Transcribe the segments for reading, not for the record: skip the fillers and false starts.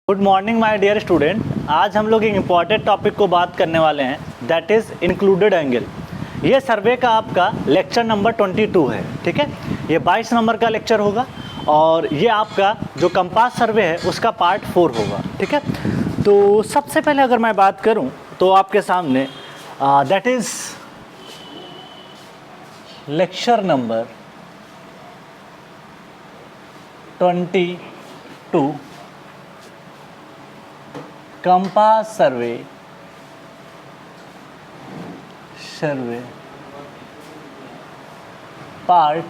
Good morning my dear student. आज हम लोग एक इम्पॉर्टेंट टॉपिक को बात करने वाले हैं, दैट इज़ इंक्लूडेड एंगल। ये सर्वे का आपका लेक्चर नंबर 22 है, ठीक है। ये 22 नंबर का लेक्चर होगा और ये आपका जो कंपास सर्वे है उसका पार्ट 4 होगा, ठीक है। तो सबसे पहले अगर मैं बात करूं तो आपके सामने that is lecture number 22 compass survey part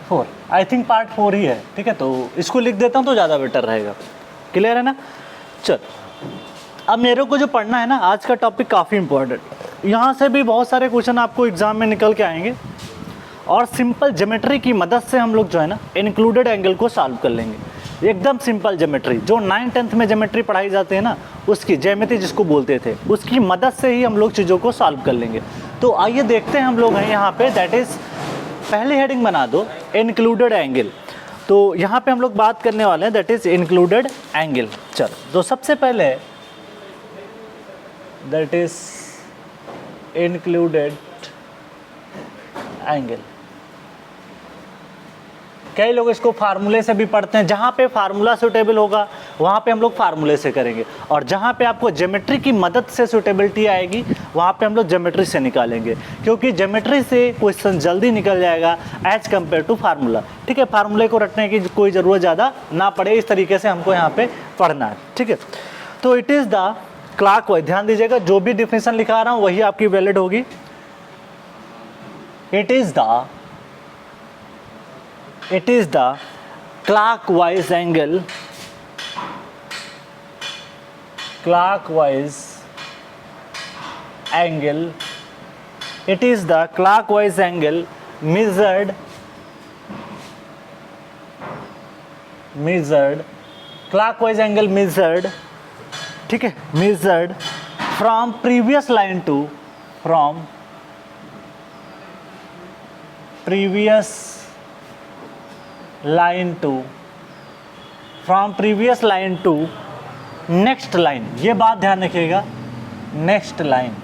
4, I think part 4 ही है, ठीक है। तो इसको लिख देता हूँ तो ज़्यादा बेटर रहेगा। क्लियर है ना। चल, अब मेरे को जो पढ़ना है ना, आज का टॉपिक काफ़ी इंपॉर्टेंट। यहाँ से भी बहुत सारे क्वेश्चन आपको एग्जाम में निकल के आएंगे और सिंपल ज्योमेट्री की मदद से हम लोग जो है ना इंक्लूडेड एंगल को सॉल्व कर लेंगे। एकदम सिंपल ज्योमेट्री, जो 9th-10th में ज्योमेट्री पढ़ाई जाती है ना, उसकी ज्यामिति जिसको बोलते थे, उसकी मदद से ही हम लोग चीज़ों को सॉल्व कर लेंगे। तो आइए देखते हैं हम लोग हैं यहाँ पे, दैट इज़ पहली हेडिंग बना दो इंक्लूडेड एंगल। तो यहाँ पे हम लोग बात करने वाले हैं दैट इज़ इंक्लूडेड एंगल। चलो, तो सबसे पहले दैट इज़ इंक्लूडेड एंगल। कई लोग इसको फार्मूले से भी पढ़ते हैं। जहाँ पे फार्मूला सूटेबल होगा वहाँ पे हम लोग फार्मूले से करेंगे, और जहाँ पे आपको ज्योमेट्री की मदद से सूटेबिलिटी आएगी वहाँ पे हम लोग ज्योमेट्री से निकालेंगे, क्योंकि ज्योमेट्री से क्वेश्चन जल्दी निकल जाएगा एज कम्पेयर टू फार्मूला, ठीक है। फार्मूले को रटने की कोई ज़रूरत ज़्यादा ना पड़े, इस तरीके से हमको यहाँ पे पढ़ना है, ठीक है। तो इट इज़ द क्लॉकवाइज, ध्यान दीजिएगा, जो भी डिफिनेशन लिखा रहा हूँ वही आपकी वैलिड होगी। It is the clockwise angle, it is the clockwise angle measured clockwise angle measured, ठीक है, measured from previous line to next line. ये बात ध्यान रखिएगा, नेक्स्ट लाइन,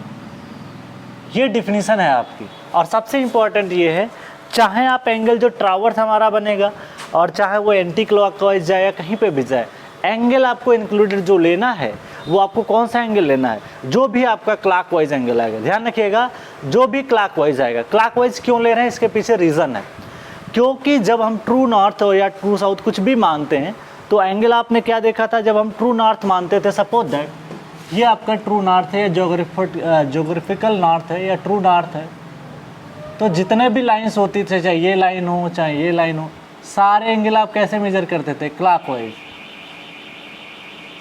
ये डिफिनीशन है आपकी। और सबसे इम्पॉर्टेंट ये है, चाहे आप एंगल जो ट्रावर्स हमारा बनेगा और चाहे वो एंटी क्लॉकवाइज जाए या कहीं पे भी जाए, एंगल आपको इंक्लूडेड जो लेना है वो आपको कौन सा एंगल लेना है, जो भी आपका क्लॉकवाइज एंगल आएगा। ध्यान रखिएगा, जो भी क्लॉकवाइज आएगा। क्लॉकवाइज क्यों ले रहे हैं, इसके पीछे रीज़न है, क्योंकि जब हम ट्रू नॉर्थ या ट्रू साउथ कुछ भी मानते हैं तो एंगल आपने क्या देखा था, जब हम ट्रू नॉर्थ मानते थे, सपोज दैट ये आपका ट्रू नॉर्थ है, जोग्राफिकल नॉर्थ है या ट्रू नॉर्थ है, तो जितने भी लाइंस होती थे, चाहे ये लाइन हो चाहे ये लाइन हो, सारे एंगल आप कैसे मेजर करते थे, क्लॉकवाइज।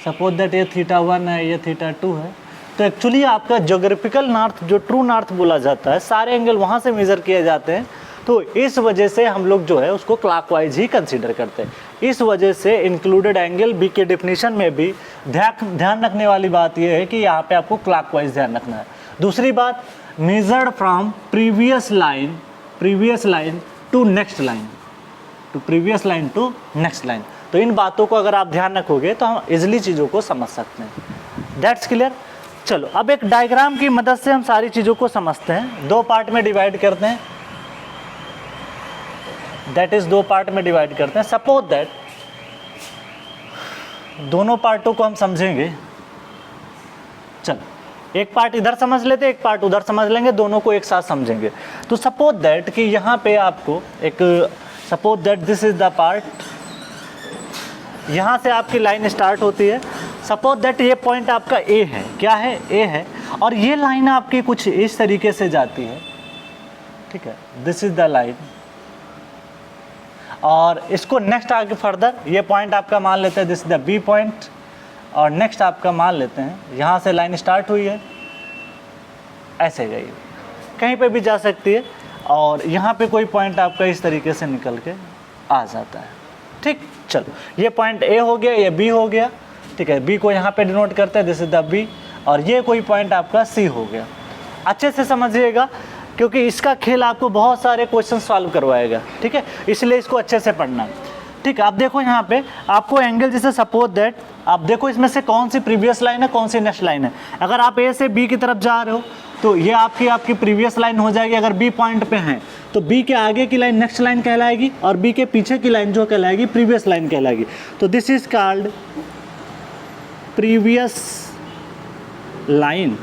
सपोज दैट ये θ1 है, ये θ2 है, तो एक्चुअली आपका जोग्राफिकल नॉर्थ जो ट्रू नॉर्थ बोला जाता है, सारे एंगल वहाँ से मेजर किए जाते हैं। तो इस वजह से हम लोग जो है उसको क्लॉकवाइज ही कंसीडर करते हैं। इस वजह से इंक्लूडेड एंगल बी के डिफिनीशन में भी ध्यान रखने वाली बात यह है कि यहाँ पे आपको क्लॉकवाइज ध्यान रखना है। दूसरी बात, measured from previous line to next line, तो इन बातों को अगर आप ध्यान रखोगे तो हम इजिली चीज़ों को समझ सकते हैं। That's clear. चलो, अब एक डायग्राम की मदद से हम सारी चीज़ों को समझते हैं। दो पार्ट में डिवाइड करते हैं, दैट इज दो पार्ट में डिवाइड करते हैं। सपोज दैट दोनों पार्टों को हम समझेंगे। चलो, एक पार्ट इधर समझ लेते, एक पार्ट उधर समझ लेंगे, दोनों को एक साथ समझेंगे। तो सपोज दैट कि यहाँ पे आपको एक, suppose that this is the part, यहाँ से आपकी लाइन स्टार्ट होती है। सपोज दैट ये पॉइंट आपका ए है, क्या है, ए है, और ये लाइन आपकी कुछ इस तरीके से जाती है, ठीक है, दिस इज द लाइन। और इसको नेक्स्ट आगे फर्दर ये पॉइंट आपका मान लेते हैं, this is the B point, और नेक्स्ट आपका मान लेते हैं यहाँ से लाइन स्टार्ट हुई है, ऐसे गई, कहीं पे भी जा सकती है, और यहाँ पे कोई पॉइंट आपका इस तरीके से निकल के आ जाता है, ठीक। चलो, ये पॉइंट ए हो गया, ये बी हो गया, ठीक है, बी को यहाँ पे डिनोट करते हैं, दिस इज द बी, और ये कोई पॉइंट आपका सी हो गया। अच्छे से समझिएगा, क्योंकि इसका खेल आपको बहुत सारे क्वेश्चन सॉल्व करवाएगा, ठीक है, इसलिए इसको अच्छे से पढ़ना। ठीक है। अब देखो यहाँ पे आपको एंगल जैसे सपोज दैट, आप देखो इसमें से कौन सी प्रीवियस लाइन है, कौन सी नेक्स्ट लाइन है। अगर आप ए से बी की तरफ जा रहे हो तो ये आपकी प्रीवियस लाइन हो जाएगी। अगर बी पॉइंट पे हैं तो बी के आगे की लाइन नेक्स्ट लाइन कहलाएगी और बी के पीछे की लाइन जो कहलाएगी प्रीवियस लाइन कहलाएगी। तो this is called previous line,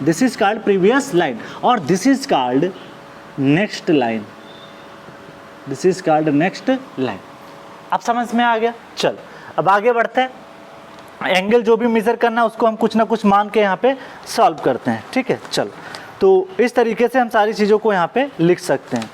this is called previous line, और this is called next line, this is called next line. अब समझ में आ गया। चल अब आगे बढ़ते हैं। एंगल जो भी मेजर करना है उसको हम कुछ ना कुछ मान के यहाँ पे सॉल्व करते हैं, ठीक है। चल तो इस तरीके से हम सारी चीज़ों को यहाँ पे लिख सकते हैं।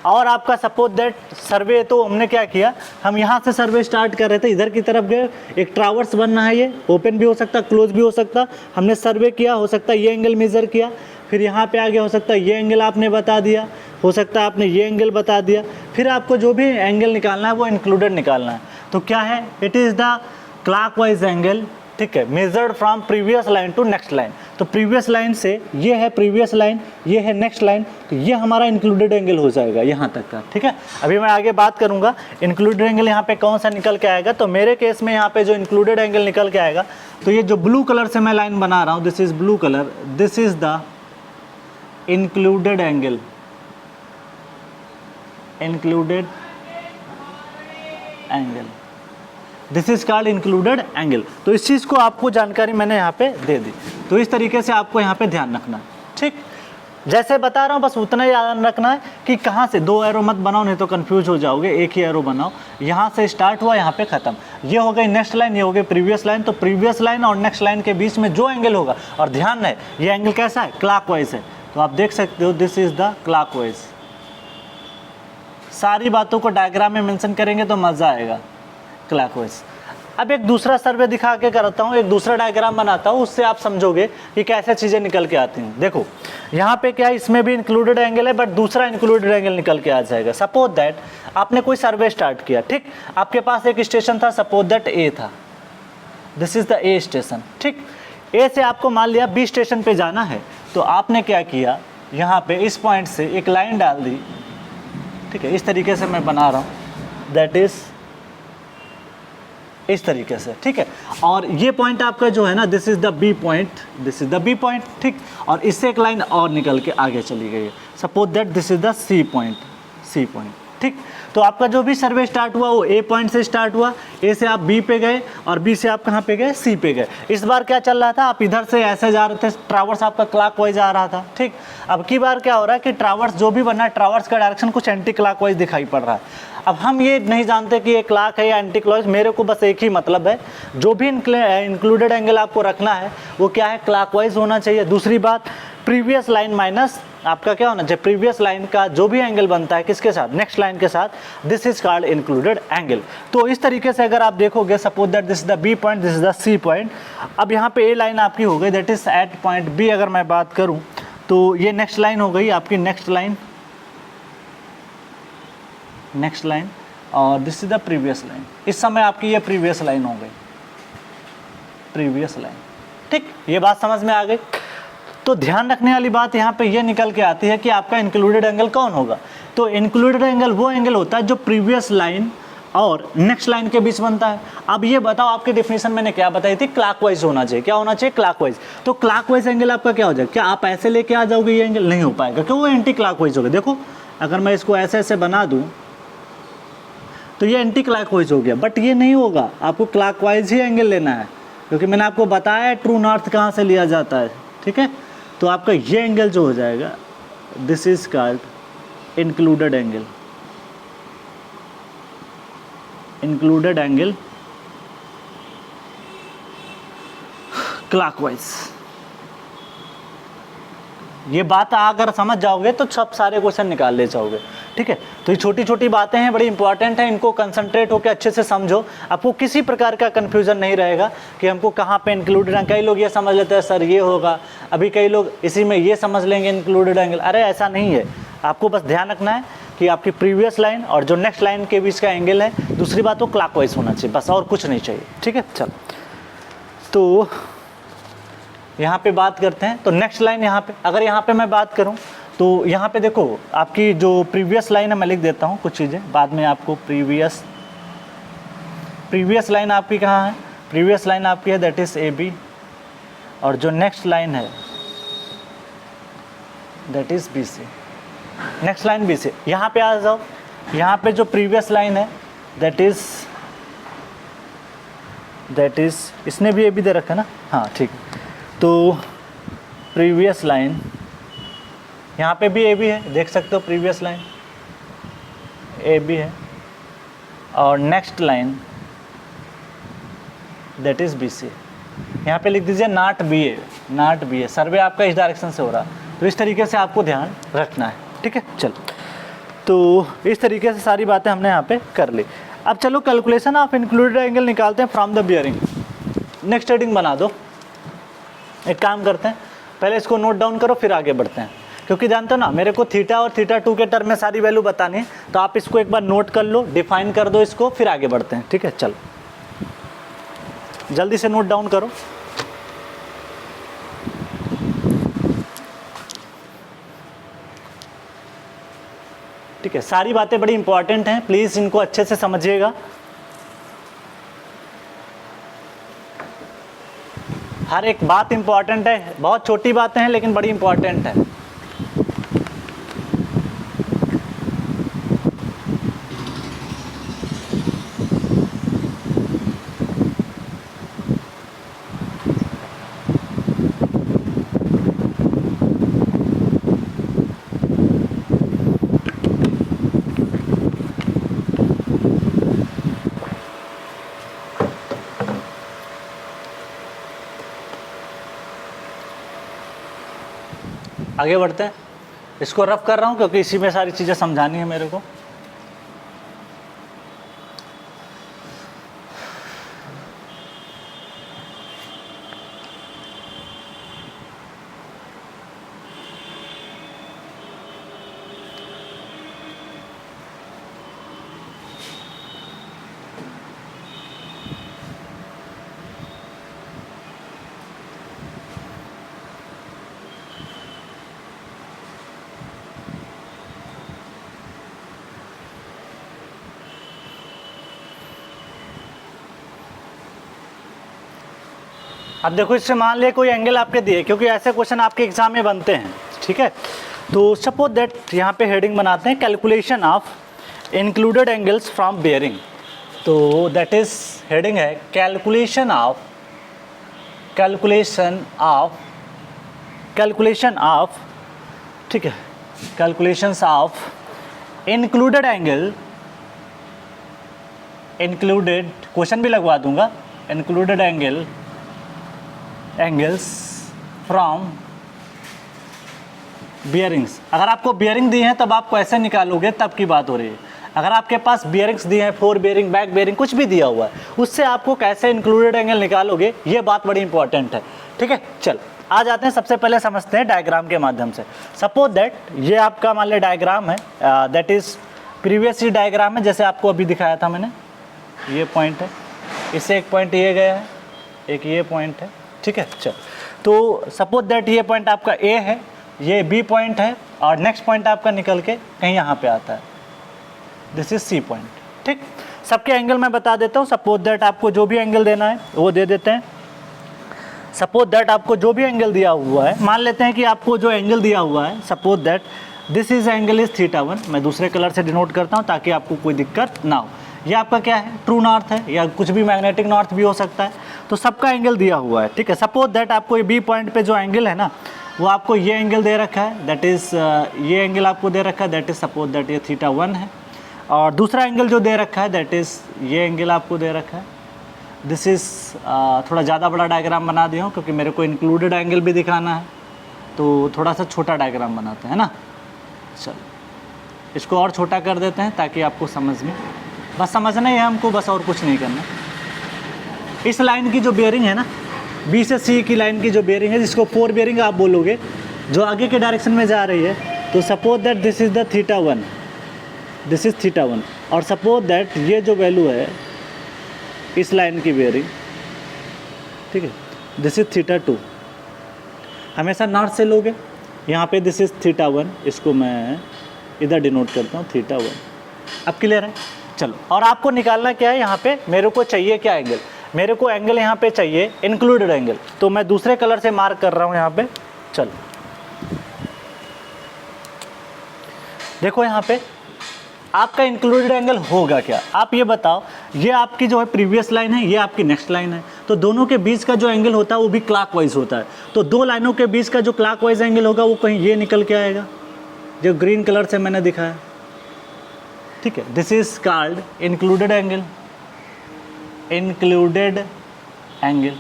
और आपका सपोज दैट सर्वे, तो हमने क्या किया, हम यहाँ से सर्वे स्टार्ट कर रहे थे, इधर की तरफ गए, एक ट्रावर्स बनना है, ये ओपन भी हो सकता, क्लोज भी हो सकता। हमने सर्वे किया, हो सकता है ये एंगल मेज़र किया, फिर यहाँ पे आगे हो सकता है ये एंगल आपने बता दिया, हो सकता है आपने ये एंगल बता दिया। फिर आपको जो भी एंगल निकालना है वो इंक्लूडेड निकालना है। तो क्या है, it is the clockwise angle, ठीक है, measured from previous line to next line. तो प्रीवियस लाइन से ये है प्रीवियस लाइन, ये है नेक्स्ट लाइन, तो ये हमारा इंक्लूडेड एंगल हो जाएगा यहाँ तक का, ठीक है। अभी मैं आगे बात करूँगा इंक्लूडेड एंगल यहाँ पे कौन सा निकल के आएगा। तो मेरे केस में यहाँ पे जो इंक्लूडेड एंगल निकल के आएगा, तो ये जो ब्लू कलर से मैं लाइन बना रहा हूँ, this is blue colour, this is the included angle, included angle, this is called included angle. तो इस चीज़ को आपको जानकारी मैंने यहाँ पे दे दी। तो इस तरीके से आपको यहाँ पे ध्यान रखना है, ठीक। जैसे बता रहा हूँ बस उतना ही ध्यान रखना है कि कहाँ से, दो एरो मत बनाओ नहीं तो कंफ्यूज हो जाओगे, एक ही एरो बनाओ। यहाँ से स्टार्ट हुआ, यहाँ पे ख़त्म, ये हो गई नेक्स्ट लाइन, ये हो गई प्रीवियस लाइन। तो प्रीवियस लाइन और नेक्स्ट लाइन के बीच में जो एंगल होगा, और ध्यान है ये एंगल कैसा है, क्लॉकवाइज है। तो आप देख सकते हो दिस इज़ द क्लॉकवाइज। सारी बातों को डायग्राम में मेंशन करेंगे तो मज़ा आएगा, क्लॉकवाइज। अब एक दूसरा सर्वे दिखा के करता हूँ, एक दूसरा डायग्राम बनाता हूँ, उससे आप समझोगे कि कैसे चीज़ें निकल के आती हैं। देखो यहाँ पे क्या है, इसमें भी इंक्लूडेड एंगल है बट दूसरा इंक्लूडेड एंगल निकल के आ जाएगा। सपोज दैट आपने कोई सर्वे स्टार्ट किया, ठीक, आपके पास एक स्टेशन था, सपोज दैट ए था, this is the A station, ठीक। ए से आपको मान लिया बी स्टेशन पे जाना है, तो आपने क्या किया, यहाँ पे इस पॉइंट से एक लाइन डाल दी, ठीक है। इस तरीके से मैं बना रहा हूँ, दैट इज़ इस तरीके से, ठीक है। और ये पॉइंट आपका जो है ना, this is the B point, this is the B point, ठीक। और इससे एक लाइन और निकल के आगे चली गई है, suppose that this is the C point, C point, ठीक। तो आपका जो भी सर्वे स्टार्ट हुआ वो ए पॉइंट से स्टार्ट हुआ, ए से आप बी पे गए और बी से आप कहाँ पे गए, सी पे गए। इस बार क्या चल रहा था, आप इधर से ऐसे जा रहे थे, ट्रावर्स आपका क्लॉकवाइज आ रहा था, ठीक। अब की बार क्या हो रहा है कि ट्रावर्स जो भी बना है, ट्रावर्स का डायरेक्शन कुछ एंटी क्लॉकवाइज दिखाई पड़ रहा है। अब हम ये नहीं जानते कि ये क्लॉक है या एंटी क्लॉकवाइज, मेरे को बस एक ही मतलब है, जो भी इंक्लूडेड एंगल आपको रखना है वो क्या है, क्लॉकवाइज होना चाहिए। दूसरी बात, प्रीवियस लाइन माइनस आपका क्या होना चाहिए, प्रीवियस लाइन का जो भी एंगल बनता है किसके साथ, नेक्स्ट लाइन के साथ, this is called included angle. तो इस तरीके से अगर आप देखोगे, suppose that this is the B point, this is the C point. अब यहाँ पे ए लाइन आपकी हो गई, that is at point B. अगर मैं बात करूँ तो ये नेक्स्ट लाइन हो गई आपकी, नेक्स्ट लाइन, नेक्स्ट लाइन, और this is the previous line. इस समय आपकी ये प्रीवियस लाइन हो गई, प्रीवियस लाइन, ठीक। ये बात समझ में आ गई। तो ध्यान रखने वाली बात यहाँ पे ये निकल के आती है कि आपका इंक्लूडेड एंगल कौन होगा। तो इंक्लूडेड एंगल वो एंगल होता है जो प्रीवियस लाइन और नेक्स्ट लाइन के बीच बनता है। अब ये बताओ, आपकी डेफिनेशन मैंने क्या बताई थी, क्लॉकवाइज होना चाहिए। क्या होना चाहिए, क्लॉकवाइज। तो क्लॉकवाइज एंगल आपका क्या हो जाएगा, क्या आप ऐसे लेके आ जाओगे, ये एंगल नहीं हो पाएगा क्योंकि वो एंटी क्लॉकवाइज होगा। देखो अगर मैं इसको ऐसे ऐसे बना दूँ तो ये एंटी क्लॉकवाइज हो गया, बट ये नहीं होगा, आपको क्लॉकवाइज ही एंगल लेना है क्योंकि मैंने आपको बताया है ट्रू नॉर्थ कहाँ से लिया जाता है, ठीक है। तो आपका ये एंगल जो हो जाएगा, this is called included angle, included angle clockwise. ये बात अगर समझ जाओगे तो सब सारे क्वेश्चन निकाल ले जाओगे, ठीक है। तो ये छोटी छोटी बातें हैं, बड़ी इंपॉर्टेंट है, इनको कंसंट्रेट होकर अच्छे से समझो, आपको किसी प्रकार का कंफ्यूजन नहीं रहेगा कि हमको कहाँ पे इंक्लूडेड है। कई लोग ये समझ लेते हैं सर ये होगा, अभी कई लोग इसी में ये समझ लेंगे इंक्लूडेड एंगल। अरे ऐसा नहीं है, आपको बस ध्यान रखना है कि आपकी प्रीवियस लाइन और जो नेक्स्ट लाइन के बीच का एंगल है, दूसरी बात वो क्लॉकवाइज होना चाहिए, बस और कुछ नहीं चाहिए, ठीक है। चलो तो यहाँ पे बात करते हैं। तो नेक्स्ट लाइन यहाँ पे, अगर यहाँ पे मैं बात करूँ तो यहाँ पे देखो आपकी जो प्रीवियस लाइन है, मैं लिख देता हूँ कुछ चीज़ें, बाद में आपको प्रीवियस प्रीवियस लाइन आपकी कहाँ है, प्रीवियस लाइन आपकी है दैट इज़ ए बी, और जो नेक्स्ट लाइन है that is B C, next line B C. यहाँ पे आ जाओ, यहाँ पे जो प्रीवियस लाइन है दैट इज़ इसने भी ए बी दे रखा है ना, हाँ ठीक है। तो प्रीवियस लाइन यहाँ पे भी ए बी है, देख सकते हो प्रीवियस लाइन ए बी है, और next line that is B C. यहाँ पे लिख दीजिए not B A, not B A, सर्वे आपका इस डायरेक्शन से हो रहा, तो इस तरीके से आपको ध्यान रखना है, ठीक है। चलो, तो इस तरीके से सारी बातें हमने यहाँ पे कर ली। अब चलो कैलकुलेशन ऑफ इंक्लूडेड एंगल निकालते हैं from the bearing. Next heading बना दो, एक काम करते हैं, पहले इसको नोट डाउन करो फिर आगे बढ़ते हैं, क्योंकि जानते हो ना मेरे को थीटा और थीटा 2 के टर्म में सारी वैल्यू बतानी है, तो आप इसको एक बार नोट कर लो, डिफाइन कर दो इसको, फिर आगे बढ़ते हैं, ठीक है। चलो जल्दी से नोट डाउन करो। ठीक है, सारी बातें बड़ी इंपॉर्टेंट हैं, प्लीज़ इनको अच्छे से समझिएगा। हर एक बात इंपॉर्टेंट है, बहुत छोटी बातें हैं लेकिन बड़ी इंपॉर्टेंट है। आगे बढ़ते हैं, इसको रफ कर रहा हूँ क्योंकि इसी में सारी चीज़ें समझानी है मेरे को। अब देखो, इससे मान लिया कोई एंगल आपके दिए, क्योंकि ऐसे क्वेश्चन आपके एग्जाम में बनते हैं, ठीक है। तो सपोज दैट यहाँ पे हेडिंग बनाते हैं calculation of included angles from bearing. तो दैट इज हेडिंग है कैलकुलेशन ऑफ ठीक है, कैलकुलेशंस ऑफ इंक्लूडेड क्वेश्चन भी लगवा दूंगा, इंक्लूडेड एंगल्स फ्रॉम बियरिंग्स। अगर आपको बियरिंग दी है तब आपको ऐसे निकालोगे, तब की बात हो रही है। अगर आपके पास बियरिंग्स दिए हैं, 4 बियरिंग, बैक बियरिंग, कुछ भी दिया हुआ है, उससे आपको कैसे इंक्लूडेड एंगल निकालोगे, ये बात बड़ी इंपॉर्टेंट है, ठीक है। चल आ जाते हैं, सबसे पहले समझते हैं डायग्राम के माध्यम से। सपोज दैट ये आपका मान लिया डायग्राम है, that is previous he diagram है, जैसे आपको अभी दिखाया था मैंने। ये पॉइंट है, इससे एक पॉइंट ये गया है, एक ये पॉइंट है, ठीक है। चल, तो सपोज दैट ये पॉइंट आपका ए है, ये बी पॉइंट है, और नेक्स्ट पॉइंट आपका निकल के कहीं यहाँ पे आता है, दिस इज सी पॉइंट, ठीक। सबके एंगल मैं बता देता हूँ। सपोज दैट आपको जो भी एंगल देना है वो दे देते हैं। सपोज दैट आपको जो भी एंगल दिया हुआ है, मान लेते हैं कि आपको जो एंगल दिया हुआ है, suppose that this is angle is θ1, मैं दूसरे कलर से डिनोट करता हूँ ताकि आपको कोई दिक्कत ना हो। ये आपका क्या है, ट्रू नॉर्थ है, या कुछ भी मैग्नेटिक नॉर्थ भी हो सकता है, तो सबका एंगल दिया हुआ है, ठीक है। सपोज दैट आपको ये बी पॉइंट पे जो एंगल है ना, वो आपको ये एंगल दे रखा है, दैट इज़ ये एंगल आपको दे रखा है, दैट इज़ सपोज दैट ये θ1 है, और दूसरा एंगल जो दे रखा है दैट इज़ ये एंगल आपको दे रखा है। दिस इज़ थोड़ा ज़्यादा बड़ा डायग्राम बना दिया हूँ क्योंकि मेरे को इंक्लूडेड एंगल भी दिखाना है, तो थोड़ा सा छोटा डायग्राम बनाते हैं ना। चलो इसको और छोटा कर देते हैं ताकि आपको समझ में, बस समझना ही है हमको, बस और कुछ नहीं करना। इस लाइन की जो बेयरिंग है ना, बी से सी की लाइन की जो बेयरिंग है, जिसको 4 बेयरिंग आप बोलोगे, जो आगे के डायरेक्शन में जा रही है, तो suppose that this is the θ1, this is θ1, और सपोज दैट ये जो वैल्यू है इस लाइन की बेयरिंग, ठीक है, दिस इज़ θ2। हमेशा नॉर्थ से लोगे, यहाँ पे दिस इज़ θ1, इसको मैं इधर डिनोट करता हूँ θ1। अब क्लियर है। चलो, और आपको निकालना क्या है यहाँ पे, मेरे को चाहिए क्या एंगल, मेरे को एंगल यहाँ पे चाहिए इंक्लूडेड एंगल, तो मैं दूसरे कलर से मार्क कर रहा हूँ यहाँ पे। चलो देखो यहाँ पे आपका इंक्लूडेड एंगल होगा क्या, आप ये बताओ। ये आपकी जो है प्रीवियस लाइन है, ये आपकी नेक्स्ट लाइन है, तो दोनों के बीच का जो एंगल होता है वो भी क्लॉकवाइज होता है। तो दो लाइनों के बीच का जो क्लॉकवाइज एंगल होगा वो कहीं ये निकल के आएगा, जो ग्रीन कलर से मैंने दिखाया, ठीक है। This is called included angle, included angle,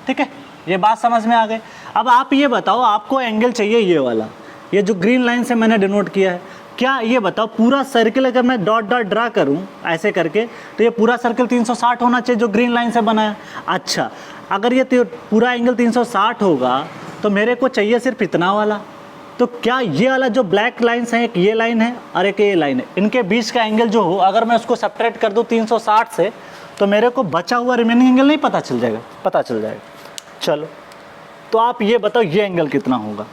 ठीक है। ये बात समझ में आ गई। अब आप ये बताओ, आपको एंगल चाहिए ये वाला, ये जो ग्रीन लाइन से मैंने डिनोट किया है, क्या ये बताओ पूरा सर्कल अगर मैं डॉट डॉट ड्रा करूं ऐसे करके, तो ये पूरा सर्कल 360 होना चाहिए जो ग्रीन लाइन से बना है। अच्छा, अगर ये पूरा एंगल 360 होगा तो मेरे को चाहिए सिर्फ इतना वाला, तो क्या ये वाला जो ब्लैक लाइन्स हैं, एक ये लाइन है और एक ये लाइन है, इनके बीच का एंगल जो हो, अगर मैं उसको सब्ट्रैक्ट कर दूं 360 से, तो मेरे को बचा हुआ रिमेनिंग एंगल नहीं पता चल जाएगा, पता चल जाएगा। चलो, तो आप ये बताओ ये एंगल कितना होगा।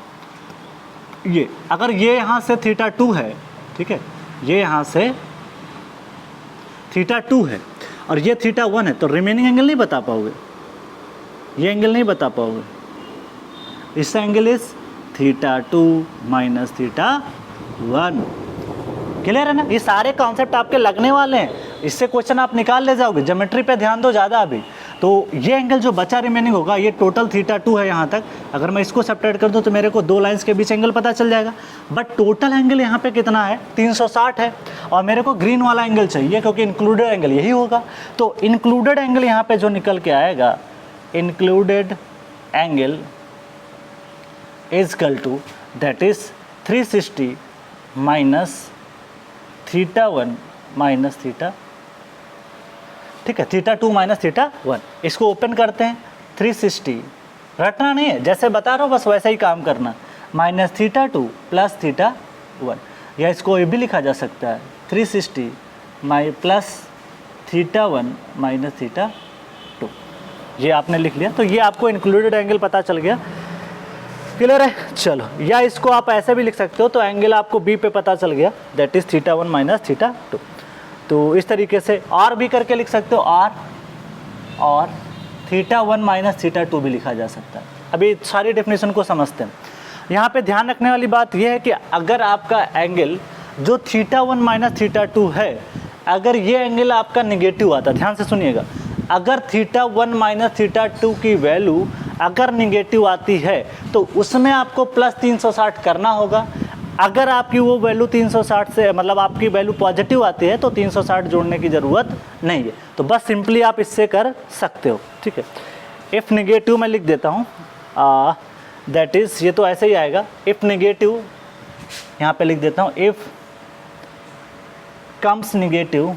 ये अगर ये यहाँ से θ2 है, ठीक है, ये यहाँ से θ2 है और ये θ1 है, तो रिमेनिंग एंगल नहीं बता पाओगे, ये एंगल नहीं बता पाओगे। इसका एंगल इज θ2 माइनस θ1। क्लियर है ना, ये सारे कॉन्सेप्ट आपके लगने वाले हैं, इससे क्वेश्चन आप निकाल ले जाओगे। ज्योमेट्री पे ध्यान दो ज़्यादा अभी। तो ये एंगल जो बचा रिमेनिंग होगा, ये टोटल θ2 है यहाँ तक, अगर मैं इसको सब्ट्रैक्ट कर दूँ तो मेरे को दो लाइंस के बीच एंगल पता चल जाएगा। बट टोटल एंगल यहाँ पे कितना है, 360 है, और मेरे को ग्रीन वाला एंगल चाहिए क्योंकि इंक्लूडेड एंगल यही होगा। तो इंक्लूडेड एंगल यहाँ पे जो निकल के आएगा, included angle is equal to that is 360 minus θ1 minus θ, ठीक है, θ2 माइनस θ1। इसको ओपन करते हैं, 360 रटना नहीं है, जैसे बता रहा हूँ बस वैसा ही काम करना, माइनस θ2 प्लस θ1, या इसको ये भी लिखा जा सकता है 360 प्लस θ1 माइनस θ2। ये आपने लिख लिया, तो ये आपको इंक्लूडेड एंगल पता चल गया। क्लियर है। चलो, या इसको आप ऐसे भी लिख सकते हो, तो एंगल आपको बी पे पता चल गया, दैट इज θ1 माइनस θ2। तो इस तरीके से और भी करके लिख सकते हो, और θ1 माइनस θ2 भी लिखा जा सकता है। अभी सारी डेफिनेशन को समझते हैं। यहाँ पे ध्यान रखने वाली बात यह है कि अगर आपका एंगल जो θ1 माइनस θ2 है, अगर ये एंगल आपका निगेटिव आता है, ध्यान से सुनिएगा, अगर θ1 माइनस θ2 की वैल्यू अगर निगेटिव आती है तो उसमें आपको प्लस 360 करना होगा। अगर आपकी वो वैल्यू 360 से, मतलब आपकी वैल्यू पॉजिटिव आती है, तो 360 जोड़ने की ज़रूरत नहीं है। तो बस सिंपली आप इससे कर सकते हो, ठीक है। इफ़ निगेटिव मैं लिख देता हूँ, दैट इज़, ये तो ऐसे ही आएगा, इफ़ निगेटिव यहाँ पे लिख देता हूँ, इफ़ कम्स निगेटिव,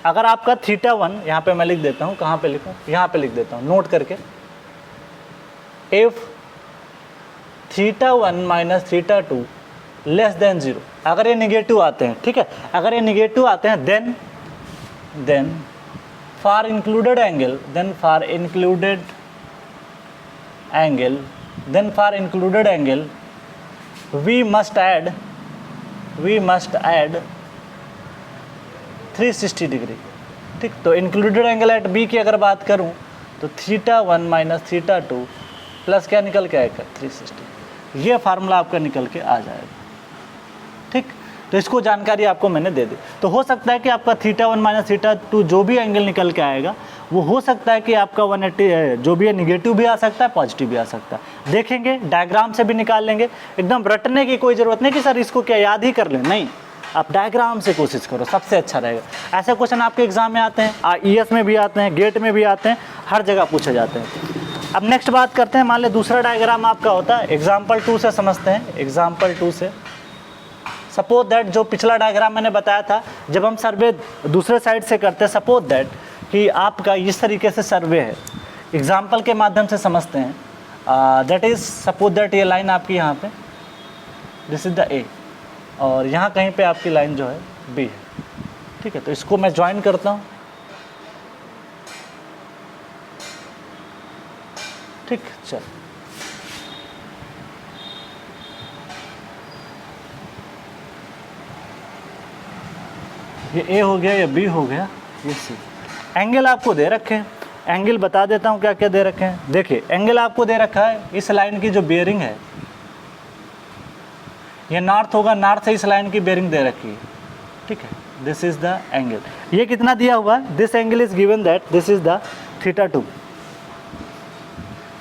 अगर आपका θ1 यहाँ पे मैं लिख देता हूँ, कहाँ पे लिखूँ, यहाँ पे लिख देता हूँ नोट करके, इफ़ θ1 माइनस θ2 लेस देन 0, अगर ये निगेटिव आते हैं, ठीक है, अगर ये निगेटिव आते हैं, then for included angle, we must add 360 degree, ठीक। तो इंक्लूडेड एंगल एट बी की अगर बात करूं तो θ1 माइनस θ2 प्लस क्या निकल के आएगा 360, ये फार्मूला आपका निकल के आ जाएगा, ठीक। तो इसको जानकारी आपको मैंने दे दी। तो हो सकता है कि आपका θ1 माइनस θ2 जो भी एंगल निकल के आएगा, वो हो सकता है कि आपका 180 जो भी है निगेटिव भी आ सकता है, पॉजिटिव भी आ सकता है। देखेंगे, डायग्राम से भी निकाल लेंगे, एकदम रटने की कोई ज़रूरत नहीं कि सर इसको क्या याद ही कर लें, नहीं, आप डायग्राम से कोशिश करो, सबसे अच्छा रहेगा। ऐसे क्वेश्चन आपके एग्जाम में आते हैं, ईएस में भी आते हैं, गेट में भी आते हैं, हर जगह पूछे जाते हैं। अब नेक्स्ट बात करते हैं, मान लें दूसरा डायग्राम आपका होता है, एग्जाम्पल 2 से समझते हैं। एग्जाम्पल 2 से सपोज दैट, जो पिछला डायग्राम मैंने बताया था, जब हम सर्वे दूसरे साइड से करते हैं, सपोज दैट कि आपका इस तरीके से सर्वे है, एग्जाम्पल के माध्यम से समझते हैं। दैट इज़, सपोज दैट ये लाइन आपकी यहाँ पे, दिस इज़ द ए, और यहाँ कहीं पे आपकी लाइन जो है बी है, ठीक है। तो इसको मैं ज्वाइन करता हूँ, ठीक। चल, ये ए हो गया, ये बी हो गया, ये सी। एंगल आपको दे रखे हैं, एंगल बता देता हूँ क्या क्या दे रखे हैं। देखिए एंगल आपको दे रखा है, इस लाइन की जो बेयरिंग है ये नॉर्थ होगा, नॉर्थ से इस लाइन की बेयरिंग दे रखी है, ठीक है। दिस इज द एंगल, ये कितना दिया हुआ है, this angle is given that this is the θ2,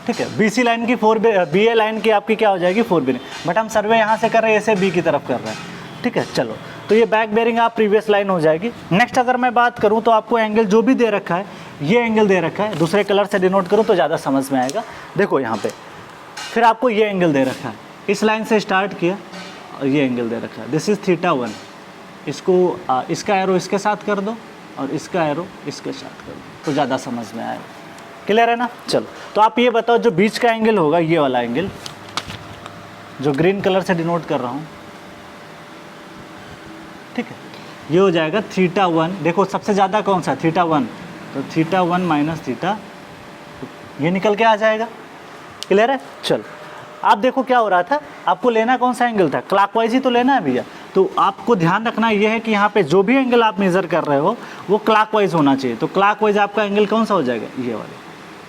ठीक है। BC लाइन की BA लाइन की आपकी क्या हो जाएगी 4 बेयरिंग, बट हम सर्वे यहाँ से कर रहे हैं, ऐसे B की तरफ कर रहे हैं, ठीक है। चलो तो ये बैक बेयरिंग आप प्रीवियस लाइन हो जाएगी। नेक्स्ट अगर मैं बात करूँ तो आपको एंगल जो भी दे रखा है, ये एंगल दे रखा है, दूसरे कलर से डिनोट करूँ तो ज़्यादा समझ में आएगा। देखो यहाँ पे फिर आपको ये एंगल दे रखा है, इस लाइन से स्टार्ट किया और ये एंगल दे रखा है, दिस इज़ θ1। इसको इसका एरो इसके साथ कर दो और इसका एरो इसके साथ कर दो तो ज़्यादा समझ में आएगा। क्लियर है ना। चलो तो आप ये बताओ जो बीच का एंगल होगा, ये वाला एंगल जो ग्रीन कलर से डिनोट कर रहा हूँ, ठीक है, ये हो जाएगा θ1। देखो सबसे ज़्यादा कौन सा θ1, तो θ1 माइनस θ, ये निकल के आ जाएगा। क्लियर है। चलो आप देखो क्या हो रहा था, आपको लेना कौन सा एंगल था, क्लॉकवाइज ही तो लेना है भैया। तो आपको ध्यान रखना ये है कि यहाँ पे जो भी एंगल आप मेज़र कर रहे हो वो क्लॉकवाइज होना चाहिए। तो क्लॉकवाइज आपका एंगल कौन सा हो जाएगा, ये वाले।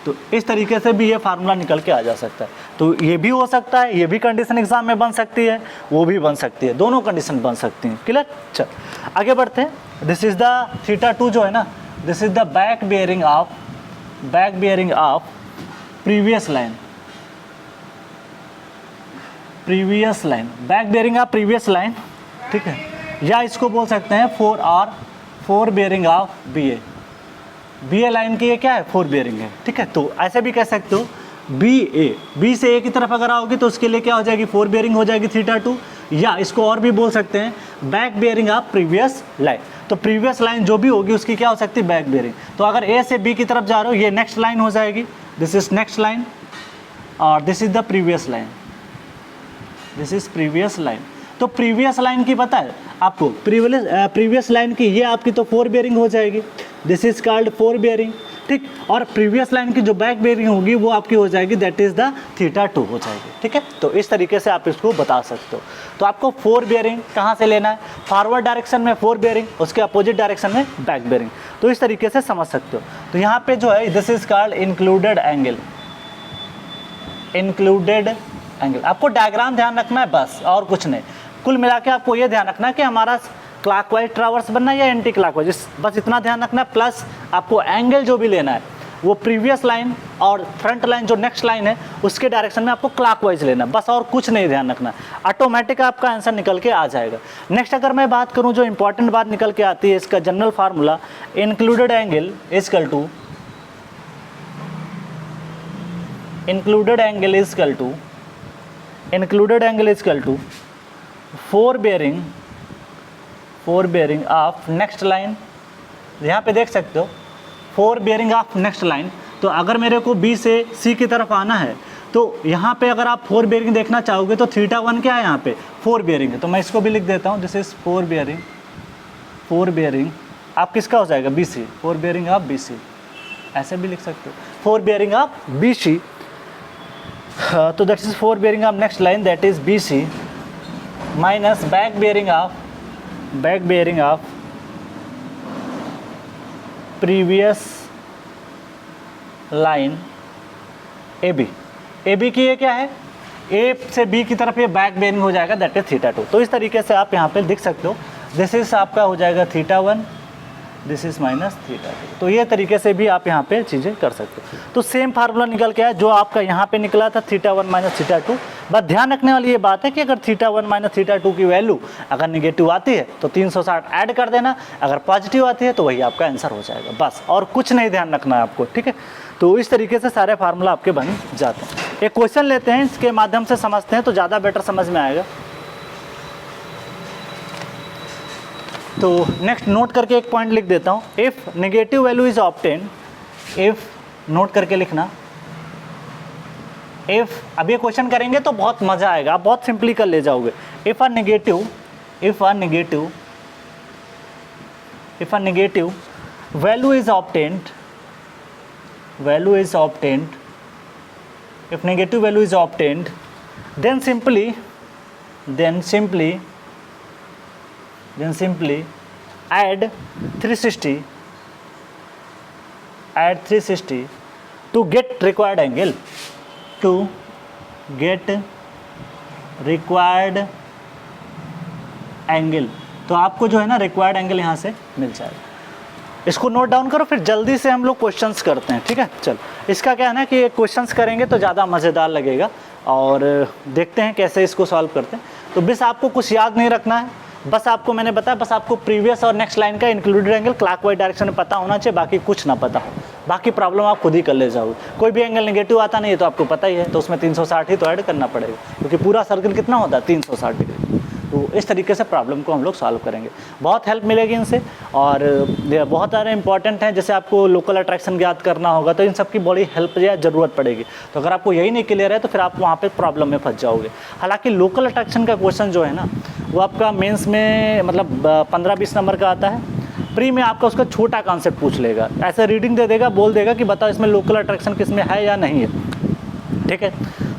तो इस तरीके से भी ये फार्मूला निकल के आ जा सकता है। तो ये भी हो सकता है, ये भी कंडीशन एग्जाम में बन सकती है, वो भी बन सकती है, दोनों कंडीशन बन सकती हैं। क्लियर। चल आगे बढ़ते हैं। दिस इज द θ2 जो है ना, this is the back bearing of previous line, back bearing of previous line, ठीक है। या इसको बोल सकते हैं 4 बेयरिंग ऑफ BA लाइन की ये क्या है 4 बेयरिंग है, ठीक है। तो ऐसे भी कह सकते हो B से A की तरफ अगर आओगे तो उसके लिए क्या हो जाएगी 4 बेयरिंग हो जाएगी θ2। या इसको और भी बोल सकते हैं back bearing of previous line. तो प्रीवियस लाइन जो भी होगी उसकी क्या हो सकती है बैक बेयरिंग। तो अगर A से B की तरफ जा रहे हो, ये नेक्स्ट लाइन हो जाएगी, दिस इज नेक्स्ट लाइन और this is the previous line, this is previous line. तो प्रीवियस लाइन की पता है आपको, प्रीवियस लाइन की ये आपकी तो 4 बेयरिंग हो जाएगी, दिस इज कॉल्ड 4 बेयरिंग, ठीक। और प्रीवियस लाइन की जो बैक बेयरिंग होगी वो आपकी हो जाएगी दैट इज द θ2 हो जाएगी, ठीक है। तो इस तरीके से आप इसको बता सकते हो। तो आपको 4 बेयरिंग कहाँ से लेना है, फॉरवर्ड डायरेक्शन में 4 बेयरिंग, उसके अपोजिट डायरेक्शन में बैक बेयरिंग। तो इस तरीके से समझ सकते हो। तो यहाँ पे जो है this is called included angle, आपको डायग्राम ध्यान रखना है बस, और कुछ नहीं। कुल मिला के आपको ये ध्यान रखना है कि हमारा क्लॉकवाइज ट्रावर्स बनना है या एंटी क्लॉकवाइज, बस इतना ध्यान रखना है। प्लस आपको एंगल जो भी लेना है वो प्रीवियस लाइन और फ्रंट लाइन जो नेक्स्ट लाइन है उसके डायरेक्शन में आपको क्लॉकवाइज लेना है, बस और कुछ नहीं ध्यान रखना। ऑटोमेटिक आपका आंसर निकल के आ जाएगा। नेक्स्ट अगर मैं बात करूँ जो इंपॉर्टेंट बात निकल के आती है, इसका general formula included angle is equal to 4 bearing of next line. यहाँ पे देख सकते हो 4 बेयरिंग ऑफ नेक्स्ट लाइन। तो अगर मेरे को B से C की तरफ आना है तो यहाँ पे अगर आप 4 बेयरिंग देखना चाहोगे तो θ1 क्या है, यहाँ पे 4 बेयरिंग है। तो मैं इसको भी लिख देता हूँ, दिस इज 4 बेयरिंग आप किसका हो जाएगा BC, 4 बेयरिंग ऑफ BC, ऐसे भी लिख सकते हो 4 बेयरिंग ऑफ BC। तो that is 4 bearing of next line that is BC minus back bearing of previous line AB की ये क्या है, A से B की तरफ ये बैक बेयरिंग हो जाएगा दैट इज θ2। तो इस तरीके से आप यहाँ पे लिख सकते हो, दिस इज आपका हो जाएगा θ1, दिस इज माइनस θ2। तो ये तरीके से भी आप यहाँ पे चीज़ें कर सकते हो। तो सेम फार्मूला निकल के आया जो आपका यहाँ पे निकला था θ1 माइनस θ2। बस ध्यान रखने वाली ये बात है कि अगर θ1 माइनस θ2 की वैल्यू अगर निगेटिव आती है तो 360 ऐड कर देना, अगर पॉजिटिव आती है तो वही आपका आंसर हो जाएगा, बस और कुछ नहीं ध्यान रखना है आपको, ठीक है। तो इस तरीके से सारे फार्मूला आपके बन जाते हैं। एक क्वेश्चन लेते हैं, इसके माध्यम से समझते हैं तो ज़्यादा बेटर समझ में आएगा। तो नेक्स्ट नोट करके एक पॉइंट लिख देता हूँ, if negative value is obtain, if note करके लिखना, इफ़ अब ये क्वेश्चन करेंगे तो बहुत मज़ा आएगा, आप बहुत सिंपली कर ले जाओगे। If a negative value is obtained, if negative value is obtained, then simply add 360 to get required angle, to get required angle। तो आपको जो है ना रिक्वायर्ड एंगल यहाँ से मिल जाएगा। इसको नोट डाउन करो, फिर जल्दी से हम लोग क्वेश्चंस करते हैं, ठीक है। चलो, इसका क्या है ना कि क्वेश्चंस करेंगे तो ज़्यादा मज़ेदार लगेगा, और देखते हैं कैसे इसको सॉल्व करते हैं। तो बस आपको कुछ याद नहीं रखना है, बस आपको मैंने बताया, बस आपको प्रीवियस और नेक्स्ट लाइन का इंक्लूडेड एंगल क्लॉकवाइज डायरेक्शन में पता होना चाहिए, बाकी कुछ ना पता हो। बाकी प्रॉब्लम आप खुद ही कर ले जाओगे। कोई भी एंगल नेगेटिव आता नहीं है तो आपको पता ही है, तो उसमें 360 ही तो ऐड करना पड़ेगा, क्योंकि पूरा सर्कल कितना होता है 360 डिग्री। तो इस तरीके से प्रॉब्लम को हम लोग सॉल्व करेंगे, बहुत हेल्प मिलेगी इनसे। और बहुत सारे इंपॉर्टेंट हैं, जैसे आपको लोकल अट्रैक्शन ज्ञात करना होगा, तो इन सब की बड़ी हेल्प या ज़रूरत पड़ेगी। तो अगर आपको यही नहीं क्लियर है तो फिर आप वहाँ पे प्रॉब्लम में फंस जाओगे। हालांकि लोकल अट्रैक्शन का क्वेश्चन जो है ना, वो आपका मेंस में मतलब 15-20 नंबर का आता है। प्री में आपका उसका छोटा कॉन्सेप्ट पूछ लेगा, ऐसे रीडिंग दे देगा, बोल देगा कि बताओ इसमें लोकल अट्रैक्शन किस में है या नहीं है, ठीक है।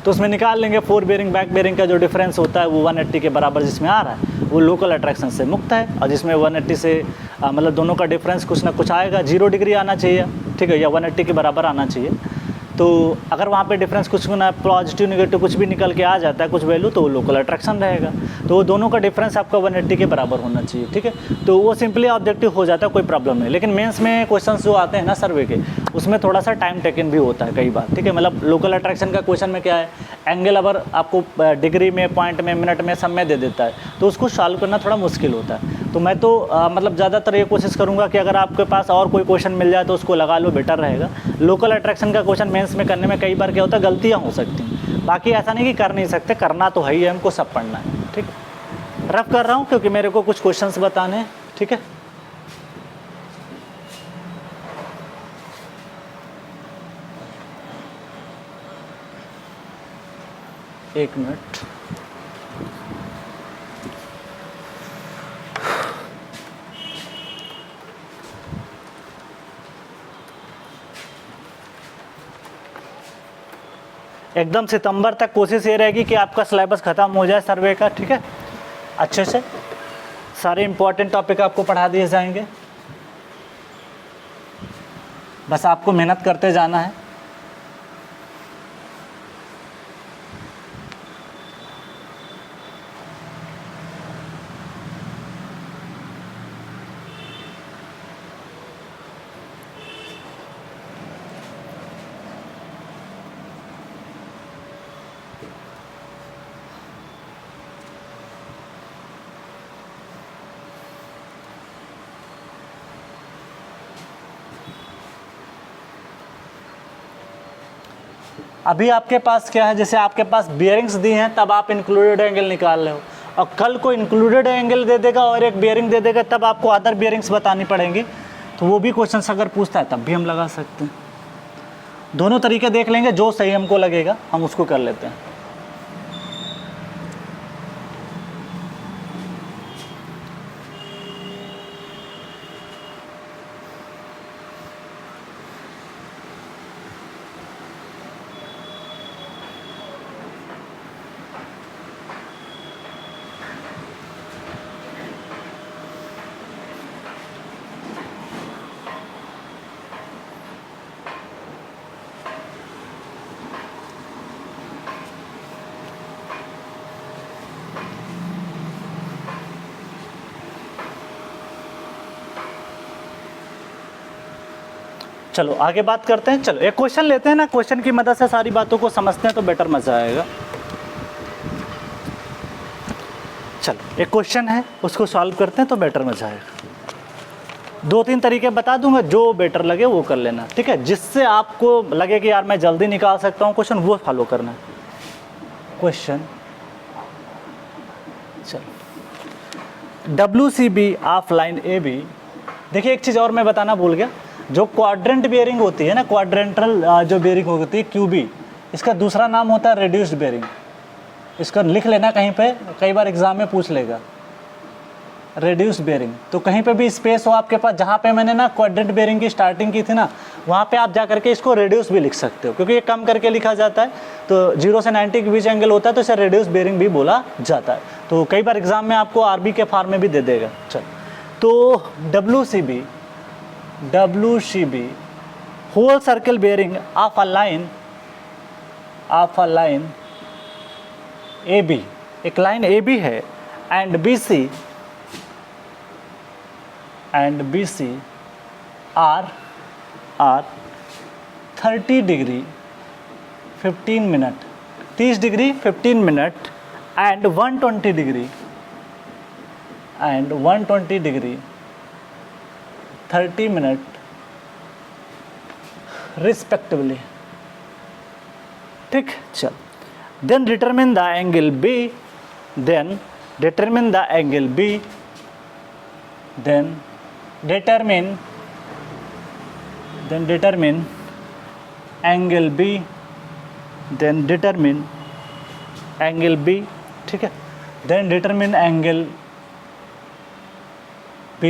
तो उसमें निकाल लेंगे फोर बेरिंग बैक बेरिंग का जो डिफरेंस होता है वो 180 के बराबर जिसमें आ रहा है वो लोकल अट्रैक्शन से मुक्त है, और जिसमें 180 से मतलब दोनों का डिफरेंस कुछ ना कुछ आएगा, 0 डिग्री आना चाहिए, ठीक है, या 180 के बराबर आना चाहिए। तो अगर वहाँ पे डिफरेंस कुछ ना पॉजिटिव नेगेटिव कुछ भी निकल के आ जाता है कुछ वैल्यू, तो वो लोकल अट्रैक्शन रहेगा। तो वो दोनों का डिफरेंस आपका 180 के बराबर होना चाहिए, ठीक है। तो वो सिंपली ऑब्जेक्टिव हो जाता है, कोई प्रॉब्लम नहीं। लेकिन मेंस में क्वेश्चंस जो आते हैं ना सर्वे के, उसमें थोड़ा सा टाइम टेकन भी होता है कई बार, ठीक है। मतलब लोकल अट्रैक्शन का क्वेश्चन में क्या है, एंगल अगर आपको डिग्री में, पॉइंट में, मिनट में, सब में दे देता है, तो उसको सॉल्व करना थोड़ा मुश्किल होता है। तो मैं तो मतलब ज़्यादातर ये कोशिश करूँगा कि अगर आपके पास और कोई क्वेश्चन मिल जाए तो उसको लगा लो, बेटर रहेगा। लोकल अट्रैक्शन का क्वेश्चन मेंस में करने में कई बार क्या होता है, गलतियाँ हो सकती हैं। बाकी ऐसा नहीं कि कर नहीं सकते, करना तो है ही है, हमको सब पढ़ना है, ठीक है। रफ कर रहा हूँ क्योंकि मेरे को कुछ क्वेश्चंस बताने हैं, ठीक है। एक मिनट, एकदम सितंबर तक कोशिश ये रहेगी कि आपका सिलेबस ख़त्म हो जाए सर्वे का, ठीक है। अच्छे से सारे इंपॉर्टेंट टॉपिक आपको पढ़ा दिए जाएंगे, बस आपको मेहनत करते जाना है। अभी आपके पास क्या है, जैसे आपके पास बियरिंग्स दी हैं तब आप इंक्लूडेड एंगल निकाल रहे हो, और कल को इंक्लूडेड एंगल दे देगा और एक बियरिंग दे देगा, तब आपको अदर बियरिंग्स बतानी पड़ेंगी। तो वो भी क्वेश्चन अगर पूछता है तब भी हम लगा सकते हैं। दोनों तरीके देख लेंगे, जो सही हमको लगेगा हम उसको कर लेते हैं। चलो आगे बात करते हैं। चलो एक क्वेश्चन लेते हैं ना, क्वेश्चन की मदद से सारी बातों को समझते हैं तो बेटर मजा आएगा। चलो एक क्वेश्चन है, उसको सॉल्व करते हैं तो बेटर मजा आएगा। 2-3 तरीके बता दूंगा, जो बेटर लगे वो कर लेना, ठीक है। जिससे आपको लगे कि यार मैं जल्दी निकाल सकता हूँ क्वेश्चन, वो फॉलो करना है। क्वेश्चन चलो, WCB ऑफ लाइन AB। देखिए एक चीज़ और मैं बताना भूल गया, जो क्वाड्रेंट बेयरिंग होती है ना, क्वाड्रेंटल जो बेयरिंग होती है QB, इसका दूसरा नाम होता है रेड्यूस्ड बेयरिंग। इसको लिख लेना कहीं पे, कई बार एग्जाम में पूछ लेगा रेड्यूस्ड बेयरिंग। तो कहीं पे भी स्पेस हो आपके पास, जहाँ पे मैंने ना क्वाड्रेंट बेयरिंग की स्टार्टिंग की थी ना, वहाँ पे आप जा करके इसको रेड्यूस भी लिख सकते हो, क्योंकि ये कम करके लिखा जाता है। तो 0 से 90 के बीच एंगल होता है तो इसे रेड्यूस बेयरिंग भी बोला जाता है। तो कई बार एग्जाम में आपको RB के फॉर्म में भी दे देगा। चलो तो WCB whole circle bearing of a line AB, एक लाइन AB है, and BC are 30 degree 15 minute, 30 degree 15 minute and 120 degree 30 minute respectively. ठीक, चल, then determine the angle B, then determine angle B, then determine angle B, then determine angle B, ठीक है, then determine angle B,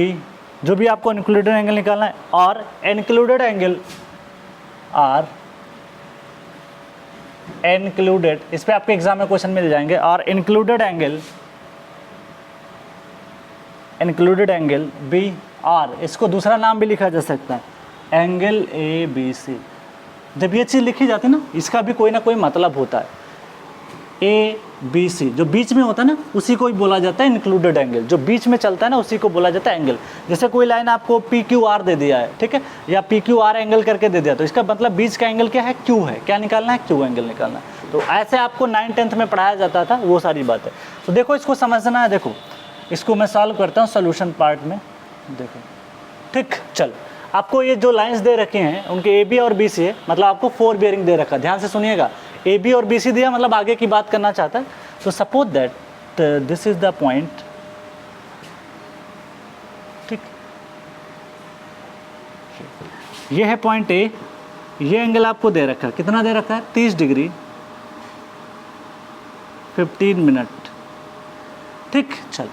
जो भी आपको included angle निकालना है, और इंक्लूडेड एंगल आर इंक्लूडेड, इस पे आपके एग्जाम में क्वेश्चन मिल जाएंगे, और इंक्लूडेड एंगल बी आर, इसको दूसरा नाम भी लिखा जा सकता है, एंगल ABC। जब ये चीज़ लिखी जाती है ना, इसका भी कोई ना कोई मतलब होता है। ABC जो बीच में होता है ना, उसी को ही बोला जाता है इंक्लूडेड एंगल, जो बीच में चलता है ना, उसी को बोला जाता है एंगल। जैसे कोई लाइन आपको PQR दे दिया है, ठीक है, या PQR एंगल करके दे दिया, तो इसका मतलब बीच का एंगल क्या है, Q है। क्या निकालना है, Q एंगल निकालना है। तो ऐसे आपको 9th-10th में पढ़ाया जाता था, वो सारी बात है। तो देखो, इसको समझना है। देखो, इसको मैं सॉल्व करता हूँ सोल्यूशन पार्ट में। देखो, ठीक, चल, आपको ये जो लाइन्स दे रखे हैं उनके AB और BC है, मतलब आपको 4 बेयरिंग दे रखा है। ध्यान से सुनिएगा, AB और BC दिया मतलब आगे की बात करना चाहता है। तो suppose that this is the point, ठीक, ये है पॉइंट A, ये एंगल आपको दे रखा है, कितना दे रखा है, 30 डिग्री 15 मिनट, ठीक, चल,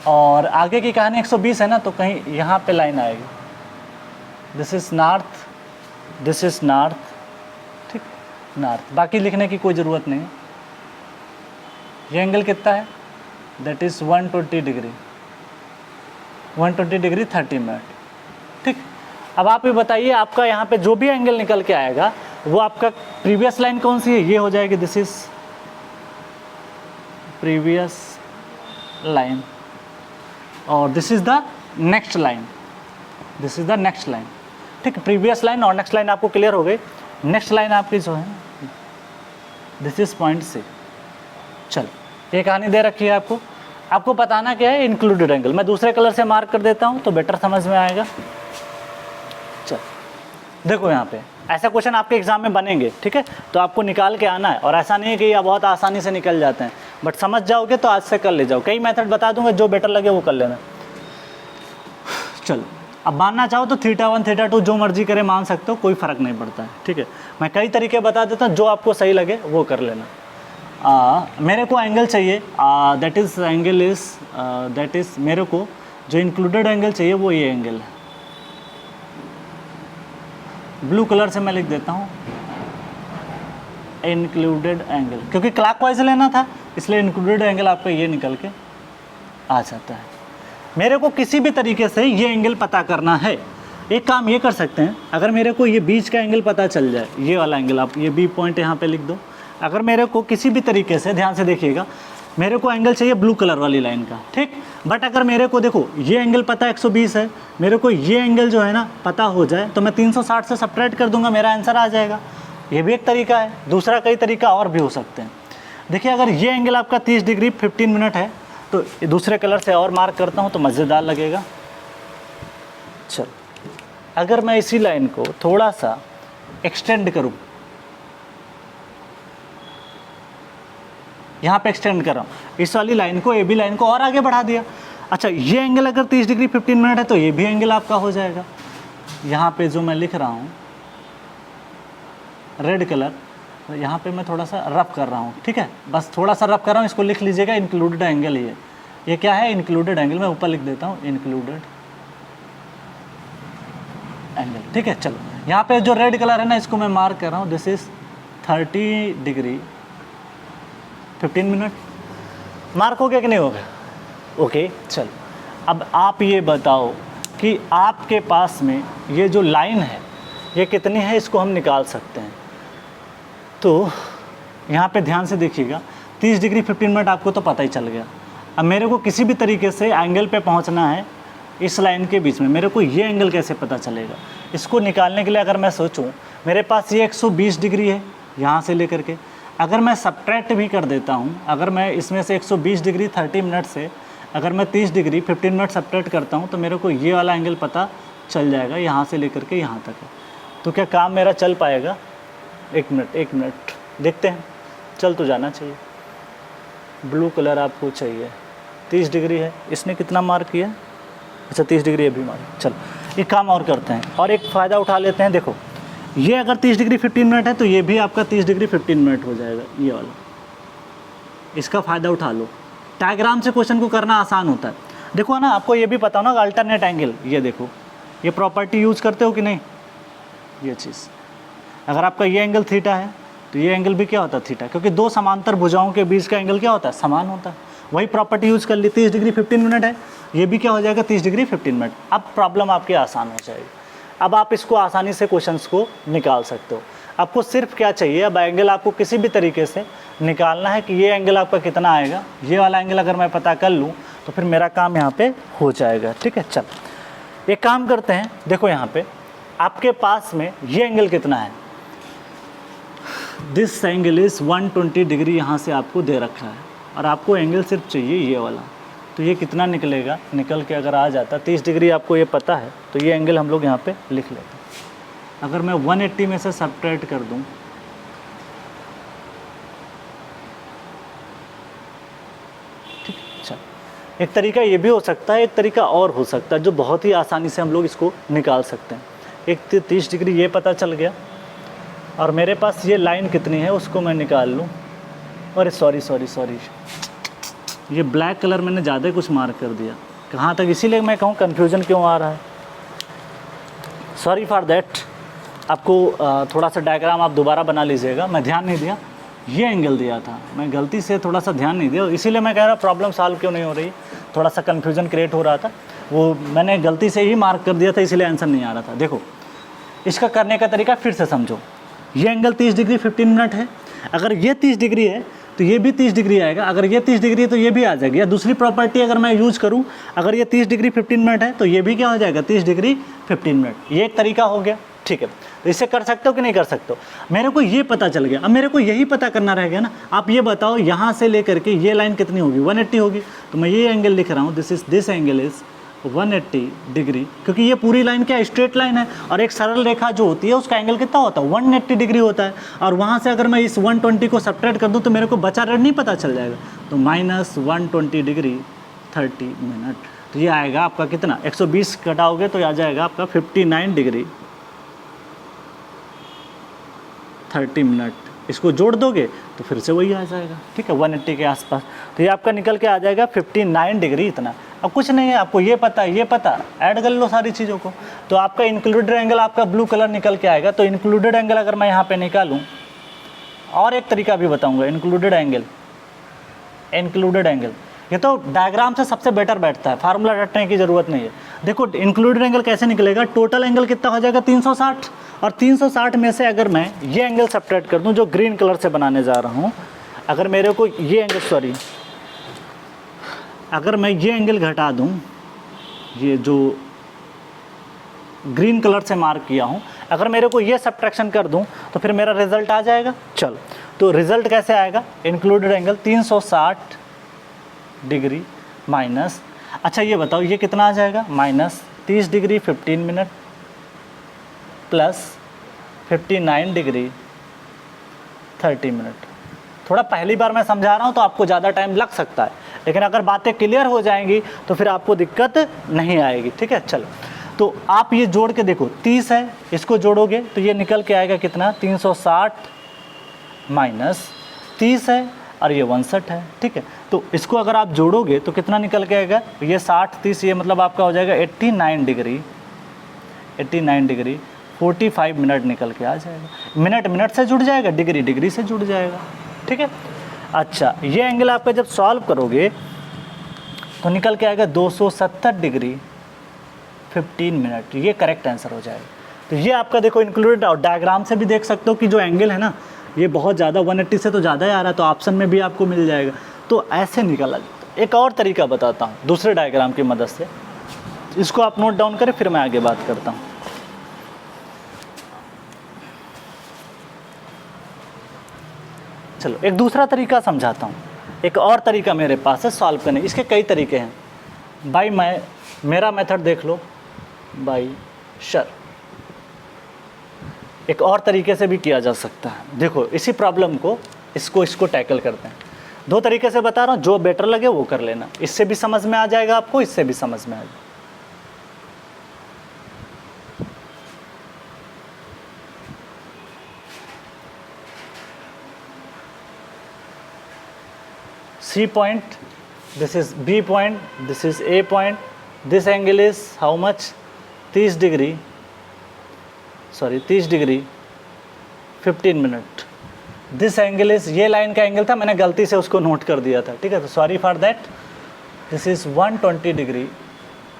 और आगे की कहानी 120 है ना, तो कहीं यहाँ पे लाइन आएगी, दिस इज नॉर्थ, ठीक, नॉर्थ, बाकी लिखने की कोई ज़रूरत नहीं। ये एंगल कितना है, दैट इज़ 120 डिग्री 30 मिनट, ठीक। अब आप ये बताइए, आपका यहाँ पे जो भी एंगल निकल के आएगा वो आपका प्रीवियस लाइन कौन सी है, ये हो जाएगी, दिस इज प्रीवियस लाइन, और this is the next line, ठीक। प्रीवियस लाइन और नेक्स्ट लाइन आपको क्लियर हो गई। नेक्स्ट लाइन आपकी जो है, दिस इज पॉइंट C। चल, ये कहानी दे रखी है आपको बताना क्या है, इंक्लूडेड एंगल। मैं दूसरे कलर से मार्क कर देता हूँ तो बेटर समझ में आएगा। चल, देखो, यहाँ पे ऐसा क्वेश्चन आपके एग्जाम में बनेंगे, ठीक है, तो आपको निकाल के आना है, और ऐसा नहीं है कि ये बहुत आसानी से निकल जाते हैं, बट समझ जाओगे तो आज से कर ले जाओ। कई मेथड बता दूंगा, जो बेटर लगे वो कर लेना। चलो, अब मानना चाहो तो θ1 θ2 जो मर्जी करे मान सकते हो, कोई फ़र्क नहीं पड़ता है, ठीक है। मैं कई तरीके बता देता हूँ, जो आपको सही लगे वो कर लेना। मेरे को एंगल चाहिए, दैट इज़ मेरे को जो इंक्लूडेड एंगल चाहिए वो ये एंगल है। ब्लू कलर से मैं लिख देता हूँ इंक्लूडेड एंगल, क्योंकि क्लॉकवाइज लेना था, इसलिए इंक्लूडेड एंगल आपका ये निकल के आ जाता है। मेरे को किसी भी तरीके से ये एंगल पता करना है। एक काम ये कर सकते हैं, अगर मेरे को ये बीच का एंगल पता चल जाए, ये वाला एंगल, आप ये B पॉइंट यहाँ पे लिख दो। अगर मेरे को किसी भी तरीके से, ध्यान से देखिएगा, मेरे को एंगल चाहिए ब्लू कलर वाली लाइन का, ठीक, बट अगर मेरे को देखो ये एंगल पता 120 है, मेरे को ये एंगल जो है ना पता हो जाए, तो मैं 360 से सब्ट्रैक्ट कर दूंगा, मेरा आंसर आ जाएगा। ये भी एक तरीका है। दूसरा कई तरीका और भी हो सकते हैं। देखिए, अगर ये एंगल आपका 30 डिग्री 15 मिनट है, तो दूसरे कलर से और मार्क करता हूँ तो मज़ेदार लगेगा। चलो, अगर मैं इसी लाइन को थोड़ा सा एक्सटेंड करूँ, यहाँ पे एक्सटेंड कर रहा हूँ, इस वाली लाइन को, AB लाइन को और आगे बढ़ा दिया। अच्छा, ये एंगल अगर 30 डिग्री 15 मिनट है, तो ये भी एंगल आपका हो जाएगा। यहाँ पे जो मैं लिख रहा हूँ रेड कलर, यहाँ पे मैं थोड़ा सा रफ कर रहा हूँ, ठीक है, बस थोड़ा सा रफ कर रहा हूँ, इसको लिख लीजिएगा, इंक्लूडेड एंगल। ये क्या है, इंक्लूडेड एंगल। मैं ऊपर लिख देता हूँ इंक्लूडेड एंगल, ठीक है। चलो, यहाँ पे जो रेड कलर है ना, इसको मैं मार्क कर रहा हूँ, this is 30 degree 15 minute. Mark हो गया कि नहीं हो गया? ओके, चलो, अब आप ये बताओ कि आपके पास में ये जो लाइन है ये कितनी है, इसको हम निकाल सकते हैं। तो यहाँ पे ध्यान से देखिएगा, 30 डिग्री 15 मिनट आपको तो पता ही चल गया। अब मेरे को किसी भी तरीके से एंगल पे पहुँचना है इस लाइन के बीच में, मेरे को ये एंगल कैसे पता चलेगा? इसको निकालने के लिए अगर मैं सोचूं, मेरे पास ये 120 डिग्री है यहाँ से लेकर के, अगर मैं सब्ट्रैक्ट भी कर देता हूँ, अगर मैं इसमें से 120 डिग्री 30 मिनट से अगर मैं 30 डिग्री 15 मिनट सब्ट्रैक्ट करता हूँ, तो मेरे को ये वाला एंगल पता चल जाएगा यहाँ से लेकर के यहाँ तक है। तो क्या काम मेरा चल पाएगा? एक मिनट देखते हैं, चल तो जाना चाहिए। ब्लू कलर आपको चाहिए, 30 डिग्री है, इसने कितना मार्क किया? अच्छा 30 डिग्री अभी मार्क। चलो एक काम और करते हैं और एक फ़ायदा उठा लेते हैं। देखो ये अगर 30 डिग्री 15 मिनट है तो ये भी आपका 30 डिग्री 15 मिनट हो जाएगा, ये वाला। इसका फ़ायदा उठा लो, डायग्राम से क्वेश्चन को करना आसान होता है। देखो ना, आपको ये भी पता हो ना अल्टरनेट एंगल, ये देखो ये प्रॉपर्टी यूज़ करते हो कि नहीं? ये चीज़ अगर आपका ये एंगल थीटा है तो ये एंगल भी क्या होता है? थीटा, क्योंकि दो समांतर भुजाओं के बीच का एंगल क्या होता है? समान होता है। वही प्रॉपर्टी यूज़ कर ली, 30 डिग्री 15 मिनट है, ये भी क्या हो जाएगा? 30 डिग्री 15 मिनट। अब प्रॉब्लम आपकी आसान हो जाएगी, अब आप इसको आसानी से क्वेश्चंस को निकाल सकते हो। आपको सिर्फ क्या चाहिए, अब एंगल आपको किसी भी तरीके से निकालना है कि ये एंगल आपका कितना आएगा। ये वाला एंगल अगर मैं पता कर लूँ तो फिर मेरा काम यहाँ पे हो जाएगा। ठीक है, चल एक काम करते हैं। देखो यहाँ पे आपके पास में ये एंगल कितना है? दिस एंगल इज़ 120 डिग्री यहाँ से आपको दे रखा है और आपको एंगल सिर्फ चाहिए ये वाला। तो ये कितना निकलेगा? निकल के अगर आ जाता 30 डिग्री, आपको ये पता है, तो ये एंगल हम लोग यहाँ पे लिख लेते हैं। अगर मैं 180 में से सब्ट्रैक्ट कर दूँ, ठीक है, चल एक तरीका ये भी हो सकता है, एक तरीका और हो सकता है जो बहुत ही आसानी से हम लोग इसको निकाल सकते हैं। एक 30 डिग्री ये पता चल गया और मेरे पास ये लाइन कितनी है उसको मैं निकाल लूँ। अरे सॉरी, ये ब्लैक कलर मैंने ज़्यादा कुछ मार्क कर दिया कहाँ तक, इसीलिए मैं कहूँ कन्फ्यूज़न क्यों आ रहा है। Sorry for that. आपको थोड़ा सा डायग्राम आप दोबारा बना लीजिएगा, मैं ध्यान नहीं दिया, ये एंगल दिया था, मैं गलती से थोड़ा सा ध्यान नहीं दिया, इसीलिए मैं कह रहा प्रॉब्लम सॉल्व क्यों नहीं हो रही, थोड़ा सा कन्फ्यूज़न क्रिएट हो रहा था, वो मैंने गलती से ही मार्क कर दिया था, इसीलिए आंसर नहीं आ रहा था। देखो इसका करने का तरीका फिर से समझो। ये एंगल 30 डिग्री 15 मिनट है, अगर ये 30 डिग्री है तो ये भी 30 डिग्री आएगा, अगर ये 30 डिग्री है तो ये भी आ जाएगी। या दूसरी प्रॉपर्टी अगर मैं यूज़ करूं, अगर ये 30 डिग्री 15 मिनट है तो ये भी क्या हो जाएगा? 30 डिग्री 15 मिनट। ये एक तरीका हो गया, ठीक है। तो इससे कर सकते हो कि नहीं कर सकते हो? मेरे को ये पता चल गया, अब मेरे को यही पता करना रह गया ना। आप ये बताओ यहाँ से लेकर के ये लाइन कितनी होगी? 180 होगी। तो मैं ये एंगल लिख रहा हूँ, दिस एंगल इज़ 180 डिग्री, क्योंकि ये पूरी लाइन क्या स्ट्रेट लाइन है और एक सरल रेखा जो होती है उसका एंगल कितना होता है? 180 डिग्री होता है। और वहाँ से अगर मैं इस 120 को सब्ट्रैक्ट कर दूँ तो मेरे को बचा रेट नहीं पता चल जाएगा। तो -120 डिग्री 30 मिनट, तो ये आएगा आपका कितना? 120 घटाओगे तो आ जाएगा आपका 59 डिग्री 30 मिनट। इसको जोड़ दोगे तो फिर से वही आ जाएगा, ठीक है, 180 के आसपास। तो ये आपका निकल के आ जाएगा 59 डिग्री इतना। अब कुछ नहीं है, आपको ये पता ऐड कर लो सारी चीज़ों को, तो आपका इंक्लूडेड एंगल आपका ब्लू कलर निकल के आएगा। तो इंक्लूडेड एंगल अगर मैं यहाँ पे निकालूँ, और एक तरीका भी बताऊँगा, इंक्लूडेड एंगल ये तो डायग्राम से सबसे बेटर बैठता है, फार्मूला रटने की ज़रूरत नहीं है। देखो इंक्लूडेड एंगल कैसे निकलेगा? टोटल एंगल कितना हो जाएगा? 360, और 360 में से अगर मैं ये एंगल सब्ट्रैक्ट कर दूँ जो ग्रीन कलर से बनाने जा रहा हूँ, अगर मेरे को ये एंगल अगर मैं ये एंगल घटा दूँ, ये जो ग्रीन कलर से मार्क किया हूँ, अगर मेरे को ये सब्ट्रैक्शन कर दूँ तो फिर मेरा रिजल्ट आ जाएगा। चलो तो रिजल्ट कैसे आएगा? इंक्लूडेड एंगल 360 डिग्री माइनस, अच्छा ये बताओ ये कितना आ जाएगा? -30 degree 15 minute plus 59 degree 30 minute. थोड़ा पहली बार मैं समझा रहा हूँ तो आपको ज़्यादा टाइम लग सकता है, लेकिन अगर बातें क्लियर हो जाएंगी तो फिर आपको दिक्कत नहीं आएगी, ठीक है। चलो तो आप ये जोड़ के देखो, 30 है, इसको जोड़ोगे तो ये निकल के आएगा कितना? 360 माइनस 30 है और ये 61 है, ठीक है। तो इसको अगर आप जोड़ोगे तो कितना निकल के आएगा? ये 60 30, ये मतलब आपका हो जाएगा 89 डिग्री 45 मिनट निकल के आ जाएगा। मिनट से जुड़ जाएगा, डिग्री से जुड़ जाएगा, ठीक है। अच्छा ये एंगल आपका जब सॉल्व करोगे तो निकल के आएगा 270 डिग्री 15 मिनट, ये करेक्ट आंसर हो जाएगा। तो ये आपका देखो इंक्लूडेड, और डायग्राम से भी देख सकते हो कि जो एंगल है ना ये बहुत ज़्यादा 180 से तो ज़्यादा ही आ रहा है, तो ऑप्शन में भी आपको मिल जाएगा। तो ऐसे निकला जाता है। एक और तरीका बताता हूँ दूसरे डायग्राम की मदद से, इसको आप नोट डाउन करें फिर मैं आगे बात करता हूँ। चलो एक दूसरा तरीका समझाता हूँ, एक और तरीका मेरे पास है सॉल्व करने, इसके कई तरीके हैं। बाई मेरा मेथड देख लो, बाई शर, एक और तरीके से भी किया जा सकता है। देखो इसी प्रॉब्लम को इसको टैकल करते हैं। दो तरीके से बता रहा हूँ, जो बेटर लगे वो कर लेना, इससे भी समझ में आ जाएगा आपको, इससे भी समझ में आ जाएगा। C point, this is B point, this is A point, this angle is how much? 30 degree, sorry 30 degree 15 minute. This angle is, ये लाइन का एंगल था, मैंने गलती से उसको नोट कर दिया था, ठीक है, तो sorry for that. This is 120 degree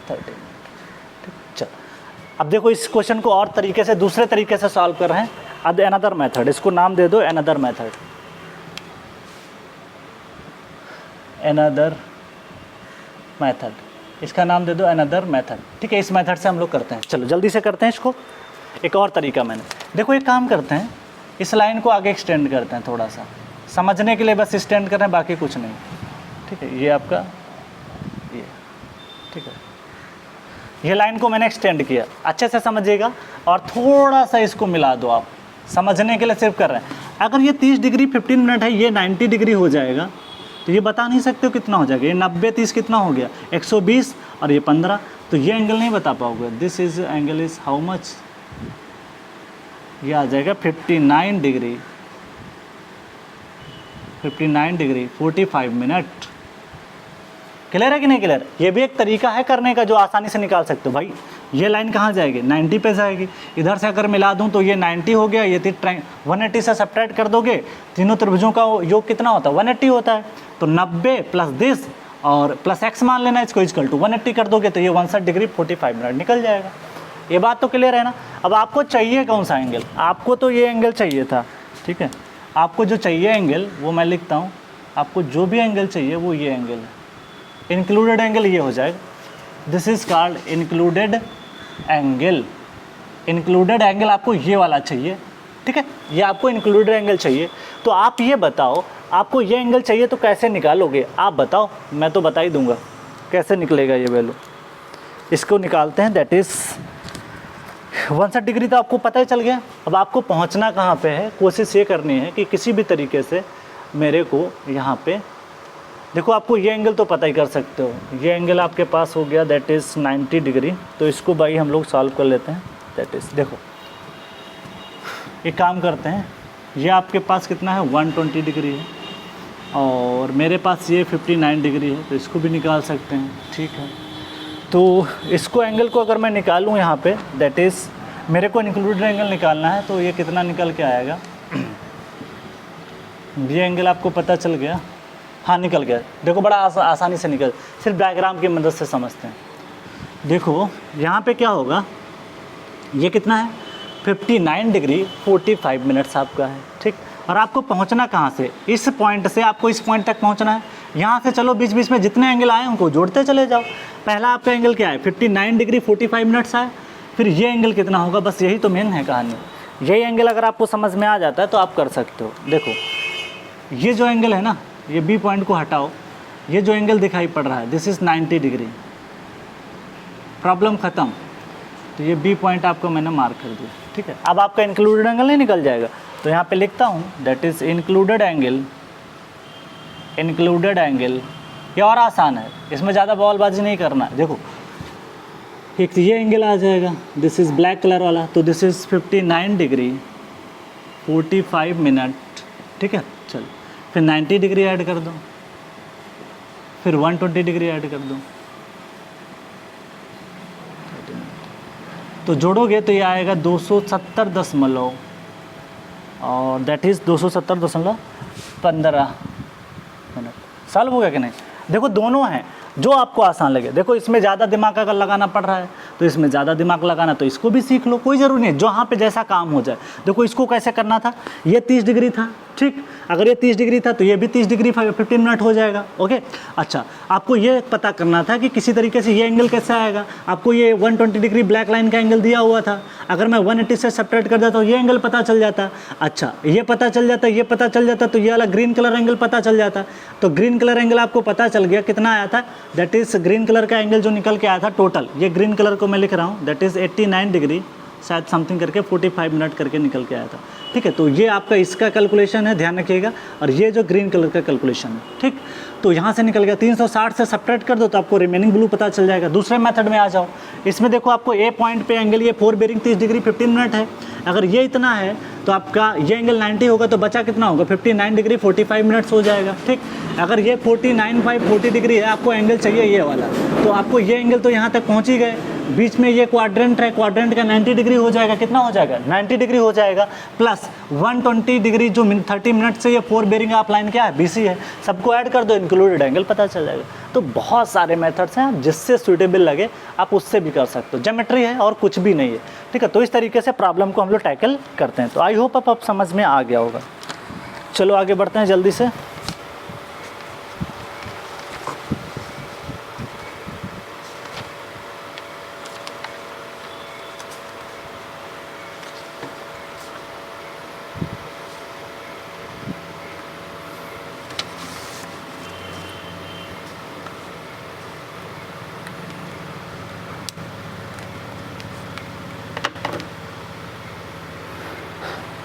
30 minute. चलो अब देखो इस क्वेश्चन को और तरीके से, दूसरे तरीके से सॉल्व कर रहे हैं। अब अनदर मेथड, इसको नाम दे दो अनदर मेथड, अनदर मेथड, इसका नाम दे दो अनदर मेथड, ठीक है। इस मेथड से हम लोग करते हैं। चलो जल्दी से करते हैं इसको। एक और तरीका मैंने, देखो एक काम करते हैं, इस लाइन को आगे एक्सटेंड करते हैं थोड़ा सा, समझने के लिए बस एक्सटेंड कर रहे हैं, बाकी कुछ नहीं, ठीक है। ये आपका ये, ठीक है, ये लाइन को मैंने एक्सटेंड किया, अच्छे से समझिएगा, और थोड़ा सा इसको मिला दो आप, समझने के लिए सिर्फ कर रहे हैं। अगर ये 30 डिग्री 15 मिनट है, ये 90 डिग्री हो जाएगा, तो ये बता नहीं सकते हो कितना हो जाएगा। ये 90 30 कितना हो गया, 120, और ये 15, तो ये एंगल नहीं बता पाओगे। This is angle is how much, ये आ जाएगा 59 डिग्री 45 मिनट। क्लियर है कि नहीं क्लियर? ये भी एक तरीका है करने का जो आसानी से निकाल सकते हो। भाई ये लाइन कहाँ जाएगी, 90 पे जाएगी, इधर से अगर मिला दूं तो ये 90 हो गया, ये 180 से सब्ट्रैक्ट कर दोगे, तीनों त्रिभुजों का योग कितना होता है, 180 होता है, तो 90 प्लस दिस और प्लस x मान लेना, इसको इक्वल टू 180 कर दोगे, तो ये 61 डिग्री 45 मिनट निकल जाएगा। ये बात तो क्लियर है ना? अब आपको चाहिए कौन सा एंगल, आपको तो ये एंगल चाहिए था, ठीक है। आपको जो चाहिए एंगल वो मैं लिखता हूँ, आपको जो भी एंगल चाहिए वो ये एंगल है, इंक्लूडेड एंगल ये हो जाएगा। This is called included angle. Included angle आपको ये वाला चाहिए, ठीक है, ये आपको इंक्लूडेड एंगल चाहिए। तो आप ये बताओ, आपको ये एंगल चाहिए तो कैसे निकालोगे, आप बताओ, मैं तो बता ही दूंगा कैसे निकलेगा ये वैल्यू। इसको निकालते हैं, दैट इज़ 61 डिग्री तो आपको पता ही चल गया। अब आपको पहुंचना कहाँ पे है, कोशिश ये करनी है कि किसी भी तरीके से मेरे को यहाँ पे, देखो आपको ये एंगल तो पता ही कर सकते हो, ये एंगल आपके पास हो गया दैट इज़ 90 डिग्री। तो इसको भाई हम लोग सॉल्व कर लेते हैं, दैट इज़, देखो एक काम करते हैं, ये आपके पास कितना है 120 डिग्री है, और मेरे पास ये 59 डिग्री है, तो इसको भी निकाल सकते हैं, ठीक है। तो इसको एंगल को अगर मैं निकालूँ यहाँ पे, दैट इज़ मेरे को इंक्लूडेड एंगल निकालना है, तो ये कितना निकल के आएगा, ये एंगल आपको पता चल गया, हाँ निकल गया। देखो बड़ा आसानी से निकल, सिर्फ डायग्राम की मदद से समझते हैं। देखो यहाँ पे क्या होगा, ये कितना है 59 डिग्री 45 मिनट्स आपका है, ठीक। और आपको पहुँचना कहाँ से, इस पॉइंट से आपको इस पॉइंट तक पहुँचना है। यहाँ से चलो बीच बीच में जितने एंगल आए उनको जोड़ते चले जाओ। पहला आपका एंगल क्या है 59 डिग्री 45 मिनट्स आए, फिर ये एंगल कितना होगा, बस यही तो मेन है कहानी। यही एंगल अगर आपको समझ में आ जाता है तो आप कर सकते हो। देखो ये जो एंगल है ना, ये बी पॉइंट को हटाओ, ये जो एंगल दिखाई पड़ रहा है दिस इज़ 90 डिग्री, प्रॉब्लम ख़त्म। तो ये बी पॉइंट आपको मैंने मार्क कर दिया, ठीक है। अब आपका इंक्लूडेड एंगल नहीं निकल जाएगा, तो यहाँ पे लिखता हूँ that is included angle. Included angle ये और आसान है, इसमें ज़्यादा बॉलबाजी नहीं करना है। देखो एक ये एंगल आ जाएगा, दिस इज़ ब्लैक कलर वाला, तो दिस इज़ 59 डिग्री 45 मिनट, ठीक है। चलो फिर 90 डिग्री ऐड कर दो, फिर 120 डिग्री ऐड कर दो, तो जोड़ोगे तो ये आएगा 270 और दैट इज़ 270.15 मिनट। सॉल्व हो गया कि नहीं? देखो दोनों हैं, जो आपको आसान लगे। देखो इसमें ज़्यादा दिमाग अगर लगाना पड़ रहा है तो इसमें ज़्यादा दिमाग लगाना, तो इसको भी सीख लो, कोई ज़रूरी नहीं, जहाँ पे जैसा काम हो जाए। देखो इसको कैसे करना था, ये 30 डिग्री था, ठीक, अगर ये 30 डिग्री था तो ये भी 30 डिग्री 15 मिनट हो जाएगा। ओके, अच्छा आपको ये पता करना था कि किसी तरीके से ये एंगल कैसे आएगा। आपको ये 120 डिग्री ब्लैक लाइन का एंगल दिया हुआ था, अगर मैं 180 से सब्ट्रैक्ट कर देता तो ये एंगल पता चल जाता। अच्छा ये पता चल जाता, ये पता चल जाता, तो ये वाला ग्रीन कलर एंगल पता चल जाता। तो ग्रीन कलर एंगल आपको पता चल गया कितना आया था, दैट इज़ ग्रीन कलर का एंगल जो निकल के आया था टोटल, ये ग्रीन कलर को मैं लिख रहा हूँ, दैट इज़ 89 डिग्री शायद समथिंग करके 45 मिनट करके निकल के आया था। ठीक है, तो ये आपका इसका कैलकुलेशन है, ध्यान रखिएगा, और ये जो ग्रीन कलर का कैलकुलेशन है। ठीक, तो यहाँ से निकल गया 360 से सब्ट्रैक्ट कर दो तो आपको रिमेनिंग ब्लू पता चल जाएगा। दूसरे मेथड में आ जाओ, इसमें देखो आपको ए पॉइंट पे एंगल ये 4 बेरिंग 30 डिग्री 15 मिनट है, अगर ये इतना है तो आपका ये एंगल 90 होगा, तो बचा कितना होगा 59 डिग्री 45 मिनट्स हो जाएगा। ठीक, अगर ये 40 डिग्री है, आपको एंगल चाहिए ये वाला, तो आपको ये एंगल तो यहाँ तक पहुँच ही गए, बीच में ये क्वाड्रेंट है, क्वाड्रेंट का 90 डिग्री हो जाएगा, कितना हो जाएगा 90 डिग्री हो जाएगा, प्लस 120 डिग्री जो 30 मिनट से ये 4 बेरिंग आप लाइन क्या है BC है, सबको ऐड कर दो, इंक्लूडेड एंगल पता चल जाएगा। तो बहुत सारे मेथड्स हैं, आप जिससे सूटेबल लगे आप उससे भी कर सकते हो, ज्योमेट्री है और कुछ भी नहीं है। ठीक है, तो इस तरीके से प्रॉब्लम को हम लोग टैकल करते हैं। तो आई होप आप समझ में आ गया होगा। चलो आगे बढ़ते हैं जल्दी से।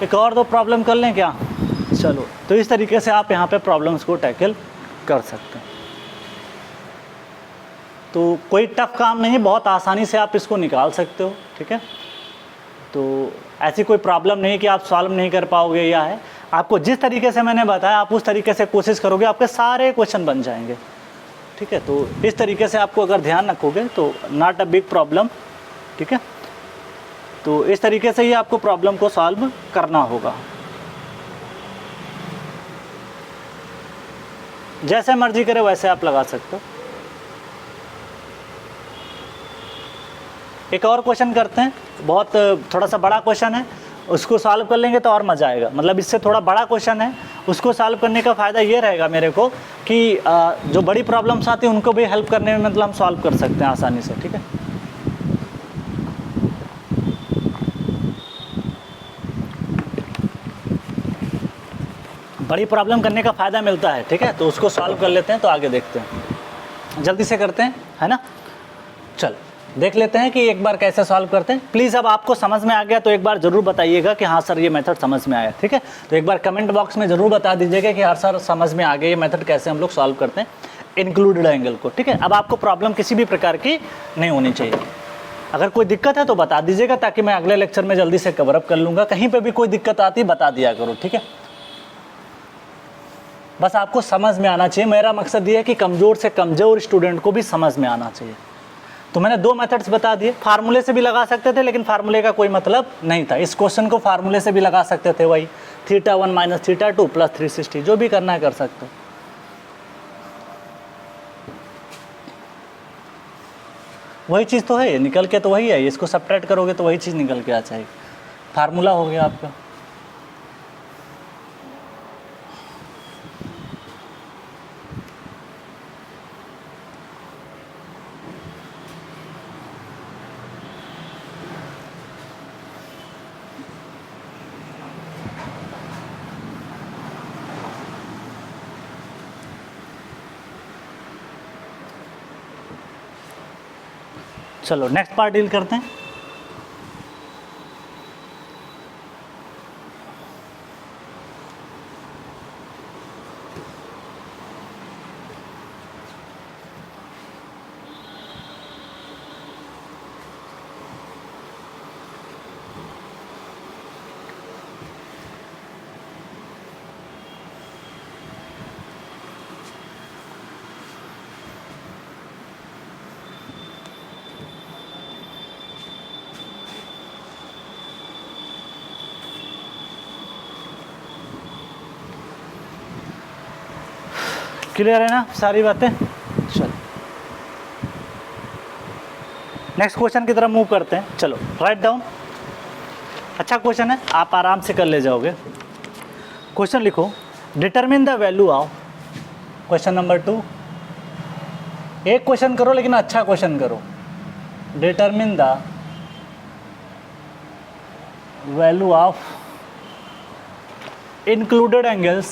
एक और दो प्रॉब्लम कर लें क्या? चलो, तो इस तरीके से आप यहाँ पे प्रॉब्लम्स को टैकल कर सकते हैं। तो कोई टफ काम नहीं, बहुत आसानी से आप इसको निकाल सकते हो। ठीक है, तो ऐसी कोई प्रॉब्लम नहीं कि आप सॉल्व नहीं कर पाओगे, या है आपको जिस तरीके से मैंने बताया आप उस तरीके से कोशिश करोगे, आपके सारे क्वेश्चन बन जाएंगे। ठीक है, तो इस तरीके से आपको अगर ध्यान रखोगे तो नॉट अ बिग प्रॉब्लम। ठीक है, तो इस तरीके से ही आपको प्रॉब्लम को सॉल्व करना होगा। जैसे मर्जी करे वैसे आप लगा सकते हो। एक और क्वेश्चन करते हैं, बहुत थोड़ा सा बड़ा क्वेश्चन है, उसको सॉल्व कर लेंगे तो और मज़ा आएगा। मतलब इससे थोड़ा बड़ा क्वेश्चन है, उसको सॉल्व करने का फ़ायदा ये रहेगा मेरे को कि जो बड़ी प्रॉब्लम्स आती हैं उनको भी हेल्प करने में मतलब हम सॉल्व कर सकते हैं आसानी से। ठीक है, बड़ी प्रॉब्लम करने का फ़ायदा मिलता है। ठीक है, तो उसको सॉल्व कर लेते हैं, तो आगे देखते हैं, जल्दी से करते हैं, है ना। चल देख लेते हैं कि एक बार कैसे सॉल्व करते हैं। प्लीज़ अब आपको समझ में आ गया तो एक बार ज़रूर बताइएगा कि हाँ सर ये मेथड समझ में आया। ठीक है, तो एक बार कमेंट बॉक्स में ज़रूर बता दीजिएगा कि हाँ सर समझ में आ गया ये मेथड कैसे हम लोग सॉल्व करते हैं इंक्लूडेड एंगल को। ठीक है, अब आपको प्रॉब्लम किसी भी प्रकार की नहीं होनी चाहिए। अगर कोई दिक्कत है तो बता दीजिएगा, ताकि मैं अगले लेक्चर में जल्दी से कवर अप कर लूँगा। कहीं पर भी कोई दिक्कत आती बता दिया करो। ठीक है, बस आपको समझ में आना चाहिए। मेरा मकसद ये है कि कमज़ोर से कमज़ोर स्टूडेंट को भी समझ में आना चाहिए। तो मैंने दो मेथड्स बता दिए, फार्मूले से भी लगा सकते थे लेकिन फार्मूले का कोई मतलब नहीं था। इस क्वेश्चन को फार्मूले से भी लगा सकते थे, वही θ1 - θ2 + 360, जो भी करना है कर सकते हो। वही चीज़ तो है, निकल के तो वही है, इसको सब्ट्रैक्ट करोगे तो वही चीज़ निकल के आ जाएगी, फार्मूला हो गया आपका। चलो नेक्स्ट पार्ट डील करते हैं। क्लियर है ना सारी बातें? चलो नेक्स्ट क्वेश्चन की तरफ मूव करते हैं। चलो राइट डाउन, अच्छा क्वेश्चन है, आप आराम से कर ले जाओगे। क्वेश्चन लिखो, determine the value of, question number 2। एक क्वेश्चन करो लेकिन अच्छा क्वेश्चन करो। Determine the value of included angles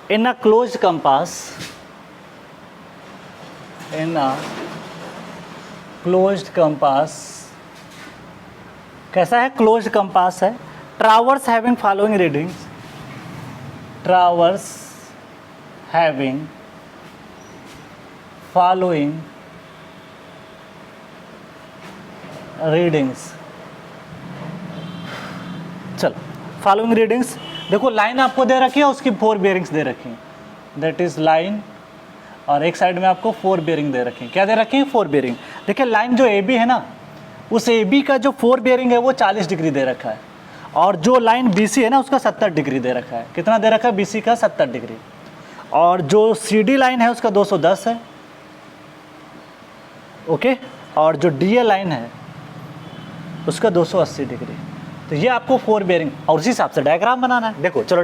in a closed compass, कैसा है, क्लोज्ड कंपास है, traverse having following readings, traverse having following readings. चलो फॉलोइंग रीडिंग्स, देखो लाइन आपको दे रखी है, उसकी 4 बेयरिंग्स दे रखी हैं, दैट इज लाइन, और एक साइड में आपको 4 बेयरिंग दे रखी हैं। क्या दे रखी है, 4 बेयरिंग। देखिए लाइन जो AB है ना, उस AB का जो 4 बेयरिंग है वो 40 डिग्री दे रखा है, और जो लाइन BC है ना उसका 70 डिग्री दे रखा है। कितना दे रखा है, BC का 70 डिग्री, और जो CD लाइन है उसका 210 है, ओके, और जो DA लाइन है उसका 280 डिग्री। तो ये आपको 4 बेयरिंग, और उसी हिसाब से डायग्राम बनाना है। देखो चलो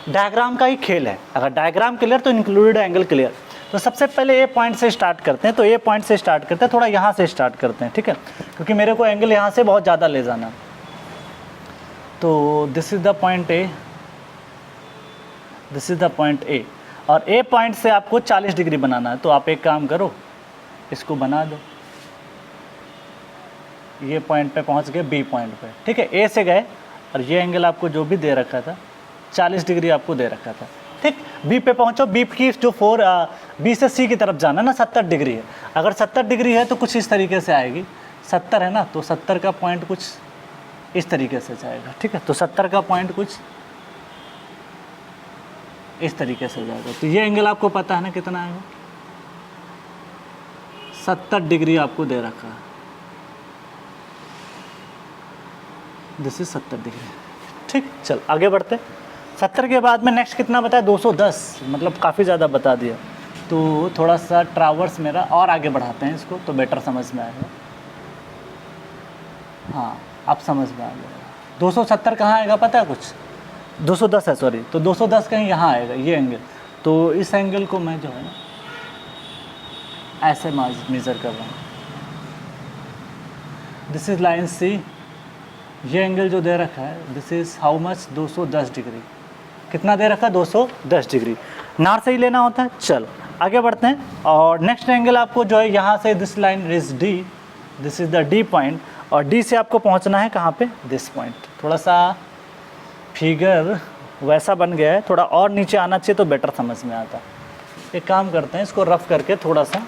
डायग्राम का ही खेल है। अगर डायग्राम क्लियर तो इंक्लूडेड एंगल क्लियर। तो सबसे पहले ए पॉइंट से स्टार्ट करते हैं, तो ए पॉइंट से स्टार्ट करते हैं, थोड़ा यहाँ से स्टार्ट करते हैं, ठीक है, क्योंकि मेरे को एंगल यहाँ से बहुत ज़्यादा ले जाना। तो this is the point A, this is the point A, और ए पॉइंट से आपको 40 डिग्री बनाना है। तो आप एक काम करो, इसको बना दो, ये पॉइंट पे पहुंच गए बी पॉइंट पे, ठीक है, ए से गए, और ये एंगल आपको जो भी दे रखा था 40 डिग्री आपको दे रखा था, ठीक। बी पे पहुंचो, बी की जो बी से सी की तरफ जाना ना 70 डिग्री है। अगर 70 डिग्री है तो कुछ इस तरीके से आएगी, 70 है ना, तो 70 का पॉइंट कुछ इस तरीके से जाएगा, ठीक है। तो 70 का पॉइंट कुछ इस तरीके से जाएगा। तो ये एंगल आपको पता है ना कितना आएगा, 70 डिग्री आपको दे रखा है, दिस इज 70 डिग्री, ठीक। चल आगे बढ़ते। 70 के बाद में नेक्स्ट कितना बताया, 210, मतलब काफ़ी ज़्यादा बता दिया। तो थोड़ा सा ट्रावर्स मेरा और आगे बढ़ाते हैं इसको, तो बेटर समझ में आएगा। हाँ अब समझ में आ गया। 270 कहाँ आएगा पता है कुछ, 210 है सॉरी, तो 210 कहीं यहाँ आएगा, ये एंगल। तो इस एंगल को मैं जो है ना ऐसे मेज़र कर रहा हूँ, दिस इज़ लाइन सी, ये एंगल जो दे रखा है this is how much, 210 degree. कितना दे रखा है, 210 डिग्री। नार से ही लेना होता है। चलो आगे बढ़ते हैं, और नेक्स्ट एंगल आपको जो है यहाँ से this line is D, this is the D point, और डी से आपको पहुँचना है कहाँ पे, दिस पॉइंट। थोड़ा सा फिगर वैसा बन गया है, थोड़ा और नीचे आना चाहिए तो बेटर समझ में आता। एक काम करते हैं, इसको रफ करके थोड़ा सा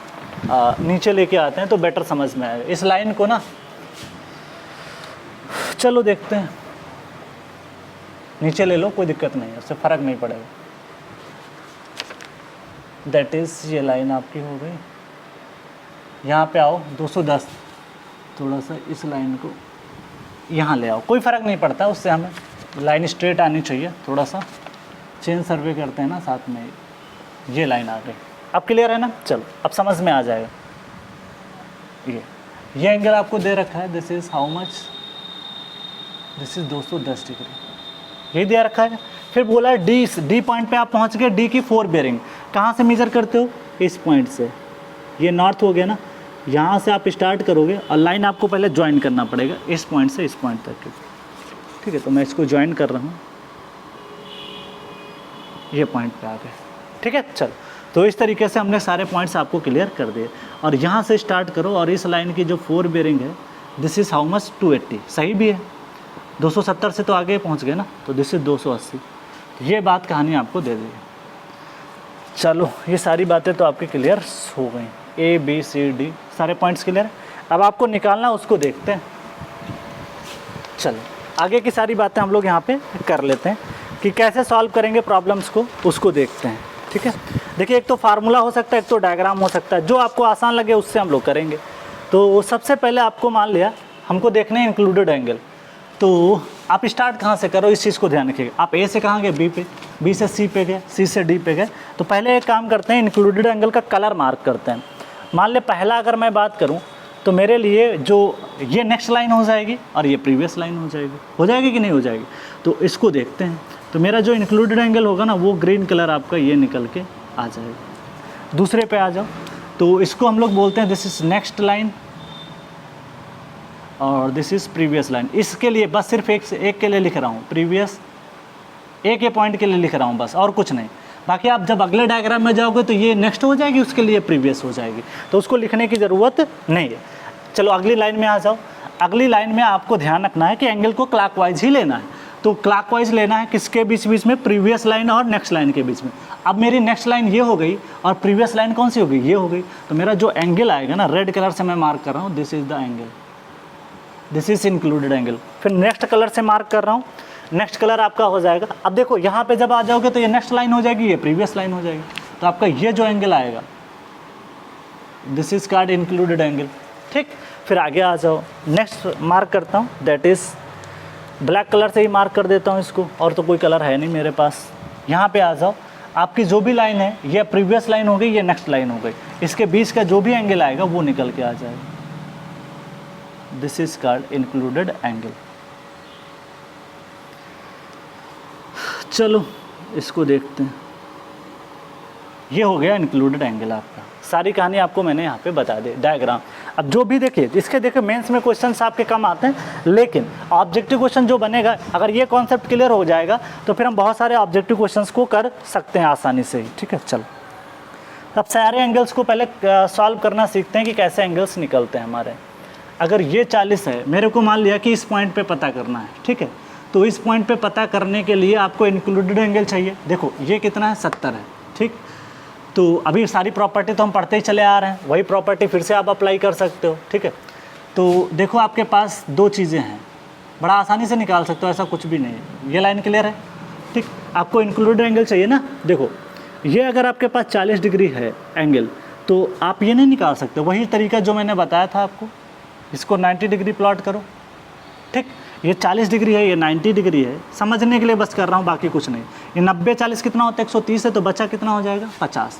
नीचे लेके आते हैं तो बेटर समझ में आएगा। इस लाइन को ना, चलो देखते हैं, नीचे ले लो कोई दिक्कत नहीं है, उससे फ़र्क नहीं पड़ेगा। दैट इज़ ये लाइन आपकी हो गई, यहाँ पे आओ 210, थोड़ा सा इस लाइन को यहाँ ले आओ, कोई फ़र्क नहीं पड़ता, उससे हमें लाइन स्ट्रेट आनी चाहिए। थोड़ा सा चेन सर्वे करते हैं ना साथ में, ये लाइन आ गई। अब क्लियर है ना, चलो अब समझ में आ जाएगा। ये एंगल आपको दे रखा है, this is how much, this is 210 degree, यही दे रखा है। फिर बोला है डी पॉइंट पे आप पहुंच गए, डी की 4 बेयरिंग कहाँ से मेज़र करते हो, इस पॉइंट से, ये नॉर्थ हो गया ना, यहाँ से आप स्टार्ट करोगे और लाइन आपको पहले ज्वाइन करना पड़ेगा इस पॉइंट से इस पॉइंट तक की, ठीक है। तो मैं इसको ज्वाइन कर रहा हूँ, ये पॉइंट पे आ गए, ठीक है। चलो तो इस तरीके से हमने सारे पॉइंट्स आपको क्लियर कर दिए, और यहाँ से स्टार्ट करो, और इस लाइन की जो 4 बेयरिंग है दिस इज़ हाउ मच, 280, सही भी है, 270 से तो आगे पहुँच गए ना, तो दिस इज़ 280। ये बात कहानी आपको दे दी। चलो ये सारी बातें तो आपकी क्लियर हो गई, ए बी सी डी सारे पॉइंट्स क्लियर। अब आपको निकालना उसको देखते हैं। चलो आगे की सारी बातें हम लोग यहाँ पे कर लेते हैं कि कैसे सॉल्व करेंगे प्रॉब्लम्स को, उसको देखते हैं, ठीक है। देखिए एक तो फार्मूला हो सकता है, एक तो डायग्राम हो सकता है, जो आपको आसान लगे उससे हम लोग करेंगे। तो सबसे पहले आपको मान लिया हमको देखना है इंक्लूडेड एंगल, तो आप स्टार्ट कहाँ से करो, इस चीज़ को ध्यान रखिएगा। आप ए से कहाँ गए, बी पे, बी से सी पे गए, सी से डी पे गए। तो पहले एक काम करते हैं, इंक्लूडेड एंगल का कलर मार्क करते हैं। मान ले पहला अगर मैं बात करूं तो मेरे लिए जो ये नेक्स्ट लाइन हो जाएगी और ये प्रीवियस लाइन हो जाएगी कि नहीं हो जाएगी। तो इसको देखते हैं। तो मेरा जो इंक्लूडेड एंगल होगा ना वो ग्रीन कलर आपका ये निकल के आ जाएगा। दूसरे पे आ जाओ, तो इसको हम लोग बोलते हैं दिस इज़ नेक्स्ट लाइन और दिस इज़ प्रीवियस लाइन। इसके लिए बस सिर्फ एक के लिए लिख रहा हूँ, प्रीवियस एक पॉइंट के लिए लिख रहा हूँ बस, और कुछ नहीं। बाकी आप जब अगले डायग्राम में जाओगे तो ये नेक्स्ट हो जाएगी, उसके लिए प्रीवियस हो जाएगी, तो उसको लिखने की ज़रूरत नहीं है। चलो अगली लाइन में आ जाओ। अगली लाइन में आपको ध्यान रखना है कि एंगल को क्लॉकवाइज ही लेना है। तो क्लॉकवाइज लेना है किसके बीच बीच में, प्रीवियस लाइन और नेक्स्ट लाइन के बीच में। अब मेरी नेक्स्ट लाइन ये हो गई और प्रीवियस लाइन कौन सी हो गई, ये हो गई। तो मेरा जो एंगल आएगा ना, रेड कलर से मैं मार्क कर रहा हूँ, this is the angle, this is included angle. फिर नेक्स्ट कलर से मार्क कर रहा हूँ, नेक्स्ट कलर आपका हो जाएगा। अब देखो यहाँ पे जब आ जाओगे तो ये नेक्स्ट लाइन हो जाएगी, ये प्रीवियस लाइन हो जाएगी। तो आपका ये जो एंगल आएगा, this is called included angle. ठीक, फिर आगे आ जाओ। नेक्स्ट मार्क करता हूँ, दैट इज़ ब्लैक कलर से ही मार्क कर देता हूँ इसको, और तो कोई कलर है नहीं मेरे पास। यहाँ पे आ जाओ, आपकी जो भी लाइन है ये प्रीवियस लाइन हो गई, ये नेक्स्ट लाइन हो गई, इसके बीच का जो भी एंगल आएगा वो निकल के आ जाएगा। This is called included angle. चलो इसको देखते हैं। ये हो गया इंक्लूडेड एंगल आपका। सारी कहानी आपको मैंने यहाँ पे बता दी, डायग्राम। अब जो भी देखिए, इसके देखिए मेंस में क्वेश्चंस आपके कम आते हैं, लेकिन ऑब्जेक्टिव क्वेश्चन जो बनेगा, अगर ये कॉन्सेप्ट क्लियर हो जाएगा तो फिर हम बहुत सारे ऑब्जेक्टिव क्वेश्चंस को कर सकते हैं आसानी से ही। ठीक है, चलो अब सारे एंगल्स को पहले सॉल्व करना सीखते हैं कि कैसे एंगल्स निकलते हैं हमारे। अगर ये 40 है, मेरे को मान लिया कि इस पॉइंट पे पता करना है, ठीक है, तो इस पॉइंट पे पता करने के लिए आपको इंक्लूडेड एंगल चाहिए। देखो ये कितना है, 70 है। ठीक, तो अभी सारी प्रॉपर्टी तो हम पढ़ते ही चले आ रहे हैं, वही प्रॉपर्टी फिर से आप अप्लाई कर सकते हो। ठीक है, तो देखो आपके पास दो चीज़ें हैं, बड़ा आसानी से निकाल सकते हो, ऐसा कुछ भी नहीं है। ये लाइन क्लियर है। ठीक, आपको इंक्लूडेड एंगल चाहिए ना। देखो ये अगर आपके पास 40 डिग्री है एंगल, तो आप ये नहीं निकाल सकते, वही तरीका जो मैंने बताया था आपको। इसको 90 डिग्री प्लॉट करो। ठीक, ये 40 डिग्री है, ये 90 डिग्री है, समझने के लिए बस कर रहा हूँ, बाकी कुछ नहीं। ये 90 40 कितना होता है, 130 है, तो बचा कितना हो जाएगा, 50।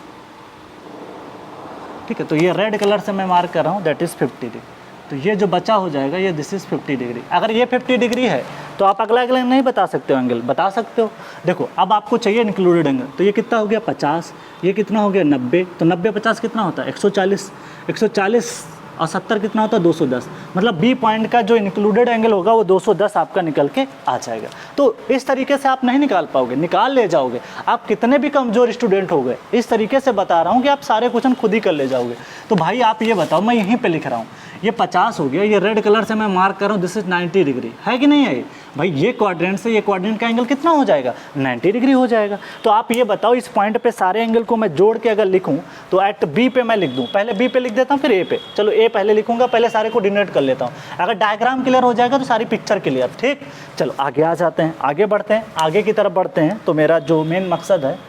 ठीक है, तो ये रेड कलर से मैं मार्क कर रहा हूँ, दैट इज़ 50 डिग्री। तो ये जो बचा हो जाएगा, ये दिस इज़ 50 डिग्री। अगर ये 50 डिग्री है तो आप अगला एंगल नहीं बता सकते हो, एंगल बता सकते हो। देखो अब आपको चाहिए इंक्लूडेड एंगल, तो ये कितना हो गया, 50। ये कितना हो गया, 90। तो 90 50 कितना होता है, 140। 140 और 70 कितना होता है, 210। मतलब बी पॉइंट का जो इंक्लूडेड एंगल होगा वो 210 आपका निकल के आ जाएगा। तो इस तरीके से आप नहीं निकाल पाओगे, निकाल ले जाओगे। आप कितने भी कमज़ोर स्टूडेंट हो गए, इस तरीके से बता रहा हूँ कि आप सारे क्वेश्चन खुद ही कर ले जाओगे। तो भाई आप ये बताओ, मैं यहीं पे लिख रहा हूँ, ये 50 हो गया, ये रेड कलर से मैं मार्क कर रहा हूँ, दिस इज 90 डिग्री, है कि नहीं है भाई। ये क्वाड्रेंट से ये क्वाड्रेंट का एंगल कितना हो जाएगा, 90 डिग्री हो जाएगा। तो आप ये बताओ, इस पॉइंट पे सारे एंगल को मैं जोड़ के अगर लिखूं तो एट बी पे मैं लिख दूं, पहले बी पे लिख देता हूं, फिर ए पे। चलो ए पहले लिखूंगा, पहले सारे को डिनोट कर लेता हूं। अगर डायग्राम क्लियर हो जाएगा तो सारी पिक्चर क्लियर। ठीक, चलो आगे आ जाते हैं, आगे बढ़ते हैं, आगे की तरफ बढ़ते हैं। तो मेरा जो मेन मकसद है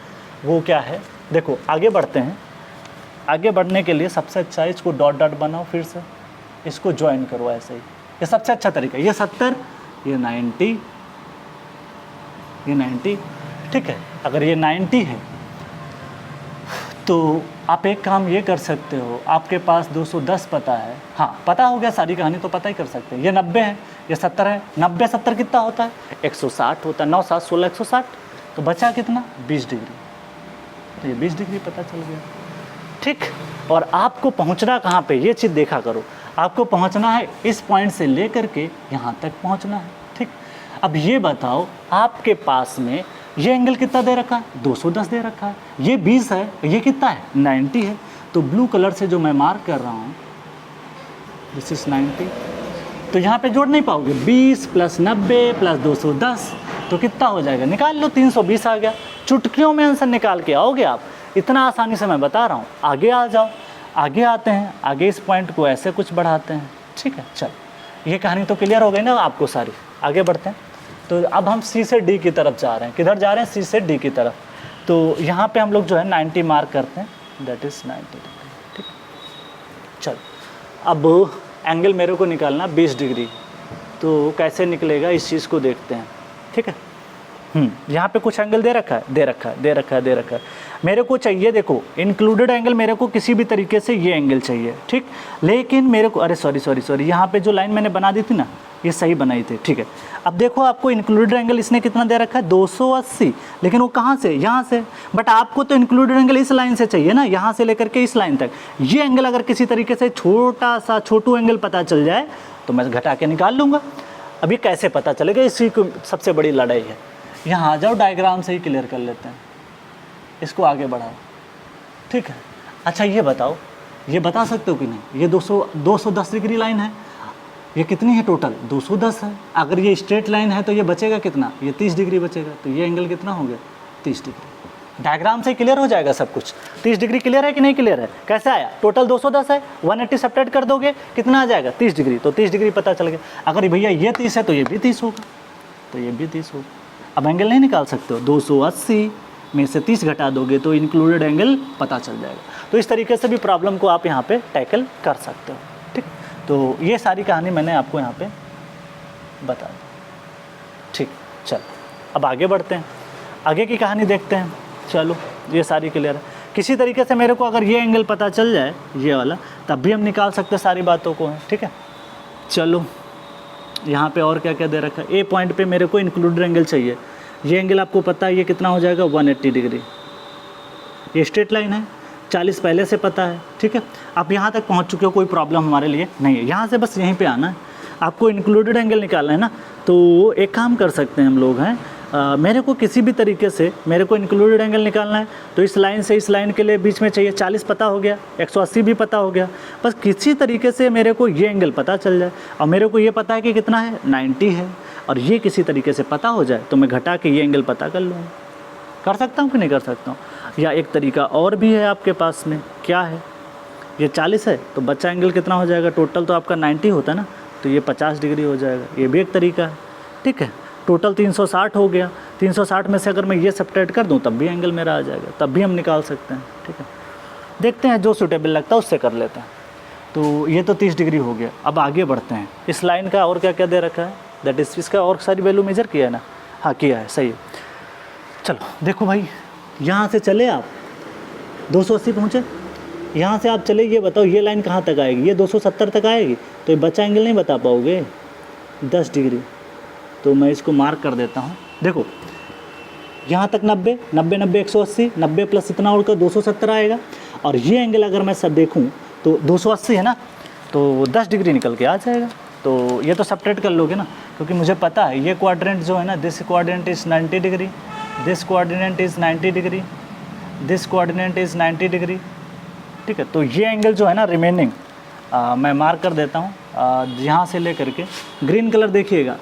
वो क्या है, देखो आगे बढ़ते हैं। आगे बढ़ने के लिए सबसे अच्छा है, इसको डॉट डॉट बनाओ, फिर से इसको ज्वाइन करो ऐसे ही, ये सबसे अच्छा तरीका। ये 70, ये 90, ये 90। ठीक है, अगर ये 90 है तो आप एक काम ये कर सकते हो, आपके पास 210 पता है, हाँ पता हो गया, सारी कहानी तो पता ही कर सकते हैं। ये 90 है, ये 70 है। 90 70 कितना होता है, 160 होता है। 9 7 16 160, तो बचा कितना, 20 डिग्री। तो ये 20 डिग्री पता चल गया। ठीक, और आपको पहुंचना कहाँ पे, ये चीज़ देखा करो। आपको पहुंचना है इस पॉइंट से लेकर के यहाँ तक पहुंचना है। ठीक, अब ये बताओ, आपके पास में ये एंगल कितना दे रखा है, 210 दे रखा है, ये 20 है, ये कितना है, 90 है। तो ब्लू कलर से जो मैं मार्क कर रहा हूँ, दिस इज 90। तो यहाँ पे जोड़ नहीं पाओगे, 20 + 90 + 210, तो कितना हो जाएगा, निकाल लो, 320 आ गया। चुटकियों में आंसर निकाल के आओगे आप, इतना आसानी से मैं बता रहा हूँ। आगे आ जाओ, आगे आते हैं, आगे इस पॉइंट को ऐसे कुछ बढ़ाते हैं। ठीक है, चलो ये कहानी तो क्लियर हो गई ना आपको सारी। आगे बढ़ते हैं, तो अब हम सी से डी की तरफ जा रहे हैं। किधर जा रहे हैं, सी से डी की तरफ। तो यहाँ पे हम लोग जो है 90 मार्क करते हैं, दैट इज़ 90 डिग्री। ठीक, चलो अब एंगल मेरे को निकालना 20 डिग्री, तो कैसे निकलेगा इस चीज़ को देखते हैं। ठीक है, यहाँ पे कुछ एंगल दे रखा है, दे रखा है, दे रखा है, दे रखा है। मेरे को चाहिए, देखो इंक्लूडेड एंगल मेरे को किसी भी तरीके से ये एंगल चाहिए, ठीक। लेकिन मेरे को, अरे सॉरी, यहाँ पे जो लाइन मैंने बना दी थी ना, ये सही बनाई थी, ठीक है। अब देखो आपको इंक्लूडेड एंगल इसने कितना दे रखा है, 280, लेकिन वो कहाँ से, यहाँ से। बट आपको तो इंक्लूडेड एंगल इस लाइन से चाहिए ना, यहाँ से लेकर के इस लाइन तक। ये एंगल अगर किसी तरीके से छोटा सा छोटू एंगल पता चल जाए तो मैं घटा के निकाल लूँगा। अब ये कैसे पता चलेगा, इसी को सबसे बड़ी लड़ाई है। यहाँ आ जाओ, डायग्राम से ही क्लियर कर लेते हैं, इसको आगे बढ़ाओ, ठीक है। अच्छा ये बताओ, ये बता सकते हो कि नहीं, ये 210 डिग्री लाइन है, ये कितनी है टोटल, 210 है। अगर ये स्ट्रेट लाइन है तो ये बचेगा कितना, ये 30 डिग्री बचेगा, तो ये एंगल कितना हो गया, 30 डिग्री। डायग्राम से क्लियर हो जाएगा सब कुछ। 30 डिग्री क्लियर है कि नहीं क्लियर है, कैसे आया, टोटल 210 है, 180 सब्ट्रैक्ट कर दोगे कितना आ जाएगा, 30 डिग्री। तो 30 डिग्री पता चल गया। अगर भैया ये 30 है तो ये भी 30 होगा, तो ये भी 30 होगा। अब एंगल नहीं निकाल सकते हो, 280 में से 30 घटा दोगे तो इंक्लूडेड एंगल पता चल जाएगा। तो इस तरीके से भी प्रॉब्लम को आप यहाँ पे टैकल कर सकते हो, ठीक। तो ये सारी कहानी मैंने आपको यहाँ पे बता दी, ठीक। चलो अब आगे बढ़ते हैं, आगे की कहानी देखते हैं। चलो ये सारी क्लियर है। किसी तरीके से मेरे को अगर ये एंगल पता चल जाए, ये वाला, तब भी हम निकाल सकते हैं सारी बातों को, ठीक है। चलो यहाँ पे और क्या क्या दे रखा है, ए पॉइंट पे मेरे को इंक्लूडेड एंगल चाहिए। ये एंगल आपको पता है ये कितना हो जाएगा, 180 डिग्री। ये स्ट्रेट लाइन है, 40 पहले से पता है, ठीक है। आप यहाँ तक पहुँच चुके हो, कोई प्रॉब्लम हमारे लिए नहीं है। यहाँ से बस यहीं पे आना है, आपको इंक्लूडेड एंगल निकालना है ना। तो एक काम कर सकते हैं हम लोग हैं, मेरे को किसी भी तरीके से मेरे को इंक्लूडेड एंगल निकालना है, तो इस लाइन से इस लाइन के लिए बीच में चाहिए 40 पता हो गया, 180 भी पता हो गया। बस किसी तरीके से मेरे को ये एंगल पता चल जाए, और मेरे को ये पता है कि कितना है, 90 है, और ये किसी तरीके से पता हो जाए तो मैं घटा के ये एंगल पता कर लूँगा। कर सकता हूँ कि नहीं कर सकता हूँ। या एक तरीका और भी है आपके पास में, क्या है, ये 40 है तो बचा एंगल कितना हो जाएगा, टोटल तो आपका 90 होता है ना, तो ये 50 डिग्री हो जाएगा। ये भी एक तरीका है, ठीक है। टोटल 360 हो गया, 360 में से अगर मैं ये सब्ट्रैक्ट कर दूं तब भी एंगल मेरा आ जाएगा, तब भी हम निकाल सकते हैं, ठीक है। देखते हैं जो सूटेबल लगता है उससे कर लेते हैं। तो ये तो 30 डिग्री हो गया। अब आगे बढ़ते हैं, इस लाइन का और क्या क्या दे रखा है, दैट इज़ इसका और सारी वैल्यू मेजर किया है ना, हाँ किया है, सही है। चलो देखो भाई, यहाँ से चले आप 280 पहुँचे, यहाँ से आप चले, ये बताओ ये लाइन कहाँ तक आएगी, ये 270 तक आएगी, तो ये बचा एंगल नहीं बता पाओगे, 10 डिग्री। तो मैं इसको मार्क कर देता हूँ। देखो यहाँ तक 90, 90, 90, 180, 90 प्लस इतना और का 270 आएगा। और ये एंगल अगर मैं सब देखूँ तो 280 है ना, तो 10 डिग्री निकल के आ जाएगा। तो ये तो सब्ट्रैक्ट कर लोगे ना, क्योंकि मुझे पता है ये क्वाड्रेंट जो है ना, this quadrant is 90 degree, this quadrant is 90 degree, this quadrant is 90 degree, ठीक है। तो ये एंगल जो है ना रिमेनिंग, मैं मार्क कर देता हूँ, यहाँ से लेकर के ग्रीन कलर देखिएगा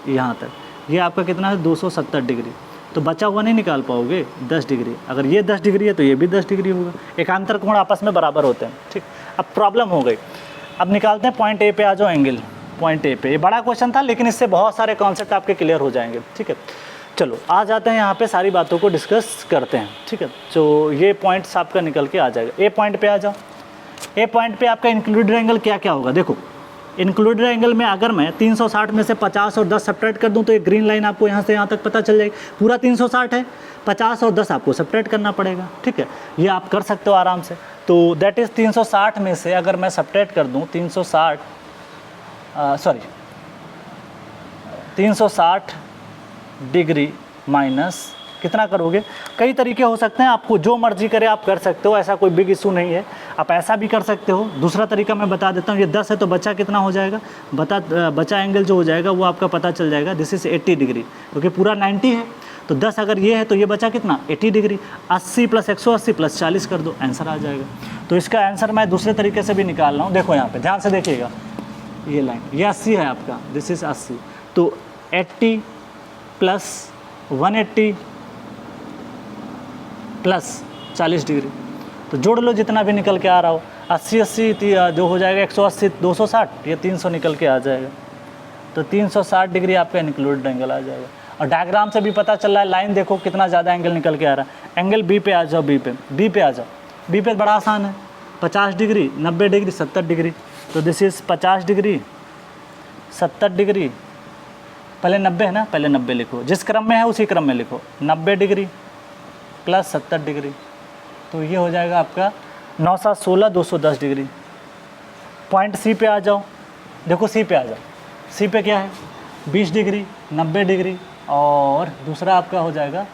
यहाँ तक, ये आपका कितना है, 270 डिग्री। तो बचा हुआ नहीं निकाल पाओगे, 10 डिग्री। अगर ये 10 डिग्री है तो ये भी 10 डिग्री होगा, एकांतर कोण आपस में बराबर होते हैं, ठीक। अब प्रॉब्लम हो गई, अब निकालते हैं पॉइंट ए पे आ जाओ एंगल, पॉइंट ए पे। ये बड़ा क्वेश्चन था लेकिन इससे बहुत सारे कॉन्सेप्ट आपके क्लियर हो जाएंगे, ठीक है। चलो आ जाते हैं यहाँ पे, सारी बातों को डिस्कस करते हैं, ठीक है। तो ये पॉइंट्स आपका निकल के आ जाएगा। ए पॉइंट पे आ जाओ, ए पॉइंट पे आपका इंक्लूडेड एंगल क्या क्या होगा, देखो इंक्लूडेड एंगल में अगर मैं 360 में से 50 और 10 सब्ट्रैक्ट कर दूं तो ये ग्रीन लाइन आपको यहाँ से यहाँ तक पता चल जाएगी। पूरा 360 है, 50 और 10 आपको सब्ट्रैक्ट करना पड़ेगा, ठीक है। ये आप कर सकते हो आराम से। तो दैट इज़ 360 में से अगर मैं सब्ट्रैक्ट कर दूं 360 डिग्री माइनस कितना करोगे, कई तरीके हो सकते हैं, आपको जो मर्जी करे आप कर सकते हो, ऐसा कोई बिग इशू नहीं है। आप ऐसा भी कर सकते हो। दूसरा तरीका मैं बता देता हूँ, ये 10 है तो बचा कितना हो जाएगा, बचा एंगल जो हो जाएगा वो आपका पता चल जाएगा, दिस इज़ 80 डिग्री, क्योंकि पूरा 90 है। तो 10 अगर ये है तो ये बचा कितना, 80 डिग्री। 80 प्लस 180 प्लस 40 कर दो, आंसर आ जाएगा। तो इसका आंसर मैं दूसरे तरीके से भी निकाल रहा हूँ। देखो यहाँ पर ध्यान से देखिएगा, ये लाइन ये 80 है आपका, दिस इज़ 80। तो 80 प्लस 180 प्लस 40 डिग्री, तो जोड़ लो जितना भी निकल के आ रहा हो। 80 जो हो जाएगा 180, 260, ये 300 निकल के आ जाएगा। तो 360 डिग्री आपका इंक्लूडेड एंगल आ जाएगा। और डायग्राम से भी पता चल रहा है, लाइन देखो कितना ज़्यादा एंगल निकल के आ रहा है। एंगल बी पे आ जाओ, बी पे आ जाओ। बी पे बड़ा आसान है, 50 डिग्री, 90 डिग्री, 70 डिग्री। तो दिस इज़ 50 डिग्री, 70 डिग्री, पहले 90 है ना, पहले 90 लिखो, जिस क्रम में है उसी क्रम में लिखो। 90 डिग्री प्लस 70 डिग्री, तो ये हो जाएगा आपका 9 7 16 210 डिग्री। पॉइंट सी पे आ जाओ, देखो सी पे आ जाओ। सी पे क्या है, 20 डिग्री, 90 डिग्री, और दूसरा आपका हो जाएगा,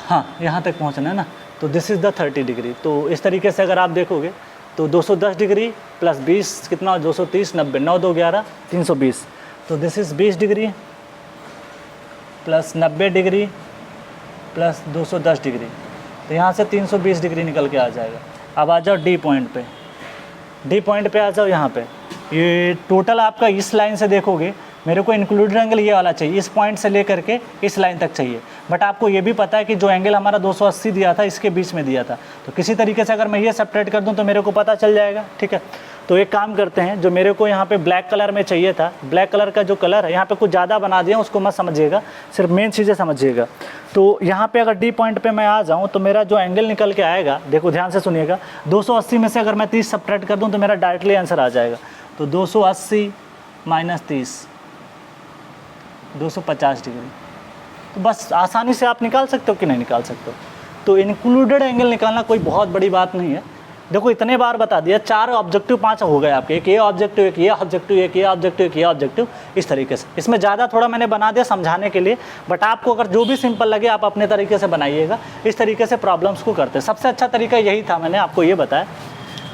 हाँ यहाँ तक पहुँचना है ना, तो दिस इज़ द 30 डिग्री। तो इस तरीके से अगर आप देखोगे तो 210 डिग्री प्लस 20 कितना, 230, 90, 9 2 11 320, तो this is 20 degree plus 90 degree plus 210 degree, तो यहाँ से 320 डिग्री निकल के आ जाएगा। अब आ जाओ डी पॉइंट पे, डी पॉइंट पे आ जाओ। यहाँ पे ये टोटल आपका इस लाइन से देखोगे, मेरे को इंक्लूडेड एंगल ये वाला चाहिए, इस पॉइंट से लेकर के इस लाइन तक चाहिए। बट आपको ये भी पता है कि जो एंगल हमारा 280 दिया था इसके बीच में दिया था, तो किसी तरीके से अगर मैं ये सेपरेट कर दूं तो मेरे को पता चल जाएगा। ठीक है, तो एक काम करते हैं, जो मेरे को यहाँ पे ब्लैक कलर में चाहिए था, ब्लैक कलर का जो कलर है यहाँ पे कुछ ज़्यादा बना दिया, उसको मत समझिएगा, सिर्फ मेन चीज़ें समझिएगा। तो यहाँ पे अगर डी पॉइंट पे मैं आ जाऊँ तो मेरा जो एंगल निकल के आएगा, देखो ध्यान से सुनिएगा, 280 में से अगर मैं 30 सेपरेट कर दूँ तो मेरा डायरेक्टली आंसर आ जाएगा। तो 280 माइनस 30 250 डिग्री। तो बस आसानी से आप निकाल सकते हो कि नहीं निकाल सकते हो। तो इंक्लूडेड एंगल निकालना कोई बहुत बड़ी बात नहीं है। देखो इतने बार बता दिया, 4 ऑब्जेक्टिव 5 हो गए आपके, एक ये ऑब्जेक्टिव, एक ये ऑब्जेक्टिव, एक ये ऑब्जेक्टिव, एक ये ऑब्जेक्टिव, इस तरीके से। इसमें ज़्यादा थोड़ा मैंने बना दिया समझाने के लिए, बट आपको अगर जो भी सिंपल लगे आप अपने तरीके से बनाइएगा। इस तरीके से प्रॉब्लम्स को करते हैं। सबसे अच्छा तरीका यही था, मैंने आपको ये बताया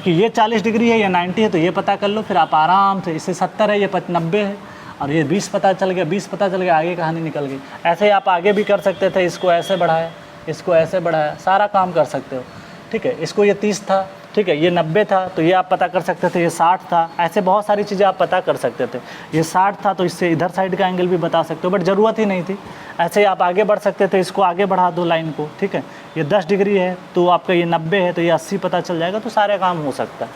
कि ये 40 डिग्री है, ये 90 है, तो ये पता कर लो, फिर आप आराम से, इससे 70 है, ये 90 है, और ये 20 पता चल गया, 20 पता चल गया, आगे कहानी निकल गई। ऐसे ही आप आगे भी कर सकते थे, इसको ऐसे बढ़ाया, इसको ऐसे बढ़ाया, सारा काम कर सकते हो। ठीक है, इसको ये 30 था, ठीक है, ये 90 था, तो ये आप पता कर सकते थे, ये 60 था, ऐसे बहुत सारी चीज़ें आप पता कर सकते थे। ये 60 था तो इससे इधर साइड का एंगल भी बता सकते हो, बट ज़रूरत ही नहीं थी। ऐसे ही आप आगे बढ़ सकते थे, इसको आगे बढ़ा दो लाइन को। ठीक है, ये 10 डिग्री है तो आपका ये 90 है, तो ये 80 पता चल जाएगा, तो सारे काम हो सकता है।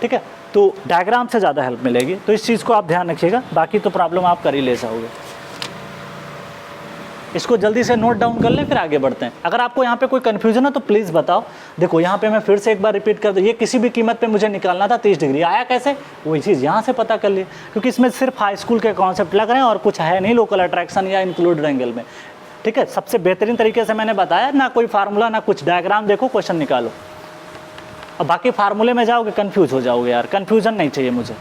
ठीक है, तो डायग्राम से ज़्यादा हेल्प मिलेगी, तो इस चीज़ को आप ध्यान रखिएगा। बाकी तो प्रॉब्लम आप कर ही ले जाओगे। इसको जल्दी से नोट डाउन कर लें, फिर आगे बढ़ते हैं। अगर आपको यहाँ पे कोई कन्फ्यूजन है तो प्लीज़ बताओ। देखो यहाँ पे मैं फिर से एक बार रिपीट कर दूँ, ये किसी भी कीमत पे मुझे निकालना था 30 डिग्री, आया कैसे, वही चीज़ यहाँ से पता कर लिए, क्योंकि इसमें सिर्फ हाई स्कूल के कॉन्सेप्ट लग रहे हैं और कुछ है नहीं लोकल अट्रैक्शन या इंक्लूडेड एंगल में। ठीक है, सबसे बेहतरीन तरीके से मैंने बताया, ना कोई फार्मूला ना कुछ, डायग्राम देखो, क्वेश्चन निकालो। अब बाकी फार्मूले में जाओगे कंफ्यूज हो जाओगे यार, कंफ्यूजन नहीं चाहिए मुझे।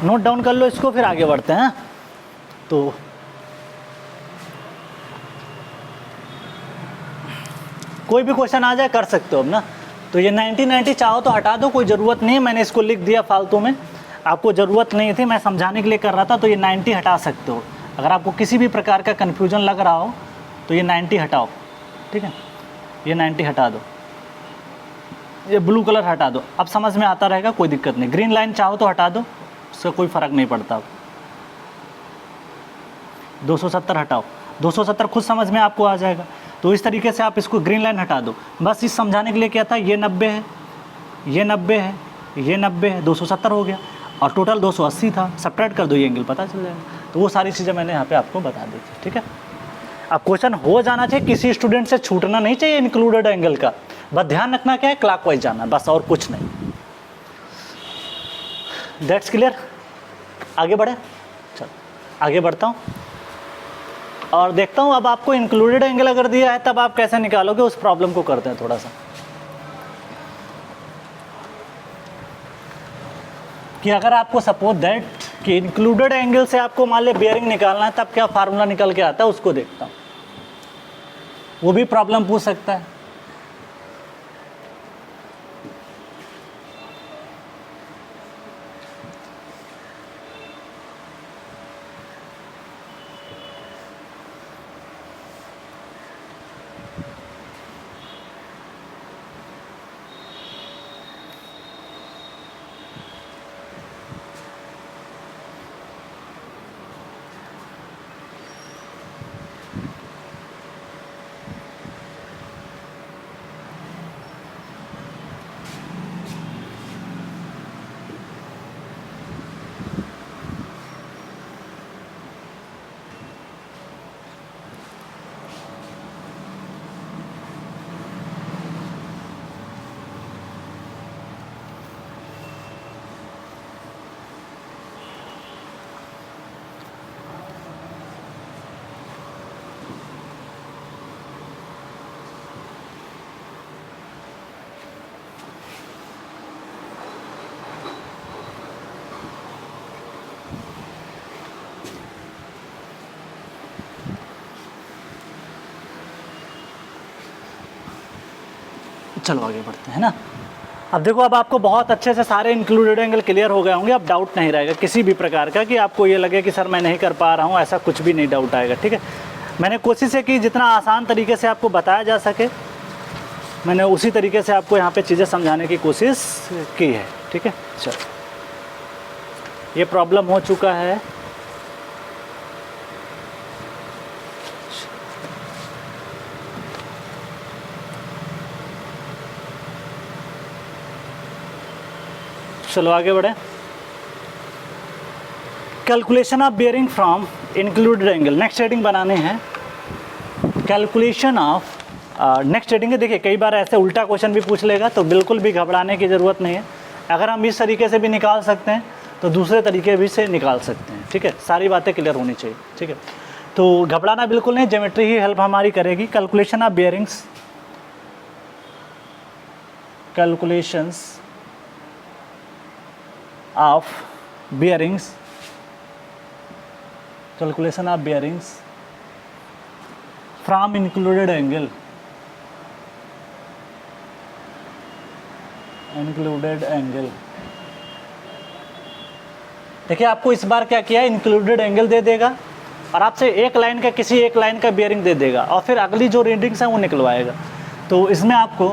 नोट डाउन कर लो इसको, फिर आगे बढ़ते हैं। तो कोई भी क्वेश्चन आ जाए कर सकते हो अब ना। तो ये 90 चाहो तो हटा दो, कोई ज़रूरत नहीं है, मैंने इसको लिख दिया फालतू में, आपको ज़रूरत नहीं थी, मैं समझाने के लिए कर रहा था। तो ये 90 हटा सकते हो। अगर आपको किसी भी प्रकार का कन्फ्यूजन लग रहा हो तो ये 90 हटाओ। ठीक है, ये 90 हटा दो, ये ब्लू कलर हटा दो, अब समझ में आता रहेगा, कोई दिक्कत नहीं। ग्रीन लाइन चाहो तो हटा दो, उससे कोई फ़र्क नहीं पड़ता। 270 हटाओ, 270 खुद समझ में आपको आ जाएगा। तो इस तरीके से आप इसको ग्रीन लाइन हटा दो। बस इस समझाने के लिए क्या था, ये 90 है, ये 90 है, ये 90 है, 270 हो गया, और टोटल 280 था। सब्ट्रैक्ट कर दो, ये एंगल पता चल जाएगा। तो वो सारी चीज़ें मैंने यहाँ पे आपको बता दी थी। ठीक है, अब क्वेश्चन हो जाना चाहिए, किसी स्टूडेंट से छूटना नहीं चाहिए इंक्लूडेड एंगल का। बस ध्यान रखना क्या है, क्लॉकवाइज जाना, बस और कुछ नहीं। That's clear. आगे बढ़े, चलो आगे बढ़ता हूँ और देखता हूँ अब आपको इंक्लूडेड एंगल अगर दिया है तब आप कैसे निकालोगे, उस प्रॉब्लम को करते हैं थोड़ा सा। कि अगर आपको सपोज दैट कि इंक्लूडेड एंगल से आपको मान ले बेयरिंग निकालना है, तब क्या फार्मूला निकल के आता है, उसको देखता हूँ। वो भी प्रॉब्लम पूछ सकता है। चलो आगे बढ़ते हैं ना। अब देखो, अब आपको बहुत अच्छे से सारे इंक्लूडेड एंगल क्लियर हो गए होंगे, अब डाउट नहीं रहेगा किसी भी प्रकार का कि आपको ये लगे कि सर मैं नहीं कर पा रहा हूँ, ऐसा कुछ भी नहीं डाउट आएगा। ठीक है, मैंने कोशिश की जितना आसान तरीके से आपको बताया जा सके, मैंने उसी तरीके से आपको यहाँ पे चीज़ें समझाने की कोशिश की है। ठीक है, चलो ये प्रॉब्लम हो चुका है। चलो आगे बढ़े। Calculation of bearing from included angle, next heading बनाने हैं। कैलकुलेशन ऑफ नेक्स्ट हेडिंग है। देखिए कई बार ऐसे उल्टा क्वेश्चन भी पूछ लेगा, तो बिल्कुल भी घबराने की ज़रूरत नहीं है। अगर हम इस तरीके से भी निकाल सकते हैं तो दूसरे तरीके भी से निकाल सकते हैं। ठीक है, सारी बातें क्लियर होनी चाहिए। ठीक है, तो घबराना बिल्कुल नहीं, ज्योमेट्री ही हेल्प हमारी करेगी। Calculation of bearings, calculations of bearings, calculation of bearings from included angle, देखिए आपको इस बार क्या किया, इंक्लूडेड एंगल दे देगा और आपसे एक लाइन का, किसी एक लाइन का बेयरिंग दे देगा और फिर अगली जो रीडिंग्स हैं वो निकलवाएगा। तो इसमें आपको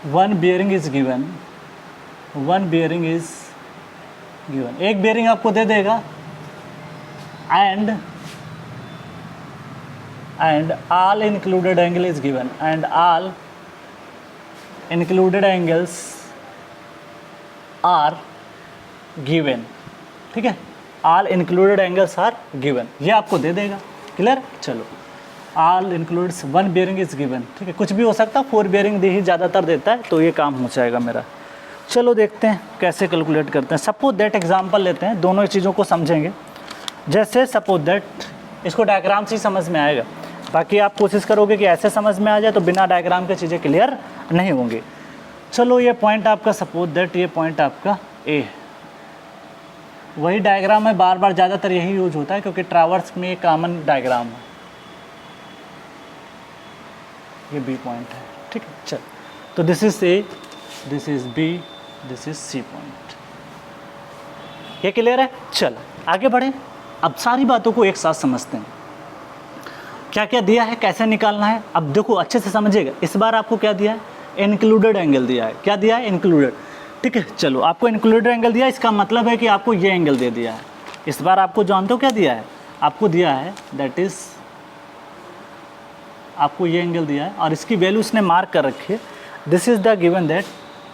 वन बेयरिंग इज गिवन, एक बेयरिंग आपको दे देगा and all included angle is given, and all included angles are given. ठीक है, all included angles are given, ये आपको दे देगा। क्लियर, चलो all includes one bearing is given. ठीक है, कुछ भी हो सकता है, 4 बेयरिंग ही ज़्यादातर देता है, तो ये काम हो जाएगा मेरा। चलो देखते हैं कैसे कैलकुलेट करते हैं। सपोज दैट एग्जांपल लेते हैं, दोनों चीज़ों को समझेंगे। जैसे सपोज दैट, इसको डायग्राम से ही समझ में आएगा, बाकी आप कोशिश करोगे कि ऐसे समझ में आ जाए, तो बिना डायग्राम के चीज़ें क्लियर नहीं होंगी। चलो ये पॉइंट आपका, सपोज दैट ये पॉइंट आपका ए है। वही डायग्राम में बार बार ज़्यादातर यही यूज होता है, क्योंकि ट्रावर्स में कॉमन डायग्राम है। ये बी पॉइंट है। ठीक है, चल, तो this is A, this is B, this is C point. ये क्लियर है। चल आगे बढ़े, अब सारी बातों को एक साथ समझते हैं, क्या क्या दिया है, कैसे निकालना है। अब देखो अच्छे से समझिएगा, इस बार आपको क्या दिया है, इंक्लूडेड एंगल दिया है। क्या दिया है, इंक्लूडेड। ठीक है, चलो आपको इंक्लूडेड एंगल दिया, इसका मतलब है कि आपको ये एंगल दे दिया है। इस बार आपको जानते हो क्या दिया है, आपको दिया है दैट इज़, आपको ये एंगल दिया है और इसकी वैल्यू उसने मार्क कर रखी है। This is the given that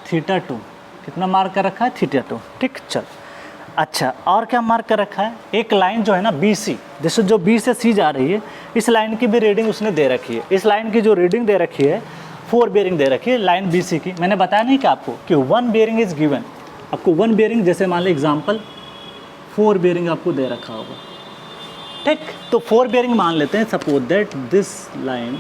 θ2, कितना मार्क कर रखा है, θ2। ठीक, चल अच्छा, और क्या मार्क कर रखा है, एक लाइन जो है ना BC, जैसे जो B से C जा रही है, इस लाइन की भी रीडिंग उसने दे रखी है। इस लाइन की जो रीडिंग दे रखी है, 4 बेयरिंग दे रखी है लाइन BC की। मैंने बताया नहीं कि आपको कि 1 बेयरिंग इज़ गिवन, आपको 1 बेयरिंग, जैसे मान लो एग्जाम्पल 4 बेयरिंग आपको दे रखा होगा। ठीक, तो 4 बेयरिंग मान लेते हैं। Suppose that this line,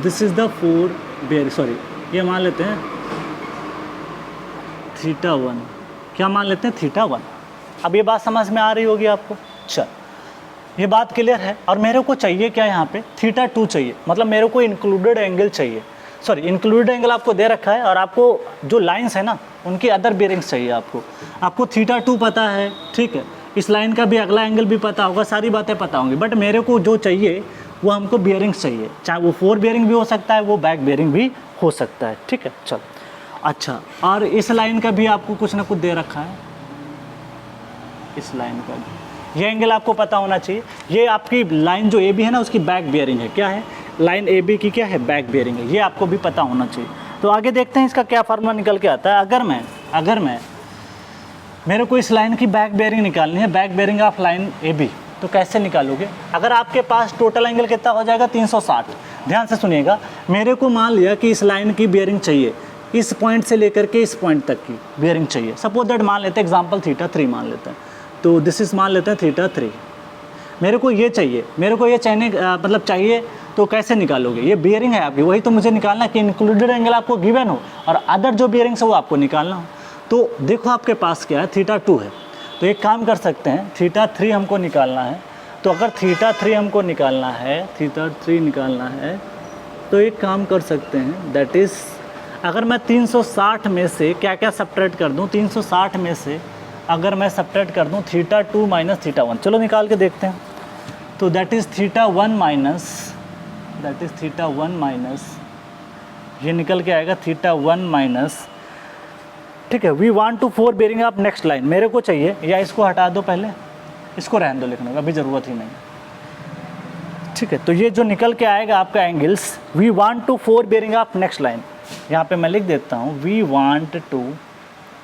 this is the 4 bearing, sorry ये मान लेते हैं θ1, क्या मान लेते हैं, θ1। अब ये बात समझ में आ रही होगी आपको। चल, ये बात क्लियर है। और मेरे को चाहिए क्या, यहाँ पे θ2 चाहिए, मतलब मेरे को इंक्लूडेड एंगल चाहिए। सॉरी, इंक्लूडेड एंगल आपको दे रखा है और आपको जो लाइंस है ना उनकी अदर बेयरिंग्स चाहिए। आपको θ2 पता है, ठीक है, इस लाइन का भी अगला एंगल भी पता होगा, सारी बातें पता होंगी, बट मेरे को जो चाहिए वो हमको बेयरिंग्स चाहिए, चाहे वो 4 बेयरिंग भी हो सकता है, वो बैक बेयरिंग भी हो सकता है। ठीक है, चलो अच्छा, और इस लाइन का भी आपको कुछ ना कुछ दे रखा है, इस लाइन का भी ये एंगल आपको पता होना चाहिए। ये आपकी लाइन जो AB है ना उसकी बैक बेयरिंग है। क्या है, लाइन AB की क्या है, बैक बेयरिंग है, ये आपको भी पता होना चाहिए। तो आगे देखते हैं इसका क्या फार्मूला निकल के आता है। अगर मैं मेरे को इस लाइन की बैक बेयरिंग निकालनी है, back bearing of line AB, तो कैसे निकालोगे। अगर आपके पास टोटल एंगल कितना हो जाएगा, 360। ध्यान से सुनिएगा, मेरे को मान लिया कि इस लाइन की बेयरिंग चाहिए, इस पॉइंट से लेकर के इस पॉइंट तक की बेयरिंग चाहिए। सपोज दैट मान लेते हैं एग्जाम्पल θ3 मान लेते हैं, तो दिस इज मान लेते हैं θ3। मेरे को ये चाहिए, मेरे को ये मतलब चाहिए, तो कैसे निकालोगे, ये बेयरिंग है आपकी, वही तो मुझे निकालना है कि इंक्लूडेड एंगल आपको गिवन हो और अदर जो बेयरिंग्स है वो आपको निकालना हो। तो देखो आपके पास क्या है, θ2 है, तो एक काम कर सकते हैं, थीटा 3 हमको निकालना है। तो अगर थीटा 3 हमको निकालना है, थीटा 3 निकालना है, तो एक काम कर सकते हैं, दैट इज़ अगर मैं 360 में से क्या क्या सब्ट्रैक्ट कर दूं, 360 में से अगर मैं सब्ट्रैक्ट कर दूं थीटा 2 माइनस थीटा 1, चलो निकाल के देखते हैं। तो that is theta 1 minus, that is theta 1 minus, ये निकल के आएगा थीटा 1 माइनस, ठीक है। We want to 4 bearing of next line, मेरे को चाहिए, या इसको हटा दो पहले, इसको रहने दो लिखने का, अभी ज़रूरत ही नहीं, ठीक है। तो ये जो निकल के आएगा आपका angles, we want to 4 bearing of next line, यहाँ पे मैं लिख देता हूँ, वी वांट टू,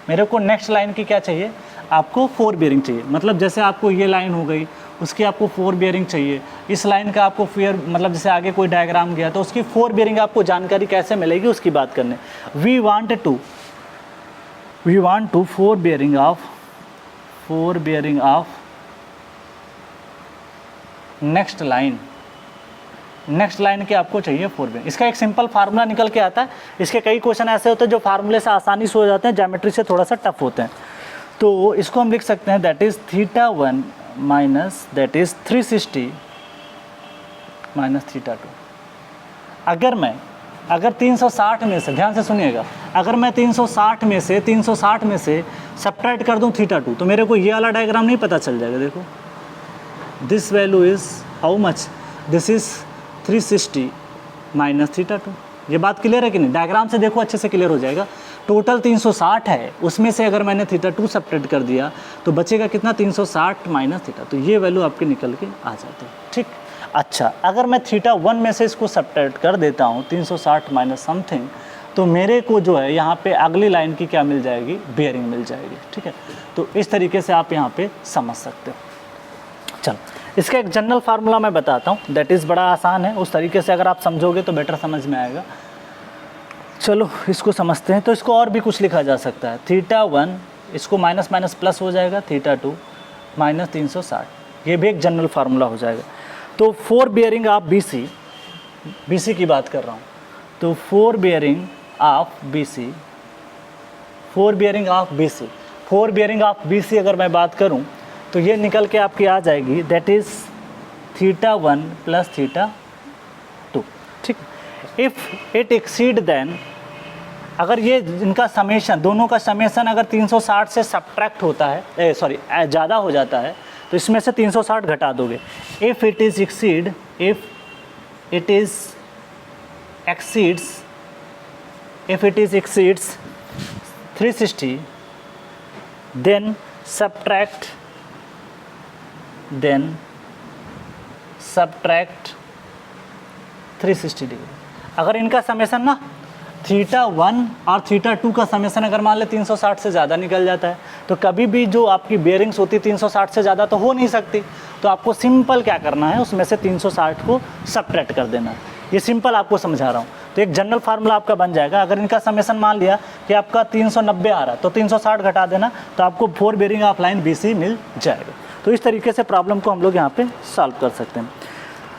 मेरे को नेक्स्ट लाइन की क्या चाहिए, आपको 4 बेरिंग चाहिए। मतलब जैसे आपको ये लाइन हो गई, उसकी आपको 4 बेरिंग चाहिए, इस लाइन का आपको फिर मतलब जैसे आगे कोई डायग्राम गया तो उसकी 4 बेरिंग आपको जानकारी कैसे मिलेगी उसकी बात करने। We want to 4 bearing of next line, next line के आपको चाहिए 4 बेरिंग। इसका एक सिंपल फार्मूला निकल के आता है, इसके कई क्वेश्चन ऐसे होते हैं जो फार्मूले से आसानी से हो जाते हैं, ज्योमेट्री से थोड़ा सा टफ होते हैं। तो इसको हम लिख सकते हैं, that is theta 1 minus that is 360 minus theta 2। अगर 360 में से, ध्यान से सुनिएगा, अगर मैं 360 में से सब्ट्रैक्ट कर दूं थीटा 2, तो मेरे को ये वाला डायग्राम नहीं पता चल जाएगा। देखो, this value is how much, this is 360 minus theta 2। ये बात क्लियर है कि नहीं? डायग्राम से देखो, अच्छे से क्लियर हो जाएगा। टोटल 360 है, उसमें से अगर मैंने थीटा 2 सब्ट्रैक्ट कर दिया तो बचेगा कितना, 360 माइनस थीटा। तो ये वैल्यू आपके निकल के आ जाती है, ठीक। अच्छा, अगर मैं थीटा 1 में से इसको सब्ट्रैक्ट कर देता हूँ 360 माइनस समथिंग, तो मेरे को जो है यहाँ पे अगली लाइन की क्या मिल जाएगी, बेयरिंग मिल जाएगी, ठीक है। तो इस तरीके से आप यहाँ पे समझ सकते हो। चलो, इसका एक जनरल फार्मूला मैं बताता हूँ, दैट इज़ बड़ा आसान है, उस तरीके से अगर आप समझोगे तो बेटर समझ में आएगा। चलो इसको समझते हैं। तो इसको और भी कुछ लिखा जा सकता है, थीटा 1, इसको माइनस माइनस प्लस हो जाएगा, थीटा 2 माइनस 360, ये भी एक जनरल फार्मूला हो जाएगा। तो 4 बेयरिंग ऑफ BC की बात कर रहा हूँ, तो 4 बेयरिंग ऑफ BC अगर मैं बात करूँ तो ये निकल के आपकी आ जाएगी, that is theta 1 plus theta 2, ठीक। इफ़ इट एक्सीड देन, अगर ये इनका समेशन, दोनों का समेशन अगर 360 से सब्ट्रैक्ट होता है, ज़्यादा हो जाता है, तो इसमें से 360 घटा दोगे। If it exceeds 360 then subtract 360 degree. अगर इनका समेशन ना थीटा 1 और थीटा 2 का समेशन अगर मान ले 360 से ज़्यादा निकल जाता है, तो कभी भी जो आपकी बेयरिंग्स होती 360 से ज़्यादा तो हो नहीं सकती। तो आपको सिंपल क्या करना है, उसमें से 360 को सब्ट्रैक्ट कर देना है। ये सिंपल आपको समझा रहा हूँ। तो एक जनरल फार्मूला आपका बन जाएगा। अगर इनका समेशन मान लिया कि आपका 390 आ रहा है, तो 360 घटा देना, तो आपको 4 बेरिंग ऑफ लाइन BC मिल जाएगा। तो इस तरीके से प्रॉब्लम को हम लोग यहाँ पे सॉल्व कर सकते हैं।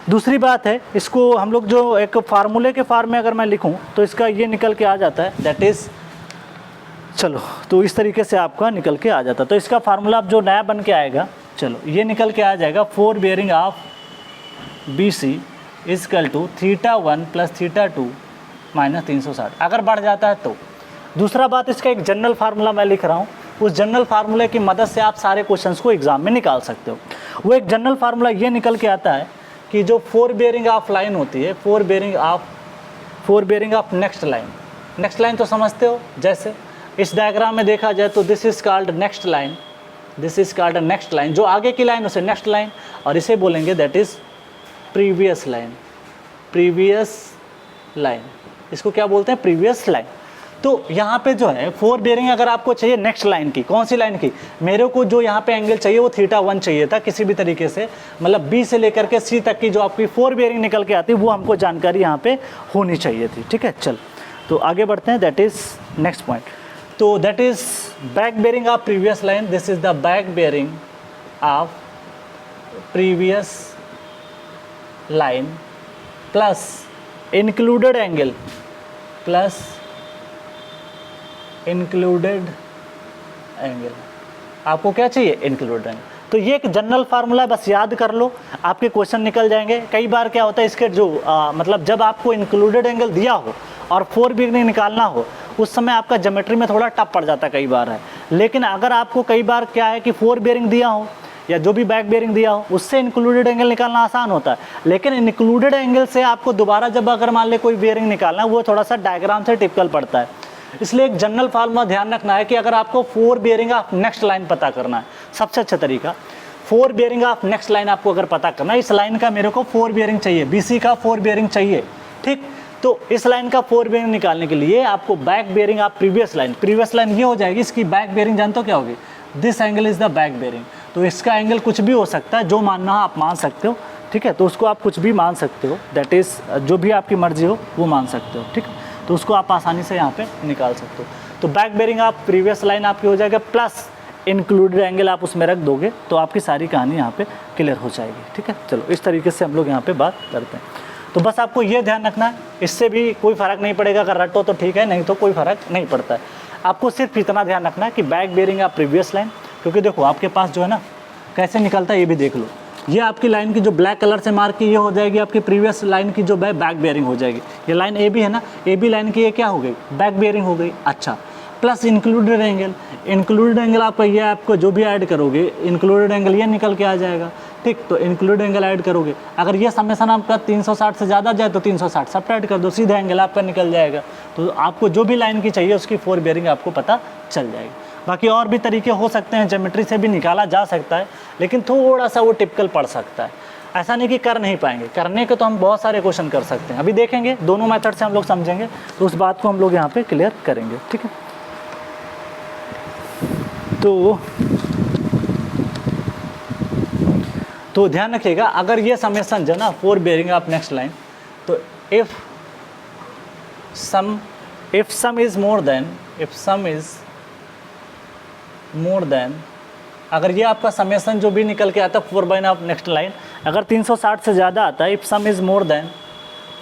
दूसरी बात है, इसको हम लोग जो एक फार्मूले के फॉर्म में अगर मैं लिखूं तो इसका ये निकल के आ जाता है, दैट इज़, चलो तो इस तरीके से आपका निकल के आ जाता है। तो इसका फार्मूला अब जो नया बन के आएगा, चलो ये निकल के आ जाएगा, 4 bearing of BC is equal to theta 1 plus theta 2 minus 360। अगर बढ़ जाता है तो। दूसरा बात, इसका एक जनरल फार्मूला मैं लिख रहा हूँ, उस जनरल फार्मूले की मदद से आप सारे क्वेश्चंस को एग्जाम में निकाल सकते हो। वो एक जनरल फार्मूला ये निकल के आता है कि जो 4 बेरिंग ऑफ लाइन होती है, 4 बेरिंग ऑफ नेक्स्ट लाइन तो समझते हो। जैसे इस डायग्राम में देखा जाए तो this is called next line, जो आगे की लाइन उसे नेक्स्ट लाइन, और इसे बोलेंगे दैट इज प्रीवियस लाइन। इसको क्या बोलते हैं, प्रीवियस लाइन। तो यहाँ पे जो है 4 बेरिंग अगर आपको चाहिए नेक्स्ट लाइन की, कौन सी लाइन की, मेरे को जो यहाँ पे एंगल चाहिए वो थीटा 1 चाहिए था किसी भी तरीके से, मतलब B से लेकर के C तक की जो आपकी 4 बेरिंग निकल के आती है वो हमको जानकारी यहाँ पे होनी चाहिए थी, ठीक है। चल तो आगे बढ़ते हैं, दैट इज़ नेक्स्ट पॉइंट। तो that is back bearing of previous line, this is the back bearing of previous line plus included angle आपको क्या चाहिए, इंक्लूडेड एंगल। तो ये एक जनरल फार्मूला है, बस याद कर लो, आपके क्वेश्चन निकल जाएंगे। कई बार क्या होता है इसके जो मतलब जब आपको इंक्लूडेड एंगल दिया हो और 4 बेरिंग निकालना हो, उस समय आपका ज्योमेट्री में थोड़ा टफ पड़ जाता कई बार है। लेकिन अगर आपको कई बार क्या है कि 4 बेरिंग दिया हो या जो भी बैक बेरिंग दिया हो, उससे इंक्लूडेड एंगल निकालना आसान होता है। लेकिन इंक्लूडेड एंगल से आपको दोबारा जब अगर मान ले कोई बेरिंग निकालना है, वो थोड़ा सा डायग्राम से टिपिकल पड़ता है। इसलिए एक जनरल फार्मूला ध्यान रखना है कि अगर आपको 4 बेरिंग ऑफ नेक्स्ट लाइन पता करना है, सबसे अच्छा तरीका 4 बेरिंग ऑफ नेक्स्ट लाइन आपको अगर पता करना है, इस लाइन का मेरे को 4 बेरिंग चाहिए, BC का 4 बेरिंग चाहिए, ठीक। तो इस लाइन का 4 बेरिंग निकालने के लिए आपको back bearing of previous line ये हो जाएगी, इसकी बैक बेरिंग जानते हो क्या होगी, this angle is the back bearing. तो इसका एंगल कुछ भी हो सकता है, जो मानना हो आप मान सकते हो, ठीक है। तो उसको आप कुछ भी मान सकते हो, दैट इज़ जो भी आपकी मर्जी हो वो मान सकते हो, ठीक है। तो उसको आप आसानी से यहाँ पे निकाल सकते हो। तो बैक बेरिंग आप प्रीवियस लाइन आपकी हो जाएगा, प्लस इंक्लूडेड एंगल आप उसमें रख दोगे, तो आपकी सारी कहानी यहाँ पे क्लियर हो जाएगी, ठीक है। चलो इस तरीके से हम लोग यहाँ पे बात करते हैं। तो बस आपको ये ध्यान रखना है, इससे भी कोई फ़र्क नहीं पड़ेगा, अगर रटो तो ठीक है, नहीं तो कोई फ़र्क नहीं पड़ता है। आपको सिर्फ इतना ध्यान रखना है कि बैक बेरिंग आप प्रीवियस लाइन, क्योंकि देखो आपके पास जो है ना कैसे निकलता है ये भी देख लो। ये आपकी लाइन की जो ब्लैक कलर से मार्क की ये हो जाएगी आपकी प्रीवियस लाइन की जो बैक बेरिंग हो जाएगी। ये लाइन AB है ना, AB लाइन की ये क्या हो गई, बैक बेरिंग हो गई। अच्छा, प्लस इंक्लूडेड एंगल आपका ये आपको जो भी ऐड करोगे, इंक्लूडेड एंगल ये निकल के आ जाएगा, ठीक। तो इंक्लूडेड एंगल ऐड करोगे, अगर ये समेसन आपका 360 से ज़्यादा जाए तो 360 सब्ट्रैक्ट कर दो, सीधा एंगल आपका निकल जाएगा। तो आपको जो भी लाइन की चाहिए उसकी 4 बेरिंग आपको पता चल जाएगी। बाकी और भी तरीके हो सकते हैं, ज्योमेट्री से भी निकाला जा सकता है, लेकिन थोड़ा सा वो टिपिकल पड़ सकता है। ऐसा नहीं कि कर नहीं पाएंगे, करने के तो हम बहुत सारे क्वेश्चन कर सकते हैं। अभी देखेंगे, दोनों मेथड से हम लोग समझेंगे, तो उस बात को हम लोग यहाँ पे क्लियर करेंगे, ठीक है। तो ध्यान रखिएगा, अगर ये समेसन जो ना 4 बेरिंग ऑफ नेक्स्ट लाइन, तो if sum is more then, अगर ये आपका समेसन जो भी निकल के आता है 4 बेरिंग ऑफ नेक्स्ट लाइन, अगर 360 से ज़्यादा आता है, if sum is more than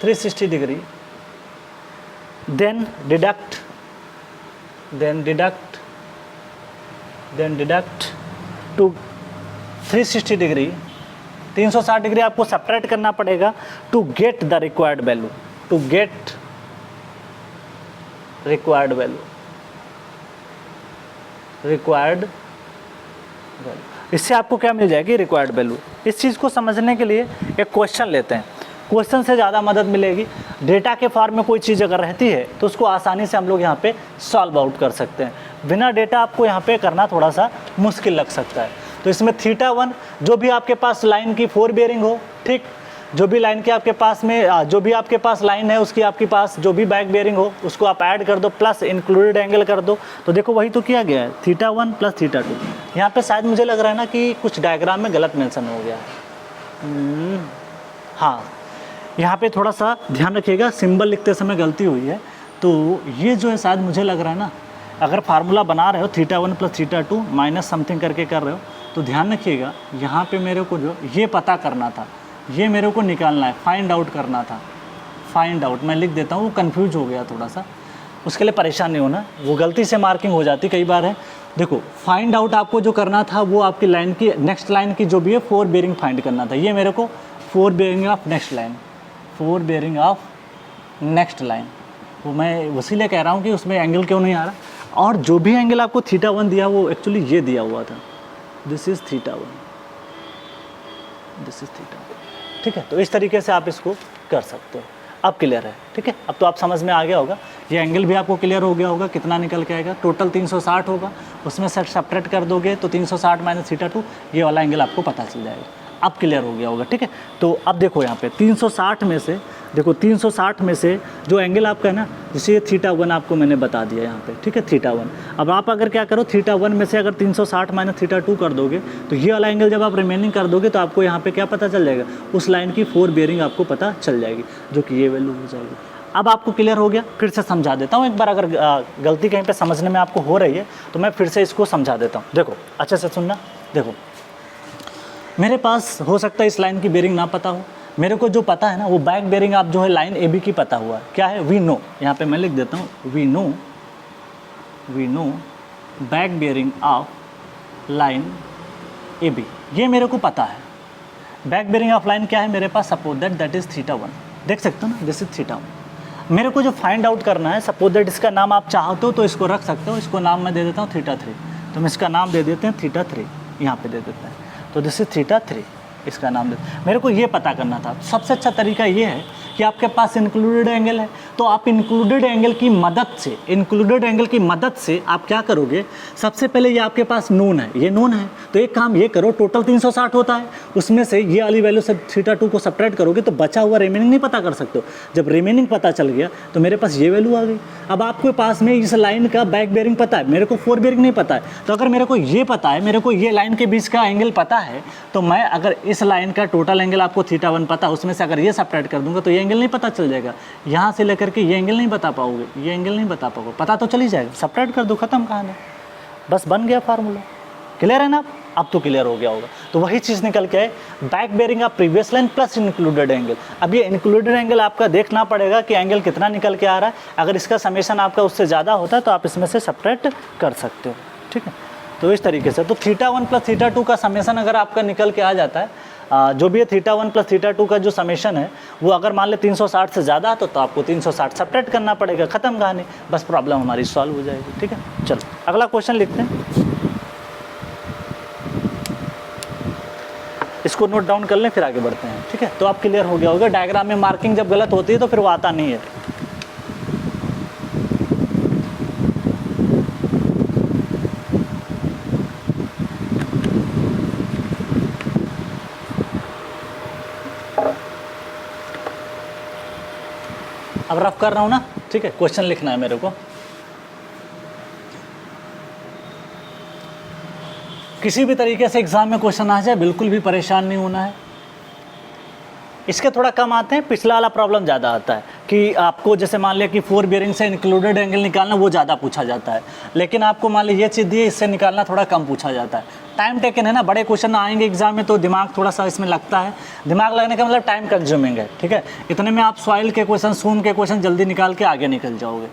360 degree, then deduct to 360 degree, 360 degree आपको सब्ट्रैक्ट करना पड़ेगा to get the required value, इससे आपको क्या मिल जाएगी, रिक्वायर्ड वैल्यू। इस चीज़ को समझने के लिए एक क्वेश्चन लेते हैं, क्वेश्चन से ज़्यादा मदद मिलेगी। डेटा के फॉर्म में कोई चीज़ अगर रहती है तो उसको आसानी से हम लोग यहाँ पे सॉल्व आउट कर सकते हैं। बिना डेटा आपको यहाँ पे करना थोड़ा सा मुश्किल लग सकता है। तो इसमें θ1 जो भी आपके पास लाइन की 4 बेरिंग हो, ठीक, जो भी लाइन के आपके पास में जो भी आपके पास लाइन है उसकी आपके पास जो भी बैक बेरिंग हो उसको आप ऐड कर दो, प्लस इंक्लूडेड एंगल कर दो। तो देखो वही तो किया गया है, θ1 प्लस θ2। यहाँ पे शायद मुझे लग रहा है ना कि कुछ डायग्राम में गलत मेंशन हो गया है। हाँ, यहाँ पे थोड़ा सा ध्यान रखिएगा, सिंबल लिखते समय गलती हुई है। तो ये जो है शायद मुझे लग रहा है ना, अगर फार्मूला बना रहे हो θ1 प्लस θ2 माइनस समथिंग करके कर रहे हो, तो ध्यान रखिएगा यहाँ पे मेरे को जो ये पता करना था, ये मेरे को निकालना है, फाइंड आउट करना था। फाइंड आउट मैं लिख देता हूँ, वो कन्फ्यूज हो गया थोड़ा सा, उसके लिए परेशान नहीं होना, वो गलती से मार्किंग हो जाती कई बार है। देखो फाइंड आउट आपको जो करना था वो आपकी लाइन की नेक्स्ट लाइन की जो भी है 4 बेरिंग फाइंड करना था। ये मेरे को 4 bearing of next line, 4 bearing of next line, वो मैं उसी लिए कह रहा हूँ कि उसमें एंगल क्यों नहीं आ रहा। और जो भी एंगल आपको θ1 दिया वो एक्चुअली ये दिया हुआ था, दिस इज़ θ1, दिस इज़ θ1, ठीक है। तो इस तरीके से आप इसको कर सकते हो। अब क्लियर है, ठीक है। अब तो आप समझ में आ गया होगा, ये एंगल भी आपको क्लियर हो गया होगा, कितना निकल के आएगा, टोटल 360 होगा, उसमें से सब्ट्रैक्ट कर दोगे तो 360 माइनस θ2, ये वाला एंगल आपको पता चल जाएगा। अब क्लियर हो गया होगा, ठीक है। तो अब देखो यहाँ पे 360 में से, देखो 360 में से जो एंगल आपका है ना, जैसे ये θ1 आपको मैंने बता दिया यहाँ पे, ठीक है, θ1। अब आप अगर क्या करो, θ1 में से अगर 360 माइनस θ2 कर दोगे तो ये वाला एंगल जब आप रिमेनिंग कर दोगे तो आपको यहाँ पे क्या पता चल जाएगा, उस लाइन की 4 बेरिंग आपको पता चल जाएगी, जो कि ये वैल्यू हो जाएगी। अब आपको क्लियर हो गया, फिर से समझा देता हूँ एक बार, अगर गलती कहीं पर समझने में आपको हो रही है तो मैं फिर से इसको समझा देता हूँ। देखो अच्छे से सुनना, देखो मेरे पास हो सकता है इस लाइन की बेरिंग ना पता हो, मेरे को जो पता है ना वो बैक बेरिंग आप जो है लाइन AB की पता हुआ है, क्या है, वी नो, यहाँ पे मैं लिख देता हूँ, we know back bearing of line A B, ये मेरे को पता है। बैक बेरिंग ऑफ लाइन क्या है मेरे पास, सपोज दैट इज θ1, देख सकते हो ना, दिस इज θ1। मेरे को जो फाइंड आउट करना है, सपोज दैट इसका नाम आप चाहते हो तो इसको रख सकते हो, इसको नाम मैं दे देता हूँ θ3, तो हम इसका नाम दे देते हैं θ3, यहाँ पे दे देते हैं, तो दिस इज θ3, इसका नाम दे। मेरे को ये पता करना था, सबसे अच्छा तरीका ये है कि आपके पास इंक्लूडेड एंगल है, तो आप इंक्लूडेड एंगल की मदद से आप क्या करोगे, सबसे पहले ये आपके पास नोन है, ये नोन है, तो एक काम ये करो, टोटल 360 होता है, उसमें से ये वाली वैल्यू से θ2 को सब्ट्रैक्ट करोगे तो बचा हुआ रिमेनिंग नहीं पता कर सकते हो। जब रिमेनिंग पता चल गया तो मेरे पास ये वैल्यू आ गई। अब आपके पास में इस लाइन का बैक बेरिंग पता है, मेरे को फोर बेरिंग नहीं पता है, तो अगर मेरे को ये पता है, मेरे को ये लाइन के बीच का एंगल पता है, तो मैं अगर इस लाइन का टोटल एंगल आपको θ1 पता है, उसमें से अगर ये सब्ट्रैक्ट कर दूंगा तो ये एंगल नहीं पता चल जाएगा, यहाँ से लेकर के ये एंगल नहीं बता पाओगे, ये एंगल नहीं बता पाओगे, पता तो चल ही जाएगा, सब्ट्रैक्ट कर दो, खत्म कहानी, बस बन गया फार्मूला। क्लियर है ना, अब तो क्लियर हो गया होगा। तो वही चीज़ निकल के आए, back bearing of previous line plus included angle. अब ये इंक्लूडेड एंगल आपका देखना पड़ेगा कि एंगल कितना निकल के आ रहा है, अगर इसका समेशन आपका उससे ज़्यादा होता है तो आप इसमें से सब्ट्रैक्ट कर सकते हो, ठीक है। तो इस तरीके से, तो θ1 प्लस θ2 का समेशन अगर आपका निकल के आ जाता है, जो भी है θ1 प्लस θ2 का जो समेशन है वो अगर मान ले 360 से ज़्यादा है तो आपको 360 सब्ट्रैक्ट करना पड़ेगा, ख़त्म कहानी, बस प्रॉब्लम हमारी सॉल्व हो जाएगी, ठीक है। चलो अगला क्वेश्चन लिखते हैं, इसको नोट डाउन कर लें फिर आगे बढ़ते हैं, ठीक है। तो आप क्लियर हो गया होगा, डायग्राम में मार्किंग जब गलत होती है तो फिर वो आता नहीं है। अब रफ कर रहा हूँ ना, ठीक है, क्वेश्चन लिखना है मेरे को। किसी भी तरीके से एग्जाम में क्वेश्चन आ जाए बिल्कुल भी परेशान नहीं होना है। इसके थोड़ा कम आते हैं, पिछला वाला प्रॉब्लम ज़्यादा आता है कि आपको जैसे मान लिया कि फोर बेरिंग से इंक्लूडेड एंगल निकालना वो ज़्यादा पूछा जाता है, लेकिन आपको मान लिया ये चीज़ दी है, इससे निकालना थोड़ा कम पूछा जाता है। टाइम टेकन है ना, बड़े क्वेश्चन आएंगे एग्जाम में तो दिमाग थोड़ा सा इसमें लगता है, दिमाग लगने का मतलब टाइम कंज्यूमिंग है, ठीक है। इतने में आप सॉइल के क्वेश्चन, सूम के क्वेश्चन जल्दी निकाल के आगे निकल जाओगे।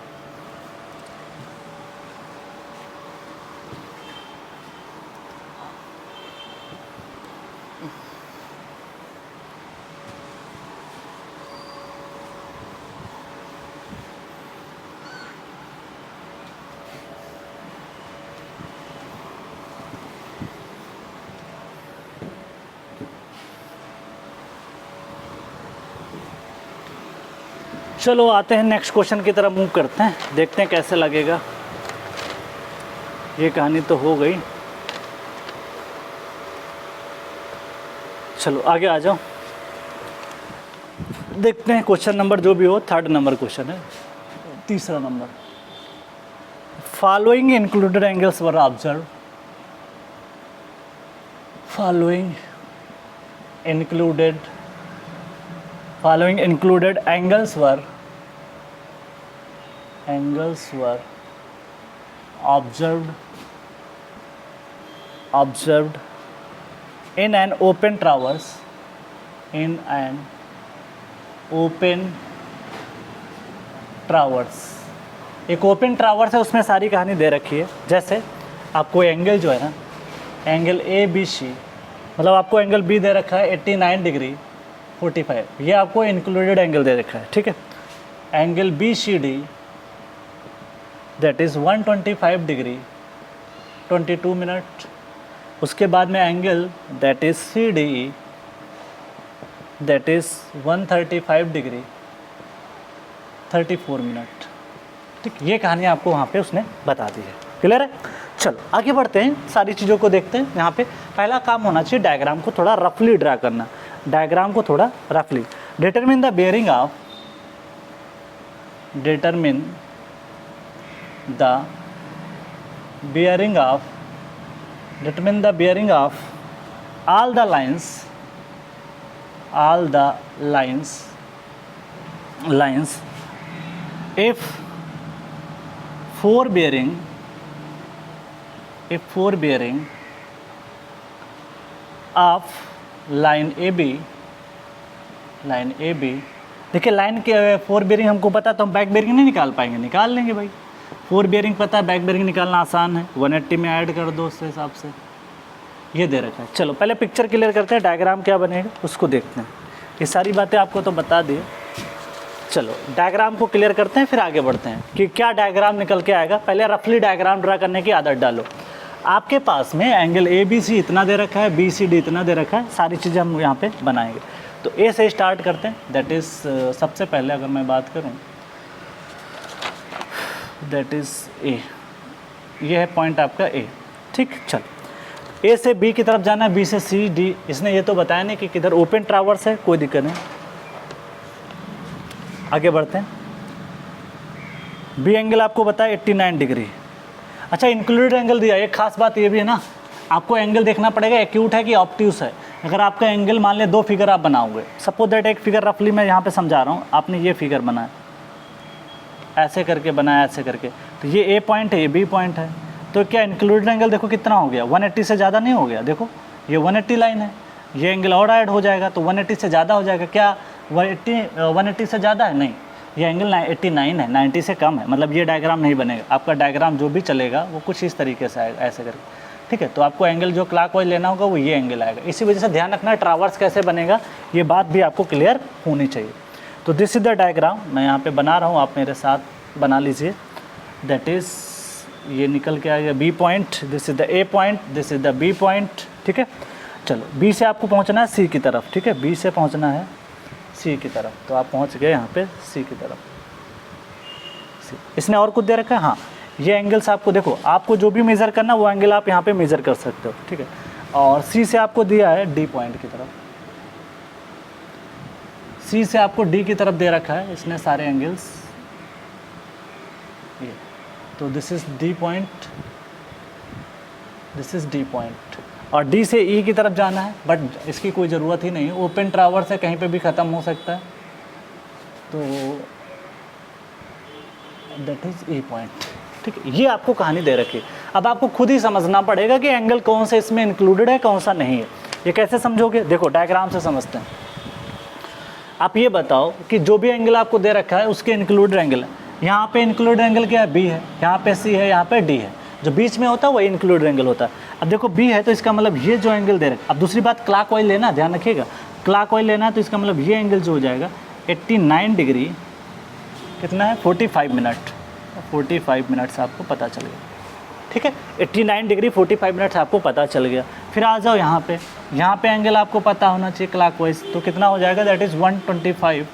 चलो आते हैं नेक्स्ट क्वेश्चन की तरफ मूव करते हैं, देखते हैं कैसे लगेगा। ये कहानी तो हो गई, चलो आगे आ जाओ, देखते हैं क्वेश्चन नंबर जो भी हो, थर्ड नंबर क्वेश्चन है, तीसरा number. Following included angles were observe, following included angles were observed in an open traverse, एक ओपन ट्रावर्स है, उसमें सारी कहानी दे रखी है। जैसे आपको एंगल जो है ना, एंगल ABC, मतलब आपको एंगल B दे रखा है 89 डिग्री 45, ये आपको इंक्लूडेड एंगल दे रखा है, ठीक है। Angle BCD that is 125 degree 22 minute. उसके बाद में angle that is CDE that is 135 degree 34 minute, ठीक। ये कहानी आपको वहाँ पे उसने बता दी है, क्लियर है। चलो आगे बढ़ते हैं, सारी चीज़ों को देखते हैं। यहाँ पे पहला काम होना चाहिए डायग्राम को थोड़ा रफली ड्रा करना, डायग्राम को थोड़ा रफली। Determine the bearing of all the lines if four bearing of line AB, देखिए लाइन के फोर बेरिंग हमको पता, तो हम बैक बेरिंग नहीं निकाल पाएंगे, निकाल लेंगे भाई। फोर बेरिंग पता है, बैक बेरिंग निकालना आसान है, 180 में ऐड कर दो उसके हिसाब से, ये दे रखा है। चलो पहले पिक्चर क्लियर करते हैं, डायग्राम क्या बनेगा उसको देखते हैं। ये सारी बातें आपको तो बता दी। चलो डायग्राम को क्लियर करते हैं, फिर आगे बढ़ते हैं कि क्या डायग्राम निकल के आएगा। पहले रफली डायग्राम ड्रा करने की आदत डालो। आपके पास में एंगल ABC इतना दे रखा है, BCD इतना दे रखा है, सारी चीज़ें हम यहाँ पे बनाएंगे। तो ए से स्टार्ट करते हैं, दैट इज़ सबसे पहले अगर मैं बात करूँ दैट इज़ ए, ये है पॉइंट आपका ए। ठीक, चल ए से बी की तरफ जाना है, बी से सी डी। इसने ये तो बताया नहीं कि किधर ओपन ट्रावर्स है, कोई दिक्कत नहीं। आगे बढ़ते हैं। बी एंगल आपको बताया 89 डिग्री। अच्छा इंक्लूडेड एंगल दिया, एक खास बात ये भी है ना, आपको एंगल देखना पड़ेगा एक्यूट है कि ऑब्ट्यूस है। अगर आपका एंगल मान ले 2 फिगर आप बनाओगे, सपोज दैट एक फिगर रफली मैं यहाँ पे समझा रहा हूँ, आपने ये फिगर बनाया, ऐसे करके बनाया, ऐसे करके, तो ये ए पॉइंट है, ये बी पॉइंट है। तो क्या इंक्लूडेड एंगल देखो कितना हो गया, 180 से ज़्यादा नहीं हो गया। देखो ये 180 लाइन है, ये एंगल और ऐड हो जाएगा तो 180 से ज़्यादा हो जाएगा। क्या 180 से ज़्यादा है? नहीं, ये एंगल 89 है, 90 से कम है। मतलब ये डायग्राम नहीं बनेगा आपका। डायग्राम जो भी चलेगा वो कुछ इस तरीके से आएगा, ऐसे करके। ठीक है, तो आपको एंगल जो क्लॉकवाइज लेना होगा वो ये एंगल आएगा। इसी वजह से ध्यान रखना ट्रावर्स कैसे बनेगा, ये बात भी आपको क्लियर होनी चाहिए। तो दिस इज़ द डायग्राम, मैं यहाँ पे बना रहा हूँ, आप मेरे साथ बना लीजिए। दैट इज़ ये निकल के आएगा B point, this is the A point, this is the B point. ठीक है, चलो बी से आपको पहुँचना है सी की तरफ। ठीक है, बी से पहुँचना है सी की तरफ, तो आप पहुँच गए यहाँ पे सी की तरफ। सी, इसने और कुछ दे रखा है। हाँ, ये एंगल्स आपको देखो, आपको जो भी मेज़र करना वो एंगल आप यहाँ पे मेज़र कर सकते हो। ठीक है, और सी से आपको दिया है डी पॉइंट की तरफ, सी से आपको डी की तरफ दे रखा है इसने सारे एंगल्स। ये तो this is D point, this is D point, और डी से ई की तरफ जाना है, बट इसकी कोई ज़रूरत ही नहीं है, ओपन ट्रावर्स है, कहीं पे भी ख़त्म हो सकता है। तो दैट इज़ ई पॉइंट। ठीक है, ये आपको कहानी दे रखी है। अब आपको खुद ही समझना पड़ेगा कि एंगल कौन सा इसमें इंक्लूडेड है, कौन सा नहीं है। ये कैसे समझोगे, देखो डायग्राम से समझते हैं। आप ये बताओ कि जो भी एंगल आपको दे रखा है उसके इंक्लूडेड एंगल है। यहाँ पे इंक्लूडेड एंगल क्या है, बी है, यहाँ पे सी है, यहाँ पे डी है। जो बीच में होता है वही इंक्लूडेड एंगल होता है। अब देखो बी है तो इसका मतलब ये जो एंगल दे रखा है। अब दूसरी बात क्लॉकवाइज लेना, ध्यान रखिएगा, क्लॉकवाइज लेना है तो इसका मतलब ये एंगल जो हो जाएगा 89 डिग्री, कितना है 45 मिनट, 45 मिनट से आपको पता चल गया। ठीक है, 89 डिग्री 45 मिनट से आपको पता चल गया। फिर आ जाओ यहाँ पे एंगल आपको पता होना चाहिए क्लॉकवाइज, तो कितना हो जाएगा, दैट इज़ 125,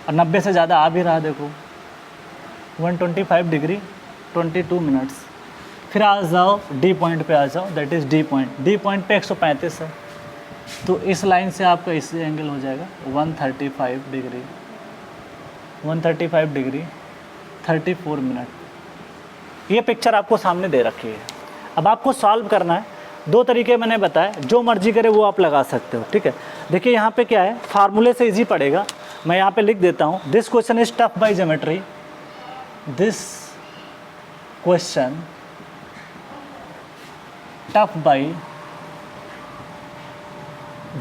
और 90 से ज़्यादा आ भी रहा, देखो 125 डिग्री 22 मिनट्स। फिर आ जाओ डी पॉइंट पे आ जाओ, दैट इज़ डी पॉइंट पे 135 है, तो इस लाइन से आपका इससे एंगल हो जाएगा 135 डिग्री 34 मिनट। ये पिक्चर आपको सामने दे रखी है। अब आपको सॉल्व करना है, 2 तरीके मैंने बताए, जो मर्जी करे वो आप लगा सकते हो। ठीक है, देखिए यहाँ पे क्या है, फार्मूले से इजी पड़ेगा, मैं यहाँ पे लिख देता हूँ। This question is tough by geometry, this question tough by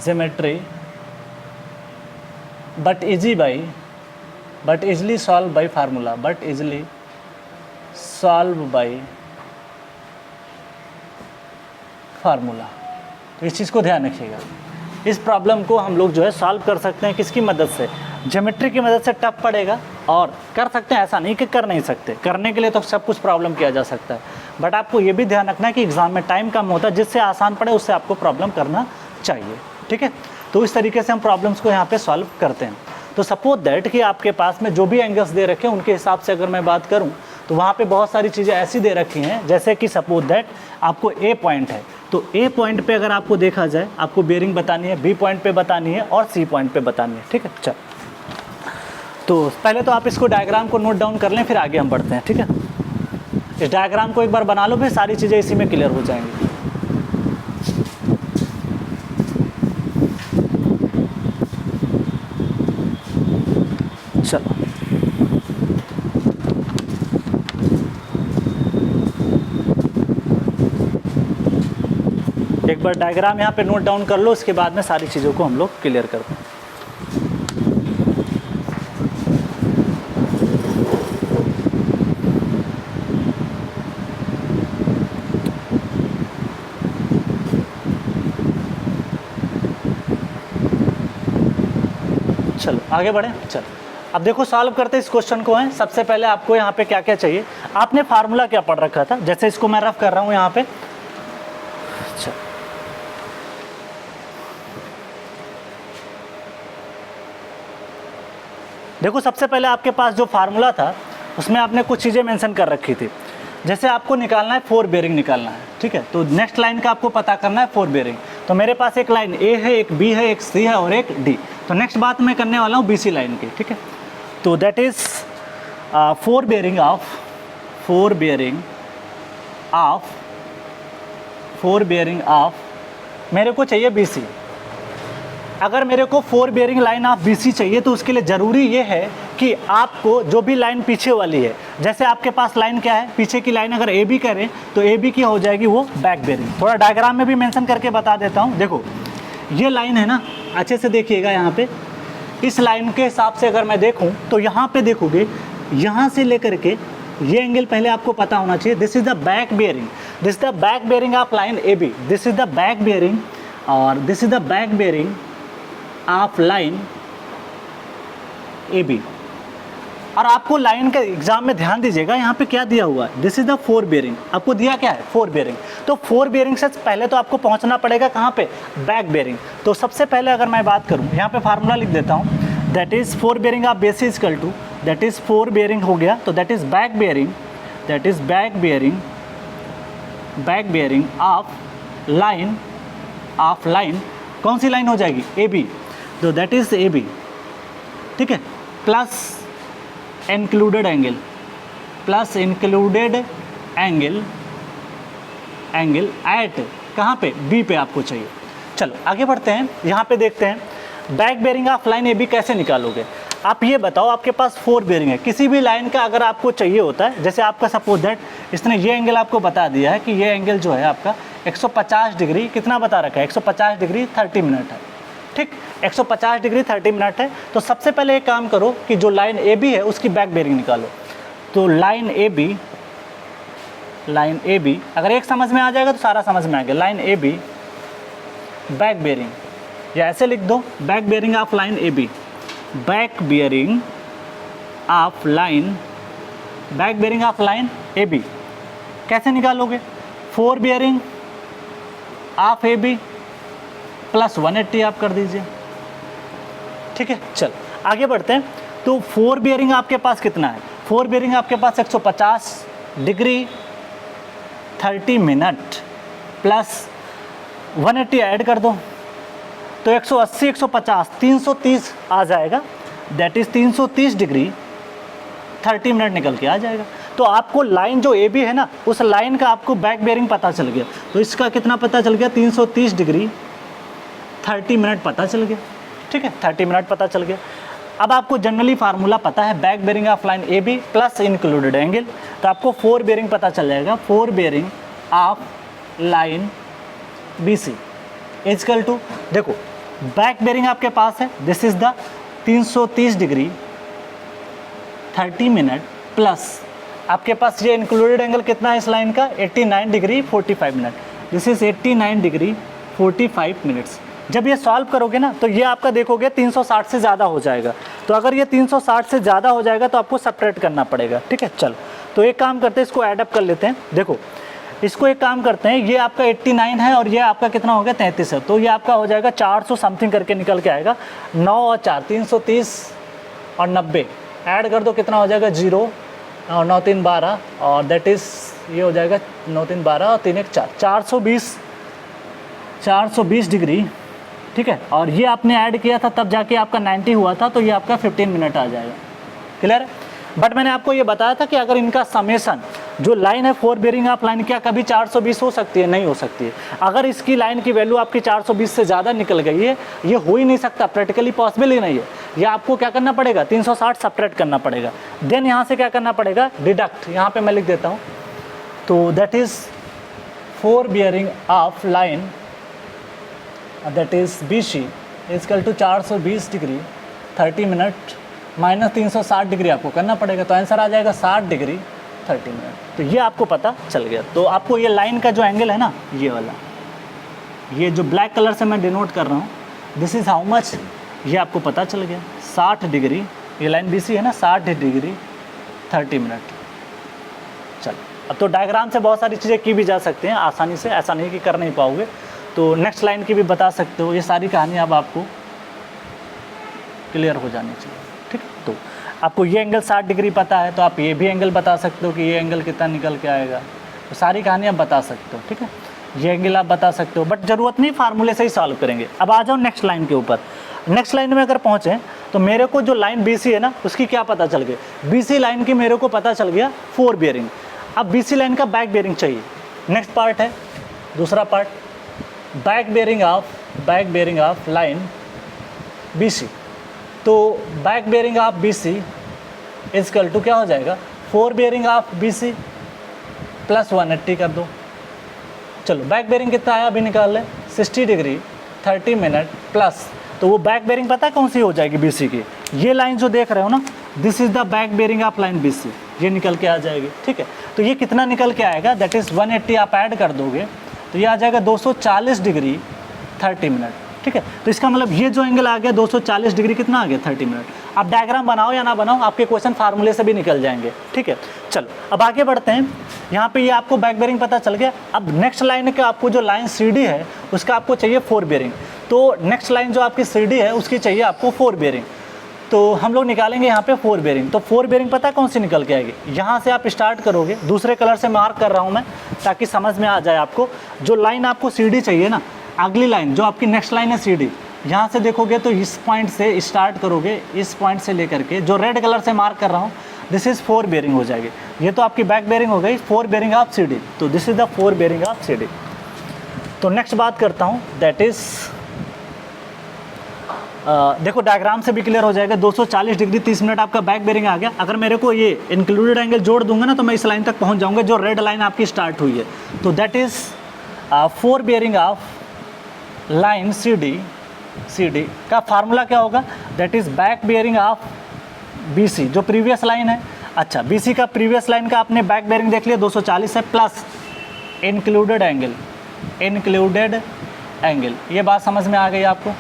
geometry but easily solved by formula, but easily solved by formula. तो इस चीज़ को ध्यान रखिएगा। इस प्रॉब्लम को हम लोग जो है सॉल्व कर सकते हैं किसकी मदद से, ज्योमेट्री की मदद से। टफ पड़ेगा और कर सकते हैं, ऐसा नहीं कि कर नहीं सकते, करने के लिए तो सब कुछ प्रॉब्लम किया जा सकता है, बट आपको ये भी ध्यान रखना है कि एग्ज़ाम में टाइम कम होता है, जिससे आसान पड़े उससे आपको प्रॉब्लम करना चाहिए। ठीक है, तो इस तरीके से हम प्रॉब्लम्स को यहाँ पे सॉल्व करते हैं। तो सपोज दैट कि आपके पास में जो भी एंगल्स दे रखे हैं उनके हिसाब से अगर मैं बात करूं तो वहाँ पे बहुत सारी चीज़ें ऐसी दे रखी हैं, जैसे कि सपोज दैट आपको ए पॉइंट है, तो ए पॉइंट पे अगर आपको देखा जाए, आपको बेयरिंग बतानी है, बी पॉइंट पे बतानी है और सी पॉइंट पे बतानी है। ठीक है, चल तो पहले तो आप इसको डायग्राम को नोट डाउन कर लें, फिर आगे हम बढ़ते हैं। ठीक है, इस डायग्राम को एक बार बना लो, फिर सारी चीज़ें इसी में क्लियर हो जाएंगी। चलो एक बार डायग्राम यहाँ पे नोट डाउन कर लो, उसके बाद में सारी चीज़ों को हम लोग क्लियर करते हैं। चलो आगे बढ़े। चलो अब देखो सॉल्व करते इस क्वेश्चन को है। सबसे पहले आपको यहाँ पे क्या क्या चाहिए, आपने फार्मूला क्या पढ़ रखा था, जैसे इसको मैं रफ कर रहा हूँ यहाँ पे। चलो देखो सबसे पहले आपके पास जो फार्मूला था उसमें आपने कुछ चीज़ें मेंशन कर रखी थी। जैसे आपको निकालना है 4 बेरिंग निकालना है, ठीक है। तो नेक्स्ट लाइन का आपको पता करना है 4 बेरिंग। तो मेरे पास एक लाइन ए है, एक बी है, एक सी है और एक डी। तो नेक्स्ट बात मैं करने वाला हूँ बीसी लाइन की, ठीक है। तो दैट इज 4 बेरिंग ऑफ मेरे को चाहिए बीसी। अगर मेरे को 4 बेरिंग लाइन ऑफ बीसी चाहिए तो उसके लिए ज़रूरी ये है कि आपको जो भी लाइन पीछे वाली है, जैसे आपके पास लाइन क्या है, पीछे की लाइन अगर ए बी करें तो ए बी की हो जाएगी वो बैक बेरिंग। थोड़ा डायग्राम में भी मेंशन करके बता देता हूँ। देखो ये लाइन है ना, अच्छे से देखिएगा यहाँ पे। इस लाइन के हिसाब से अगर मैं देखूँ तो यहाँ पे देखोगे, यहाँ से लेकर के ये एंगल पहले आपको पता होना चाहिए। This is the back bearing, this is the back bearing of line A B, this is the back bearing और this is the back bearing of line A B. और आपको लाइन के एग्जाम में ध्यान दीजिएगा, यहाँ पे क्या दिया हुआ है, दिस इज द 4 बेरिंग। आपको दिया क्या है, 4 बेरिंग। तो 4 बेरिंग से पहले तो आपको पहुँचना पड़ेगा कहाँ पे, बैक बेरिंग। तो सबसे पहले अगर मैं बात करूँ, यहाँ पे फार्मूला लिख देता हूँ। That is 4 bearing of base is equal to, that is 4 bearing हो गया, तो that is back bearing, that is back bearing of line कौन सी लाइन हो जाएगी, ए बी। तो दैट इज ए बी, ठीक है, प्लस इंक्लूडेड एंगल एट कहाँ पे, बी पे आपको चाहिए। चलो आगे बढ़ते हैं, यहाँ पे देखते हैं back bearing of line A B कैसे निकालोगे। आप ये बताओ, आपके पास 4 बेरिंग है, किसी भी लाइन का अगर आपको चाहिए होता है, जैसे आपका सपोज दैट इसने ये एंगल आपको बता दिया है कि ये एंगल जो है आपका 150 डिग्री कितना बता रखा है, 150 डिग्री 30 मिनट है, ठीक। 150 डिग्री 30 मिनट है। तो सबसे पहले एक काम करो कि जो लाइन ए बी है उसकी बैक बेरिंग निकालो। तो लाइन ए बी अगर एक समझ में आ जाएगा तो सारा समझ में आ गया। Line A B back bearing, या ऐसे लिख दो, back bearing of line A B, back bearing of line A B कैसे निकालोगे, 4 bearing of A B plus 180 आप कर दीजिए, ठीक है। चल आगे बढ़ते हैं। तो 4 बेरिंग आपके पास कितना है, 4 बेरिंग आपके पास 150 डिग्री 30 मिनट प्लस 180 ऐड कर दो, तो 180 150 330 आ जाएगा। दैट इज 330 डिग्री 30 मिनट निकल के आ जाएगा। तो आपको लाइन जो ए बी है ना, उस लाइन का आपको बैक बेरिंग पता चल गया। तो इसका कितना पता चल गया, 330 डिग्री 30 मिनट पता चल गया, ठीक है, 30 मिनट पता चल गया। अब आपको जनरली फार्मूला पता है back bearing of line A B plus included angle. तो आपको 4 बेरिंग पता चल जाएगा, 4 bearing of line B C is equal to, देखो बैक बेरिंग आपके पास है, this is the 330 degree 30 minute plus आपके पास ये इंक्लूडेड एंगल कितना है इस लाइन का, 89 degree 45 minute. This is 89 degree 45 minutes. जब ये सॉल्व करोगे ना तो ये आपका देखोगे 360 से ज़्यादा हो जाएगा। तो अगर ये 360 से ज़्यादा हो जाएगा तो आपको सब्ट्रैक्ट करना पड़ेगा, ठीक है। चलो तो एक काम करते हैं, इसको ऐड अप कर लेते हैं। देखो इसको एक काम करते हैं, ये आपका 89 है और ये आपका कितना हो गया 33 है, तो ये आपका हो जाएगा 400 समथिंग करके निकल के आएगा। 9 और 4 330 और 90 ऐड कर दो, कितना हो जाएगा 0 और 9 3 12 और दैट इज़ ये हो जाएगा 9 3 12 और 3 1 4 420 डिग्री, ठीक है। और ये आपने ऐड किया था तब जाके आपका 90 हुआ था, तो ये आपका 15 मिनट आ जाएगा, क्लियर है। बट मैंने आपको ये बताया था कि अगर इनका समेसन जो लाइन है 4 बेरिंग ऑफ लाइन, क्या कभी 420 हो सकती है, नहीं हो सकती है। अगर इसकी लाइन की वैल्यू आपकी 420 से ज़्यादा निकल गई है, ये हो ही नहीं सकता, प्रैक्टिकली पॉसिबल ही नहीं है। ये आपको क्या करना पड़ेगा, 360 सब्ट्रैक्ट करना पड़ेगा। देन यहाँ से क्या करना पड़ेगा, डिडक्ट, यहाँ पे मैं लिख देता हूँ। तो that is 4 bearing of line that is B C is equal to 420 degree 30 minute minus 360 degree आपको करना पड़ेगा। तो आंसर आ जाएगा 60 डिग्री 30 मिनट। तो ये आपको पता चल गया। तो आपको ये लाइन का जो एंगल है ना, ये वाला, ये जो ब्लैक कलर से मैं डिनोट कर रहा हूँ, दिस इज़ हाउ मच ये आपको पता चल गया 60 डिग्री, ये लाइन BC है ना, 60 डिग्री 30 मिनट। चलो अब तो डायग्राम से बहुत सारी चीज़ें की भी जा सकती हैं आसानी से, ऐसा नहीं कि कर नहीं पाओगे। तो नेक्स्ट लाइन की भी बता सकते हो। ये सारी कहानी अब आपको क्लियर हो जानी चाहिए, ठीक है। तो आपको ये एंगल 60 डिग्री पता है, तो आप ये भी एंगल बता सकते हो कि ये एंगल कितना निकल के आएगा। तो सारी कहानी आप बता सकते हो, ठीक है। ये एंगल आप बता सकते हो, बट ज़रूरत नहीं, फार्मूले से ही सॉल्व करेंगे। अब आ जाओ नेक्स्ट लाइन के ऊपर। नेक्स्ट लाइन में अगर पहुँचें तो मेरे को जो लाइन BC है ना, उसकी क्या पता चल गई, BC लाइन की मेरे को पता चल गया 4 बेयरिंग। अब BC लाइन का बैक बेयरिंग चाहिए। नेक्स्ट पार्ट है, दूसरा part, back bearing of line BC। तो back bearing of BC is equal to क्या हो जाएगा, 4 बेयरिंग ऑफ BC प्लस 180 कर दो। चलो बैक बेयरिंग कितना आया अभी निकाल लें, 60 डिग्री 30 मिनट प्लस, तो वो बैक बेयरिंग पता है कौन सी हो जाएगी BC की, ये लाइन जो देख रहे हो ना, this is the back bearing of line BC, ये निकल के आ जाएगी, ठीक है। तो ये कितना निकल के आएगा, दैट इज़ 180 आप ऐड कर दोगे तो ये आ जाएगा 240 डिग्री 30 मिनट, ठीक है। तो इसका मतलब ये जो एंगल आ गया 240 डिग्री कितना आ गया, 30 मिनट। आप डायग्राम बनाओ या ना बनाओ, आपके क्वेश्चन फार्मूले से भी निकल जाएंगे, ठीक है। चलो अब आगे बढ़ते हैं। यहाँ पे ये आपको बैक बेयरिंग पता चल गया। अब नेक्स्ट लाइन के आपको जो लाइन CD है उसका आपको चाहिए 4 बेयरिंग। तो नेक्स्ट लाइन जो आपकी CD है उसकी चाहिए आपको 4 बेयरिंग। तो हम लोग निकालेंगे यहाँ पे 4 बेयरिंग। तो 4 बेयरिंग पता है कौन सी निकल के आएगी, यहाँ से आप स्टार्ट करोगे, दूसरे कलर से मार्क कर रहा हूँ मैं ताकि समझ में आ जाए आपको। जो लाइन आपको CD चाहिए ना, अगली लाइन जो आपकी नेक्स्ट लाइन है CD, यहाँ से देखोगे तो इस पॉइंट से स्टार्ट करोगे, इस पॉइंट से लेकर के जो रेड कलर से मार्क कर रहा हूँ, दिस इज़ 4 बेयरिंग हो जाएगी। ये तो आपकी बैक बेयरिंग हो गई, 4 बेयरिंग ऑफ CD। तो this is the 4 bearing of CD। तो नेक्स्ट बात करता हूँ, दैट इज़ देखो डायग्राम से भी क्लियर हो जाएगा। 240 डिग्री 30 मिनट आपका बैक बेयरिंग आ गया। अगर मेरे को ये इंक्लूडेड एंगल जोड़ दूंगा ना, तो मैं इस लाइन तक पहुँच जाऊँगा जो रेड लाइन आपकी स्टार्ट हुई है। तो that is 4 bearing of line CD का फार्मूला क्या होगा, that is back bearing of BC जो प्रीवियस लाइन है। अच्छा, BC का प्रीवियस लाइन का आपने बैक बेयरिंग देख लिया 240 है, प्लस इंक्लूडेड एंगल। ये बात समझ में आ गई आपको,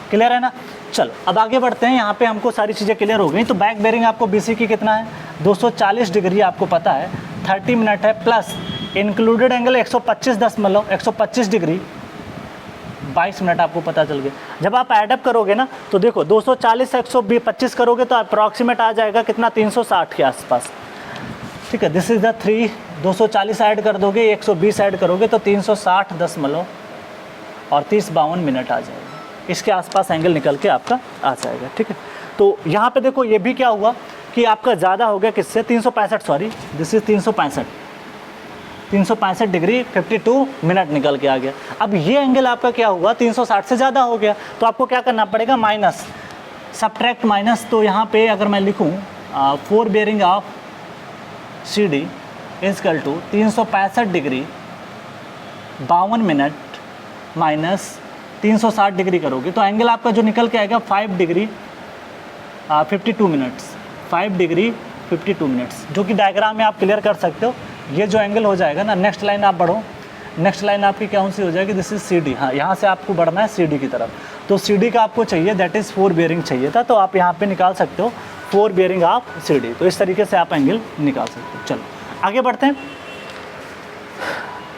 क्लियर है ना। चलो अब आगे बढ़ते हैं। यहाँ पे हमको सारी चीज़ें क्लियर हो गई। तो बैक बेयरिंग आपको BC की कितना है, 240 डिग्री आपको पता है, 30 मिनट है, plus included angle 125 degree 22 minute आपको पता चल गया। जब आप एडअप करोगे ना, तो देखो 240 से 125 करोगे तो अप्रॉक्सीमेट आ जाएगा कितना, 360 के आसपास, ठीक है। दिस इज़ द 3, 240 ऐड कर दोगे, 120 ऐड करोगे तो 360 दशमलव और 30-52 मिनट आ जाएगा। इसके आसपास एंगल निकल के आपका आ जाएगा, ठीक है। तो यहाँ पे देखो ये भी क्या हुआ कि आपका ज़्यादा हो गया किससे, 365, sorry this is 365 degree 52 minute निकल के आ गया। अब ये एंगल आपका क्या हुआ, 360 से ज़्यादा हो गया। तो आपको क्या करना पड़ेगा, माइनस, सब्ट्रैक्ट माइनस। तो यहाँ पे अगर मैं लिखूँ 4 bearing of CD is equal to 365 degree 52 minute minus 360 degree करोगे तो एंगल आपका जो निकल के आएगा 5 डिग्री 52 मिनट्स, 5 डिग्री 52 मिनट्स, जो कि डायग्राम में आप क्लियर कर सकते हो। ये जो एंगल हो जाएगा ना, नेक्स्ट लाइन आप बढ़ो, नेक्स्ट लाइन आपकी कौन सी हो जाएगी, दिस इज CD। हाँ, यहाँ से आपको बढ़ना है CD की तरफ। तो CD का आपको चाहिए, दैट इज़ 4 बेयरिंग चाहिए था, तो आप यहाँ पे निकाल सकते हो 4 बेयरिंग ऑफ CD। तो इस तरीके से आप एंगल निकाल सकते हो। चलो आगे बढ़ते हैं।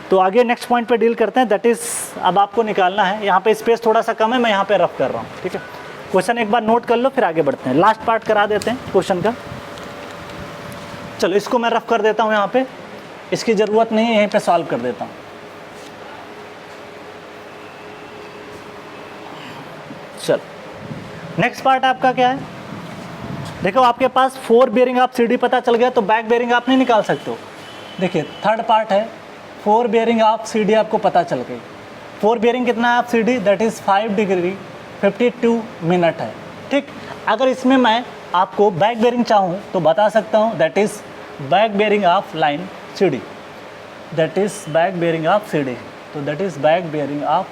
तो आगे नेक्स्ट पॉइंट पे डील करते हैं, दैट इज़ अब आपको निकालना है। यहाँ पे स्पेस थोड़ा सा कम है, मैं यहाँ पे रफ कर रहा हूँ, ठीक है। क्वेश्चन एक बार नोट कर लो, फिर आगे बढ़ते हैं। लास्ट पार्ट करा देते हैं क्वेश्चन का। चलो इसको मैं रफ कर देता हूँ, यहाँ पे इसकी ज़रूरत नहीं है, यहीं पे सॉल्व कर देता हूँ। चलो नेक्स्ट पार्ट आपका क्या है, देखो आपके पास 4 बेयरिंग ऑफ CD पता चल गया, तो बैक बेयरिंग आप नहीं निकाल सकते हो। देखिए थर्ड पार्ट है, 4 बेयरिंग ऑफ CD आपको पता चल गई। 4 बेयरिंग कितना है of CD, that is 5 degree 52 minute है, ठीक। अगर इसमें मैं आपको बैक बेयरिंग चाहूँ तो बता सकता हूँ, that is back bearing of line CD, that is back bearing of CD। तो that is back bearing of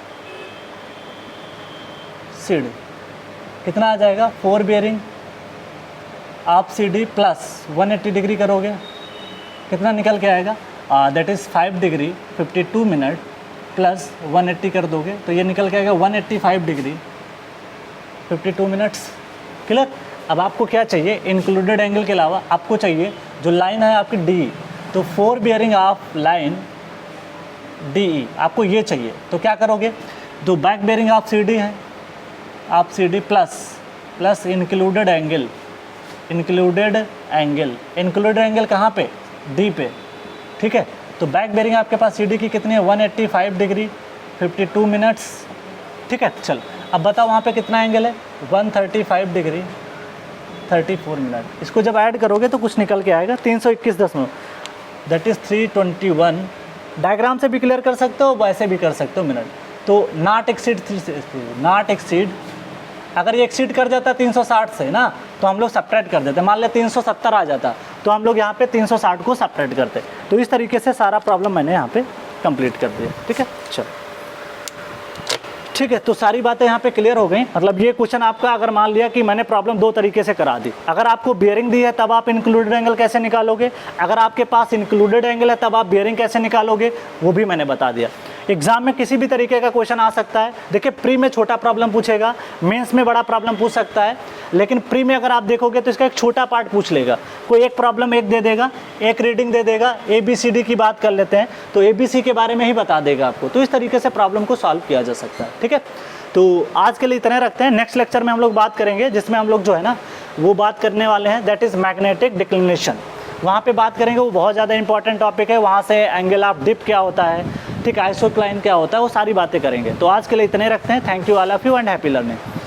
CD कितना आ जाएगा, 4 bearing of CD plus 180 degree करोगे कितना निकल के आएगा, that is 5 degree 52 minute plus 180 कर दोगे तो ये निकल के आएगा 185 डिग्री 52 मिनट्स। क्लियर। अब आपको क्या चाहिए, इंक्लूडेड एंगल के अलावा आपको चाहिए जो लाइन है आपकी डी, तो 4 बियरिंग ऑफ लाइन DE आपको ये चाहिए। तो क्या करोगे, जो बैक बेयरिंग ऑफ CD है, आप CD plus included angle, included angle कहाँ पे, D पे, ठीक है। तो बैक बेयरिंग आपके पास CD की कितनी है, 185 डिग्री 52 मिनट्स, ठीक है। चल अब बताओ वहाँ पे कितना एंगल है, 135 डिग्री 34 मिनट। इसको जब ऐड करोगे तो कुछ निकल के आएगा 321 दैट इज़ 321। डायग्राम से भी क्लियर कर सकते हो, वैसे भी कर सकते हो मिनट। तो नॉट एक्सीड, अगर ये एक्सीड कर जाता 360 से ना, तो हम लोग सब्ट्रैक्ट कर देते। मान ले 370 आ जाता, तो हम लोग यहाँ पे 360 को सब्ट्रैक्ट करते। तो इस तरीके से सारा प्रॉब्लम मैंने यहाँ पे कंप्लीट कर दिया, ठीक है। चलो ठीक है, तो सारी बातें यहाँ पे क्लियर हो गई। मतलब ये क्वेश्चन आपका, अगर मान लिया कि मैंने प्रॉब्लम 2 तरीके से करा दी, अगर आपको बियरिंग दी है तब आप इंक्लूडेड एंगल कैसे निकालोगे, अगर आपके पास इंक्लूडेड एंगल है तब आप बियरिंग कैसे निकालोगे, वो भी मैंने बता दिया। एग्जाम में किसी भी तरीके का क्वेश्चन आ सकता है। देखिए प्री में छोटा प्रॉब्लम पूछेगा, मेंस में बड़ा प्रॉब्लम पूछ सकता है, लेकिन प्री में अगर आप देखोगे तो इसका एक छोटा पार्ट पूछ लेगा। कोई एक प्रॉब्लम एक दे देगा, एक रीडिंग दे देगा, ABCD की बात कर लेते हैं तो ABC के बारे में ही बता देगा आपको। तो इस तरीके से प्रॉब्लम को सॉल्व किया जा सकता है, ठीक है। तो आज के लिए इतना रखते हैं। नेक्स्ट लेक्चर में हम लोग बात करेंगे, जिसमें हम लोग जो है ना वो बात करने वाले हैं, दैट इज़ मैग्नेटिक डिक्लिनेशन। वहाँ पे बात करेंगे, वो बहुत ज़्यादा इंपॉर्टेंट टॉपिक है। वहाँ से एंगल ऑफ डिप क्या होता है, ठीक, आइसोक्लाइन क्या होता है, वो सारी बातें करेंगे। तो आज के लिए इतने रखते हैं। Thank you all of you and happy learning.